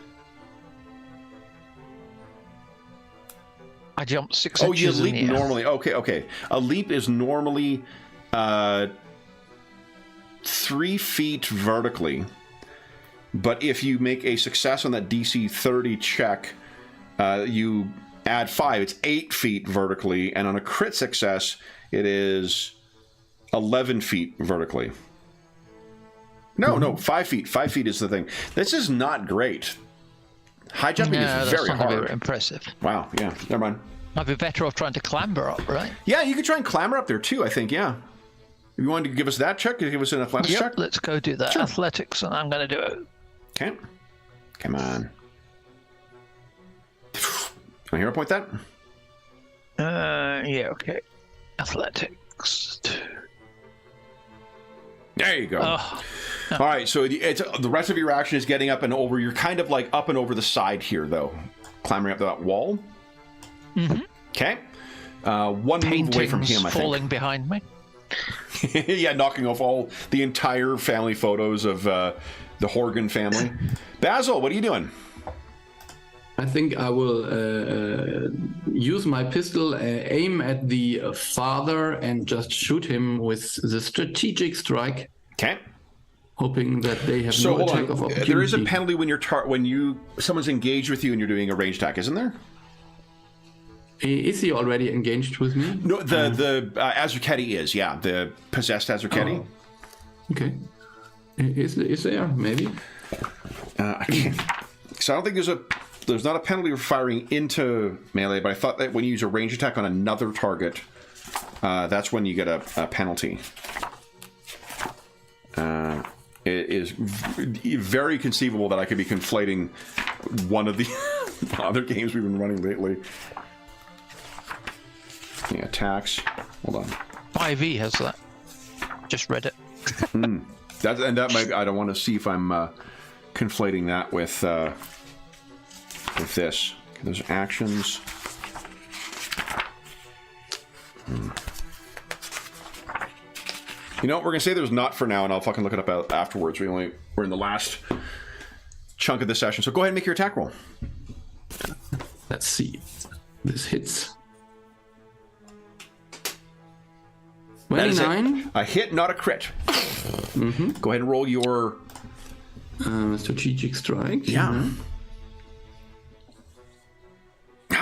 I jumped 6 inches. Oh, you leap normally. Okay. A leap is normally 3 feet vertically. But if you make a success on that DC 30 check, you add 5. It's 8 feet vertically. And on a crit success, it is 11 feet vertically. No, 5 feet. 5 feet is the thing. This is not great. High jumping is very hard. Very impressive. Wow, yeah, never mind. Might be better off trying to clamber up, right? Yeah, you could try and clamber up there too, I think, yeah. If you wanted to give us that check, give us an athletics check? Let's go do that. Sure. Athletics, and I'm going to do it. Okay. Come on. Can I hero point that? Yeah, okay. Athletics. There you go. Oh. All right, so it's the rest of your action is getting up and over. You're kind of like up and over the side here, though. Clambering up that wall. Mm-hmm. Okay. One move away from him, I think. Falling behind me. Yeah, knocking off the entire family photos of the Horgan family. Basil, what are you doing? I think I will use my pistol, aim at the father, and just shoot him with the strategic strike. Okay. Hoping that they have no attack of opportunity. There is a penalty when someone's engaged with you and you're doing a ranged attack, isn't there? Is he already engaged with me? No, the Azraketti is, yeah, the possessed Azraketti. Oh. Okay. Is there maybe? I can't. So I don't think there's not a penalty for firing into melee, but I thought that when you use a range attack on another target, that's when you get a penalty. It is very conceivable that I could be conflating one of the other games we've been running lately. Yeah, attacks. Hold on. 5e has that. Just read it. That might. I don't want to see if I'm conflating that with this. Okay, those actions. You know what? We're gonna say there's not for now, and I'll fucking look it up afterwards. We're in the last chunk of the session, so go ahead and make your attack roll. Let's see. This hits. 29. A hit, not a crit. Mm-hmm. Go ahead and roll your strategic strike. Yeah.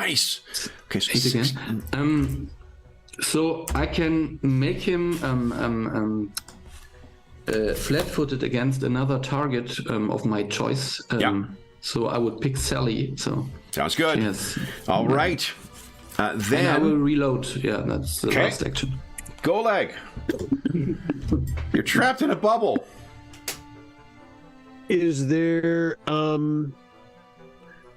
Nice. Okay, so 8 again. So I can make him flat-footed against another target of my choice. So I would pick Sally. So sounds good. Yes. All right. Then I will reload. Yeah, that's the last action. Golag. You're trapped in a bubble. Is there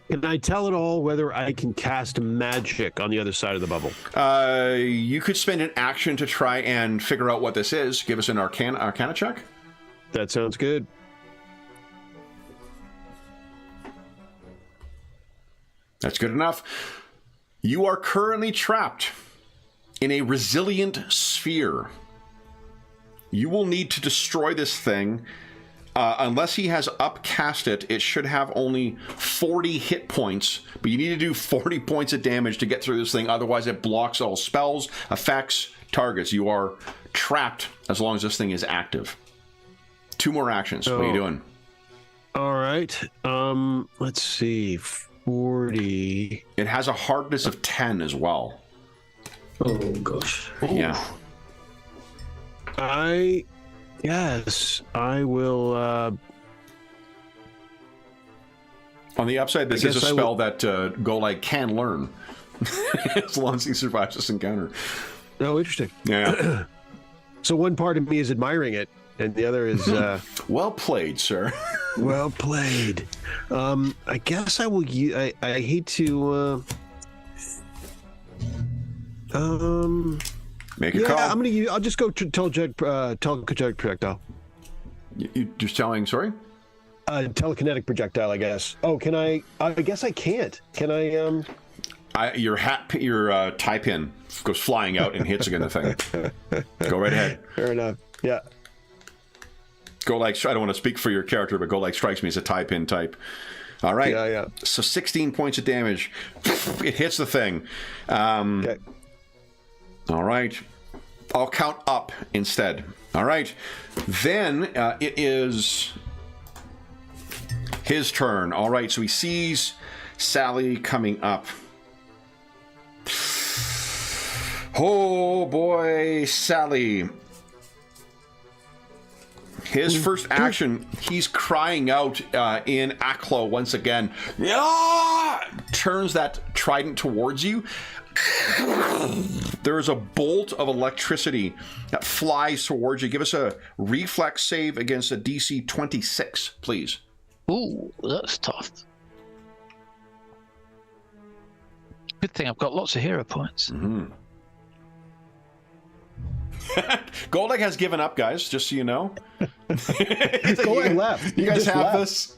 can I tell at all whether I can cast magic on the other side of the bubble? You could spend an action to try and figure out what this is. Give us an Arcana check. That sounds good. That's good enough. You are currently trapped in a resilient sphere. You will need to destroy this thing. Unless he has upcast it, it should have only 40 hit points, but you need to do 40 points of damage to get through this thing. Otherwise, it blocks all spells, effects, targets. You are trapped as long as this thing is active. 2 more actions. What are you doing? All right. Let's see. 40. It has a hardness of 10 as well. Oh, gosh. Yeah. Yes, I will. On the upside, this is a spell that Golag can learn as long as he survives this encounter. Oh, interesting. Yeah. So one part of me is admiring it, and the other is well played, sir. Well played. I guess I will. I hate to. Make a call. I'm gonna. I'll just go telekinetic projectile. You're just telling. Sorry. Telekinetic projectile, I guess. Oh, can I? I guess I can't. Can I? Your tie pin goes flying out and hits against the thing. Go right ahead. Fair enough. Yeah. Golag. I don't want to speak for your character, but Golag strikes me as a tie pin type. All right. Yeah. So 16 points of damage. It hits the thing. Okay. All right. I'll count up instead. All right. Then it is his turn. All right. So he sees Sally coming up. Oh, boy, Sally. His first action, he's crying out in Aklo once again. Yeah! Turns that trident towards you. There is a bolt of electricity that flies towards you. Give us a reflex save against a DC 26, please. Ooh, that's tough. Good thing I've got lots of hero points. Mm-hmm. Goldegg has given up, guys, just so you know. Goldegg left. You guys have this.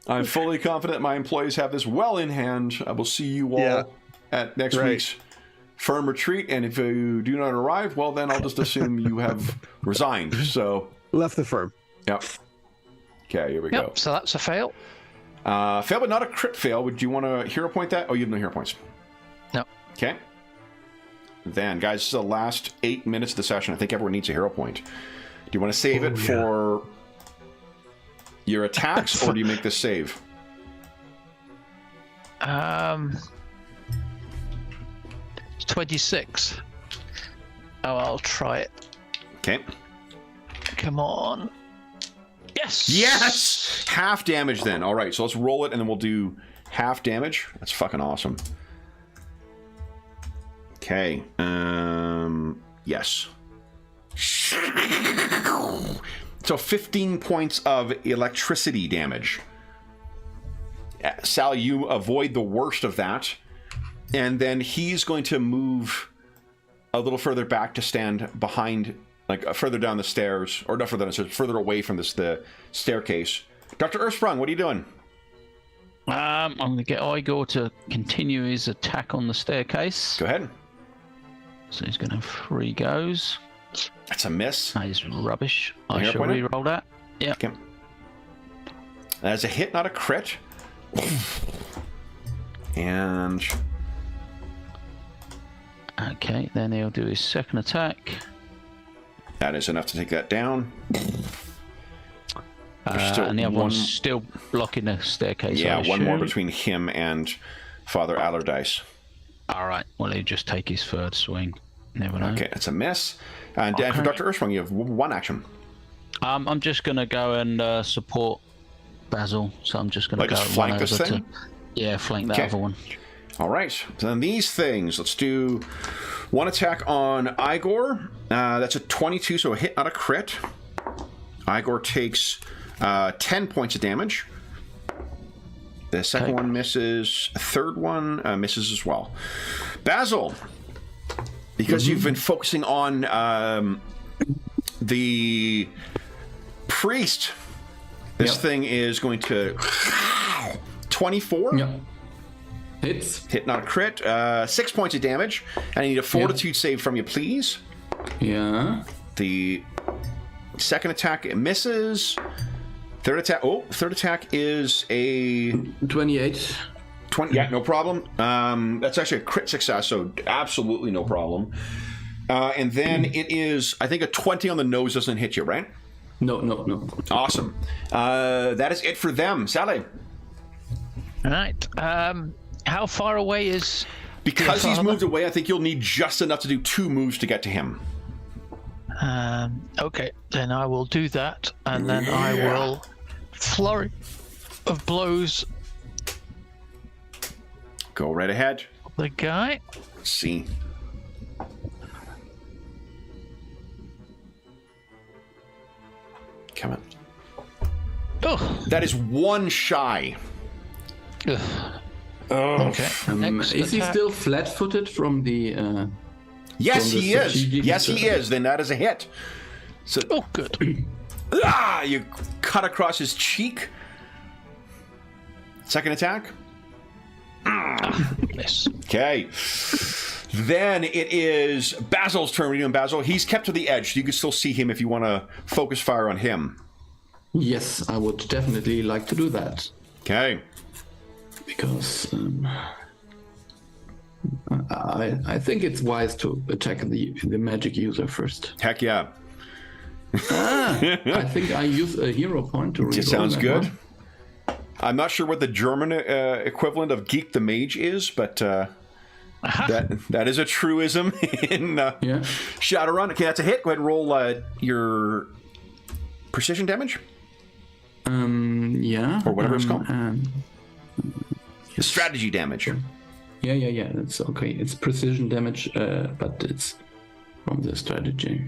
I'm fully confident my employees have this well in hand. I will see you all at next week's firm retreat, and if you do not arrive, well, then I'll just assume you have resigned. So left the firm. Yep. Okay, here we go. So that's a fail. Fail, but not a crit fail. Would you want to hero point that? Oh, you have no hero points. No. Okay. Then, guys, this is the last 8 minutes of the session. I think everyone needs a hero point. Do you want to save it for your attacks, or do you make this save? 26. Oh, I'll try it. Okay. Come on. Yes! Yes! Half damage then. All right, so let's roll it, and then we'll do half damage. That's fucking awesome. Okay. Yes. So 15 points of electricity damage. Sally, you avoid the worst of that. And then he's going to move a little further back to stand behind, like further down the stairs, or not further down the stairs, further away from the staircase. Dr. Earthsprung, what are you doing? I'm going to get Igor to continue his attack on the staircase. Go ahead. So he's going to have 3 goes. That's a miss. That is rubbish. Hero I shall point it? re-roll that. Yeah. Okay. That's a hit, not a crit. And... Okay, then he'll do his second attack. that is enough to take that down. And the other one's still blocking the staircase. Yeah, I one more assume. between him and Father Allardyce. All right. Well, he'll just take his third swing. Never know. Okay, that's a miss. And for Dr. Ursprung, you have one action. I'm just going to go and support Basil. So I'm just going to go just flank one this over thing? Yeah, flank that other one. All right. So then these things, let's do one attack on Igor. That's a 22, so a hit, not a crit. Igor takes 10 points of damage. The second one misses. A third one misses as well. Basil, because you've been focusing on the priest, this thing is going to 24. Yeah. Hits. Hit, not a crit. 6 points of damage. And I need a fortitude save from you, please. Yeah. The second attack, it misses. Third attack is a 28. 20. Yeah, no problem. That's actually a crit success, so absolutely no problem. And then it is, I think a 20 on the nose doesn't hit you, right? No. Awesome. That is it for them. Sally. All right. How far away is... Because your he's father? moved away, I think you'll need just enough to do 2 moves to get to him. Okay, then I will do that, and then I will flurry of blows Go right ahead. the guy. Let's see. Come on. Oh, That is 1 shy. okay. Next Is he attack. still flat-footed from the... Yes, From the he is. strategic Yes, he is. Then that is a hit. So, Oh, good. you cut across his cheek. Second attack. Miss. Okay. Then it is Basil's turn. What are you doing, Basil? He's kept to the edge. You can still see him if you want to focus fire on him. Yes, I would definitely like to do that. Okay. Because I think it's wise to attack the magic user first. Heck yeah. I think I use a hero point to reroll It sounds that good. one. I'm not sure what the German equivalent of Geek the Mage is, but that is a truism in Yeah. Shadowrun. Okay, that's a hit. Go ahead and roll your precision damage. Yeah. Or whatever it's called. Yes. Strategy damage. Yeah. That's okay. It's precision damage, but it's from the strategy.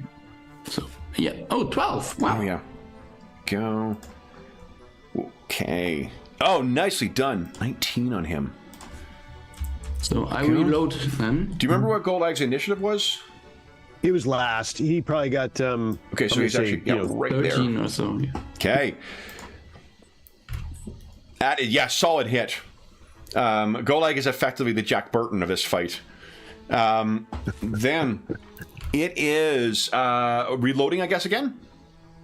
So, yeah. Oh, 12. Wow. Oh, yeah. Go. Okay. Oh, nicely done. 19 on him. So I reload then. Do you remember what Goldag's initiative was? He was last. He probably got. Okay, so I'm he's gonna say, actually right 13 there. or so. Yeah. Okay. Solid hit. Golag is effectively the Jack Burton of this fight. Then it is reloading, I guess, again?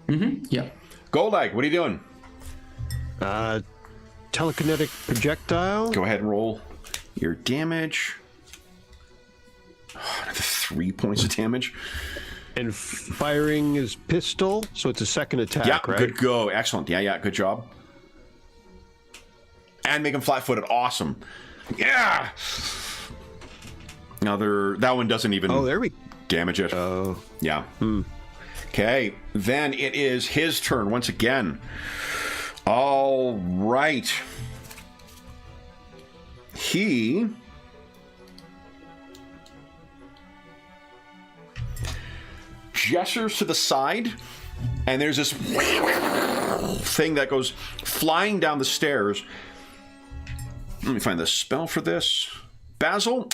Yeah. Golag, what are you doing? telekinetic projectile. Go ahead and roll your damage. Another 3 points of damage. And firing his pistol, so it's a second attack, Yeah, right? good go. Excellent. Yeah, good job. And make him flat-footed. Awesome. Yeah! That one doesn't even Oh, there we damage it. go. Yeah. Okay, then it is his turn once again. All right. He gestures to the side, and there's this thing that goes flying down the stairs. Let me find the spell for this. Basil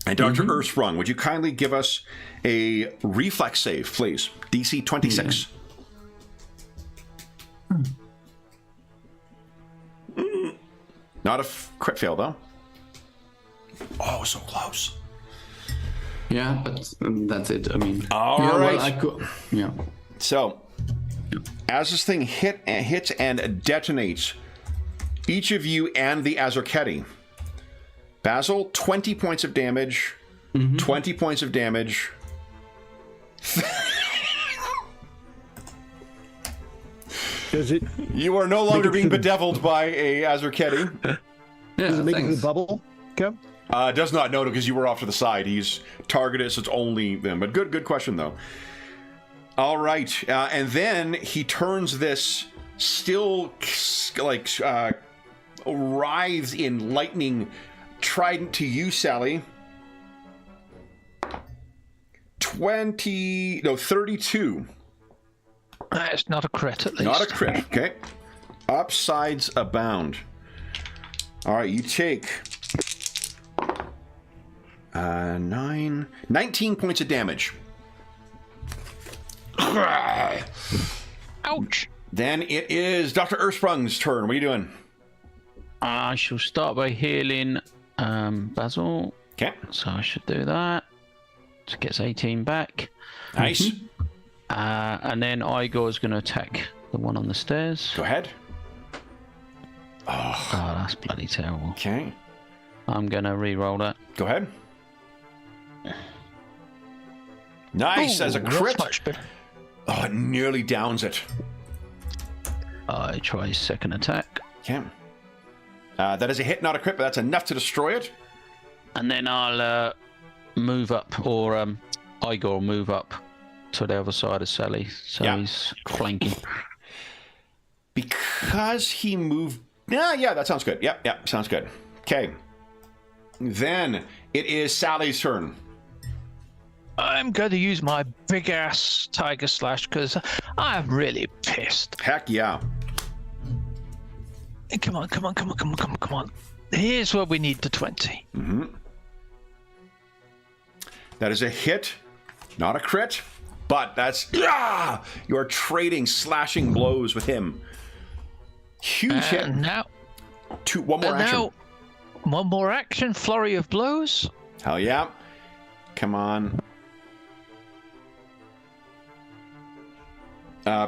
and Dr. Ursprung, would you kindly give us a reflex save, please? DC 26. Not a crit fail, though. Oh, so close. Yeah, but that's it. I mean, All yeah, right. Well, I could, yeah. So, as this thing hits and detonates, each of you and the Azarketti. Basil, 20 points of damage. 20 points of damage. Does it You are no longer being bedeviled by a Azarketti. Yeah, make it to thanks. the bubble? Kev? Does not know because you were off to the side. He's targeted, so it's only them. But good question, though. All right. And then he turns this still, like, writhes in lightning trident to you, Sally. 32. That's not a crit, at least. Not a crit, okay. Upsides abound. All right, you take 19 points of damage. Ouch! Then it is Dr. Ursprung's turn. What are you doing? I shall start by healing Basil. Okay. So I should do that. So it gets 18 back. Nice. And then Igor's going to attack the one on the stairs. Go ahead. Oh, that's bloody terrible. Okay. I'm going to re-roll that. Go ahead. Nice. As a That's crit. much better. Oh, it nearly downs it. I try his second attack. Okay. That is a hit, not a crit, but that's enough to destroy it. And then I'll move up, or Igor will move up to the other side of Sally. So Yeah. he's flanking. Because he moved... Yeah, that sounds good. Yep, sounds good. Okay. Then it is Sally's turn. I'm going to use my big ass Tiger Slash because I'm really pissed. Heck yeah. Come on. Here's where we need the 20. Mm-hmm. That is a hit, not a crit, but that's... You are trading slashing blows with him. Huge hit. And now... One more action. Now, one more action, flurry of blows. Hell yeah. Come on.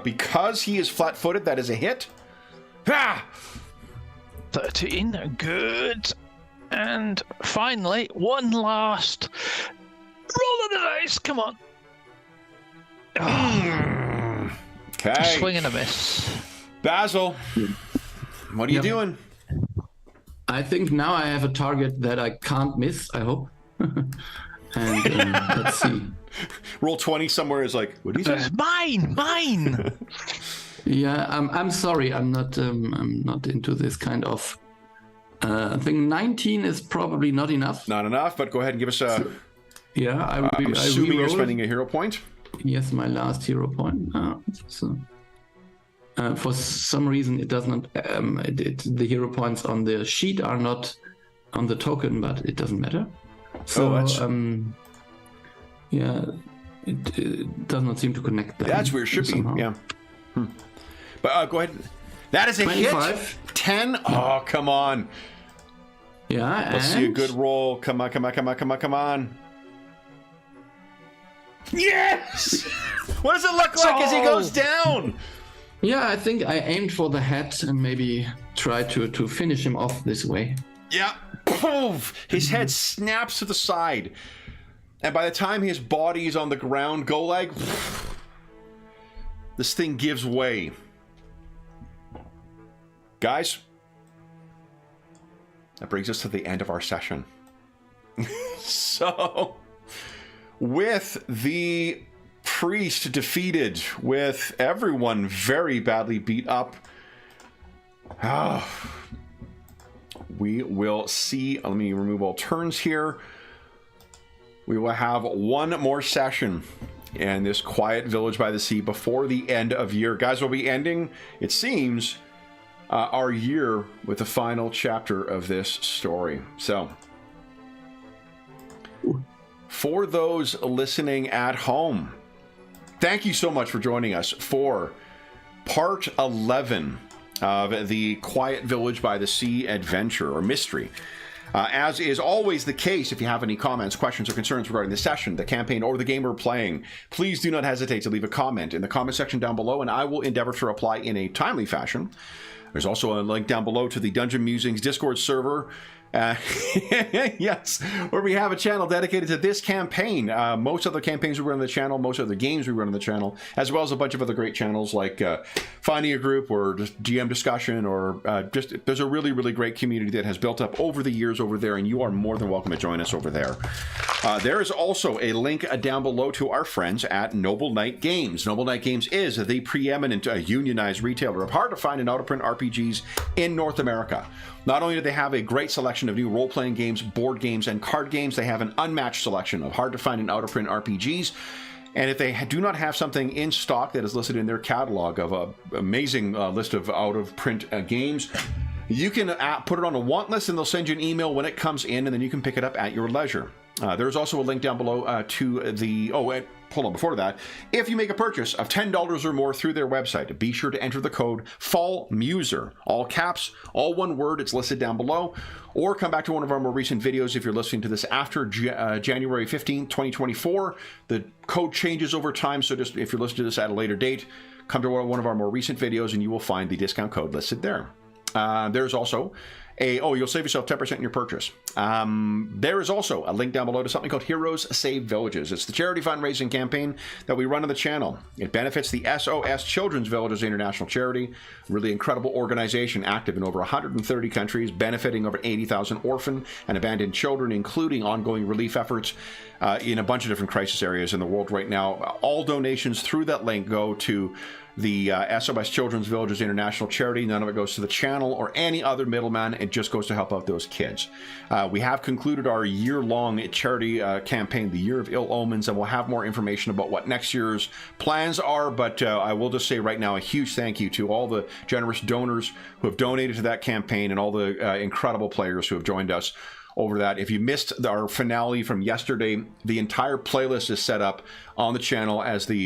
Because he is flat-footed, that is a hit. 13, good. And finally, one last roll of the dice. Come on. Okay. Swing and a miss. Basil, what are you doing? I think now I have a target that I can't miss, I hope. And let's see. Roll 20 somewhere is like, what do you say? Mine. Yeah, I'm sorry. I'm not into this kind of. I think 19 is probably not enough. Not enough, but go ahead and give us a... Yeah, I'm assuming you're spending a hero point. Yes, my last hero point. For some reason, it does not. The hero points on the sheet are not on the token, but it doesn't matter. So, yeah, it does not seem to connect. That's where it should somehow. be. Yeah. But go ahead. That is a 25. hit. 10. Oh, come on. Yeah, Let's see a good roll. Come on. Yes! What does it look like as he goes down? Yeah, I think I aimed for the head and maybe try to finish him off this way. Yeah. Poof! His head snaps to the side. And by the time his body is on the ground, Golag, this thing gives way. Guys, that brings us to the end of our session. So, with the priest defeated, with everyone very badly beat up, we will see. Let me remove all turns here. We will have one more session in this quiet village by the sea before the end of year. Guys, we'll be ending, it seems, our year with the final chapter of this story. So, for those listening at home, thank you so much for joining us for part 11 of the Quiet Village by the Sea adventure or mystery. As is always the case, if you have any comments, questions, or concerns regarding the session, the campaign, or the game we're playing, please do not hesitate to leave a comment in the comment section down below, and I will endeavor to reply in a timely fashion. There's also a link down below to the Dungeon Musings Discord server, Yes, where we have a channel dedicated to this campaign. Most other campaigns we run on the channel, most other games we run on the channel, as well as a bunch of other great channels like Finding a Group or just GM Discussion, or just there's a really, really great community that has built up over the years over there, and you are more than welcome to join us over there. There is also a link down below to our friends at Noble Knight Games. Noble Knight Games is the preeminent unionized retailer of hard-to-find and out-of-print RPGs in North America. Not only do they have a great selection of new role-playing games, board games, and card games, they have an unmatched selection of hard-to-find and out-of-print RPGs. And if they do not have something in stock that is listed in their catalog of an amazing list of out-of-print games, you can put it on a want list, and they'll send you an email when it comes in, and then you can pick it up at your leisure. There's also a link down below to the... hold on, before that, if you make a purchase of $10 or more through their website, be sure to enter the code FALLMUSER, all caps, all one word. It's listed down below. Or come back to one of our more recent videos if you're listening to this after January 15th, 2024. The code changes over time, so just if you're listening to this at a later date, come to one of our more recent videos and you will find the discount code listed there. There's also you'll save yourself 10% in your purchase. There is also a link down below to something called Heroes Save Villages. It's the charity fundraising campaign that we run on the channel. It benefits the SOS Children's Villages International Charity, really incredible organization active in over 130 countries, benefiting over 80,000 orphan and abandoned children, including ongoing relief efforts in a bunch of different crisis areas in the world right now. All donations through that link go to the SOS Children's Villages International Charity. None of it goes to the channel or any other middleman. It just goes to help out those kids. We have concluded our year-long charity campaign, the Year of Ill Omens, and we'll have more information about what next year's plans are. But I will just say right now a huge thank you to all the generous donors who have donated to that campaign and all the incredible players who have joined us over that. If you missed our finale from yesterday, the entire playlist is set up on the channel as the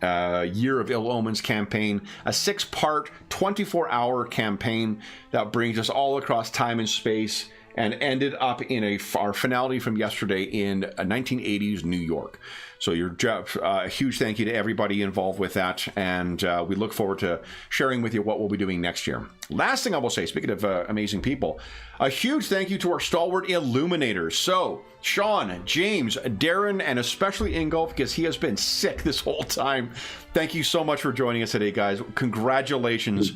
Year of Ill Omens campaign, a 6-part, 24-hour campaign that brings us all across time and space and ended up in our finale from yesterday in 1980s New York. So a huge thank you to everybody involved with that, and we look forward to sharing with you what we'll be doing next year. Last thing I will say, speaking of amazing people, a huge thank you to our stalwart illuminators. So, Sean, James, Darren, and especially Ingolf, because he has been sick this whole time. Thank you so much for joining us today, guys. Congratulations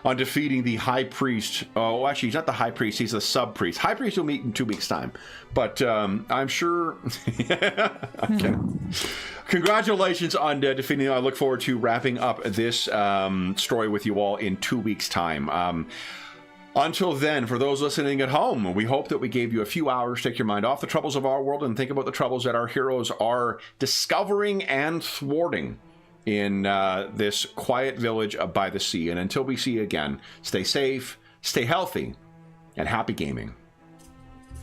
on defeating the High Priest. Oh, actually, he's not the High Priest. He's the Sub-Priest. High Priest will meet in 2 weeks' time. But I'm sure... Congratulations on defeating him. I look forward to wrapping up this story with you all in 2 weeks' time. Until then, for those listening at home, we hope that we gave you a few hours to take your mind off the troubles of our world and think about the troubles that our heroes are discovering and thwarting in this quiet village by the sea. And until we see you again, stay safe, stay healthy, and happy gaming.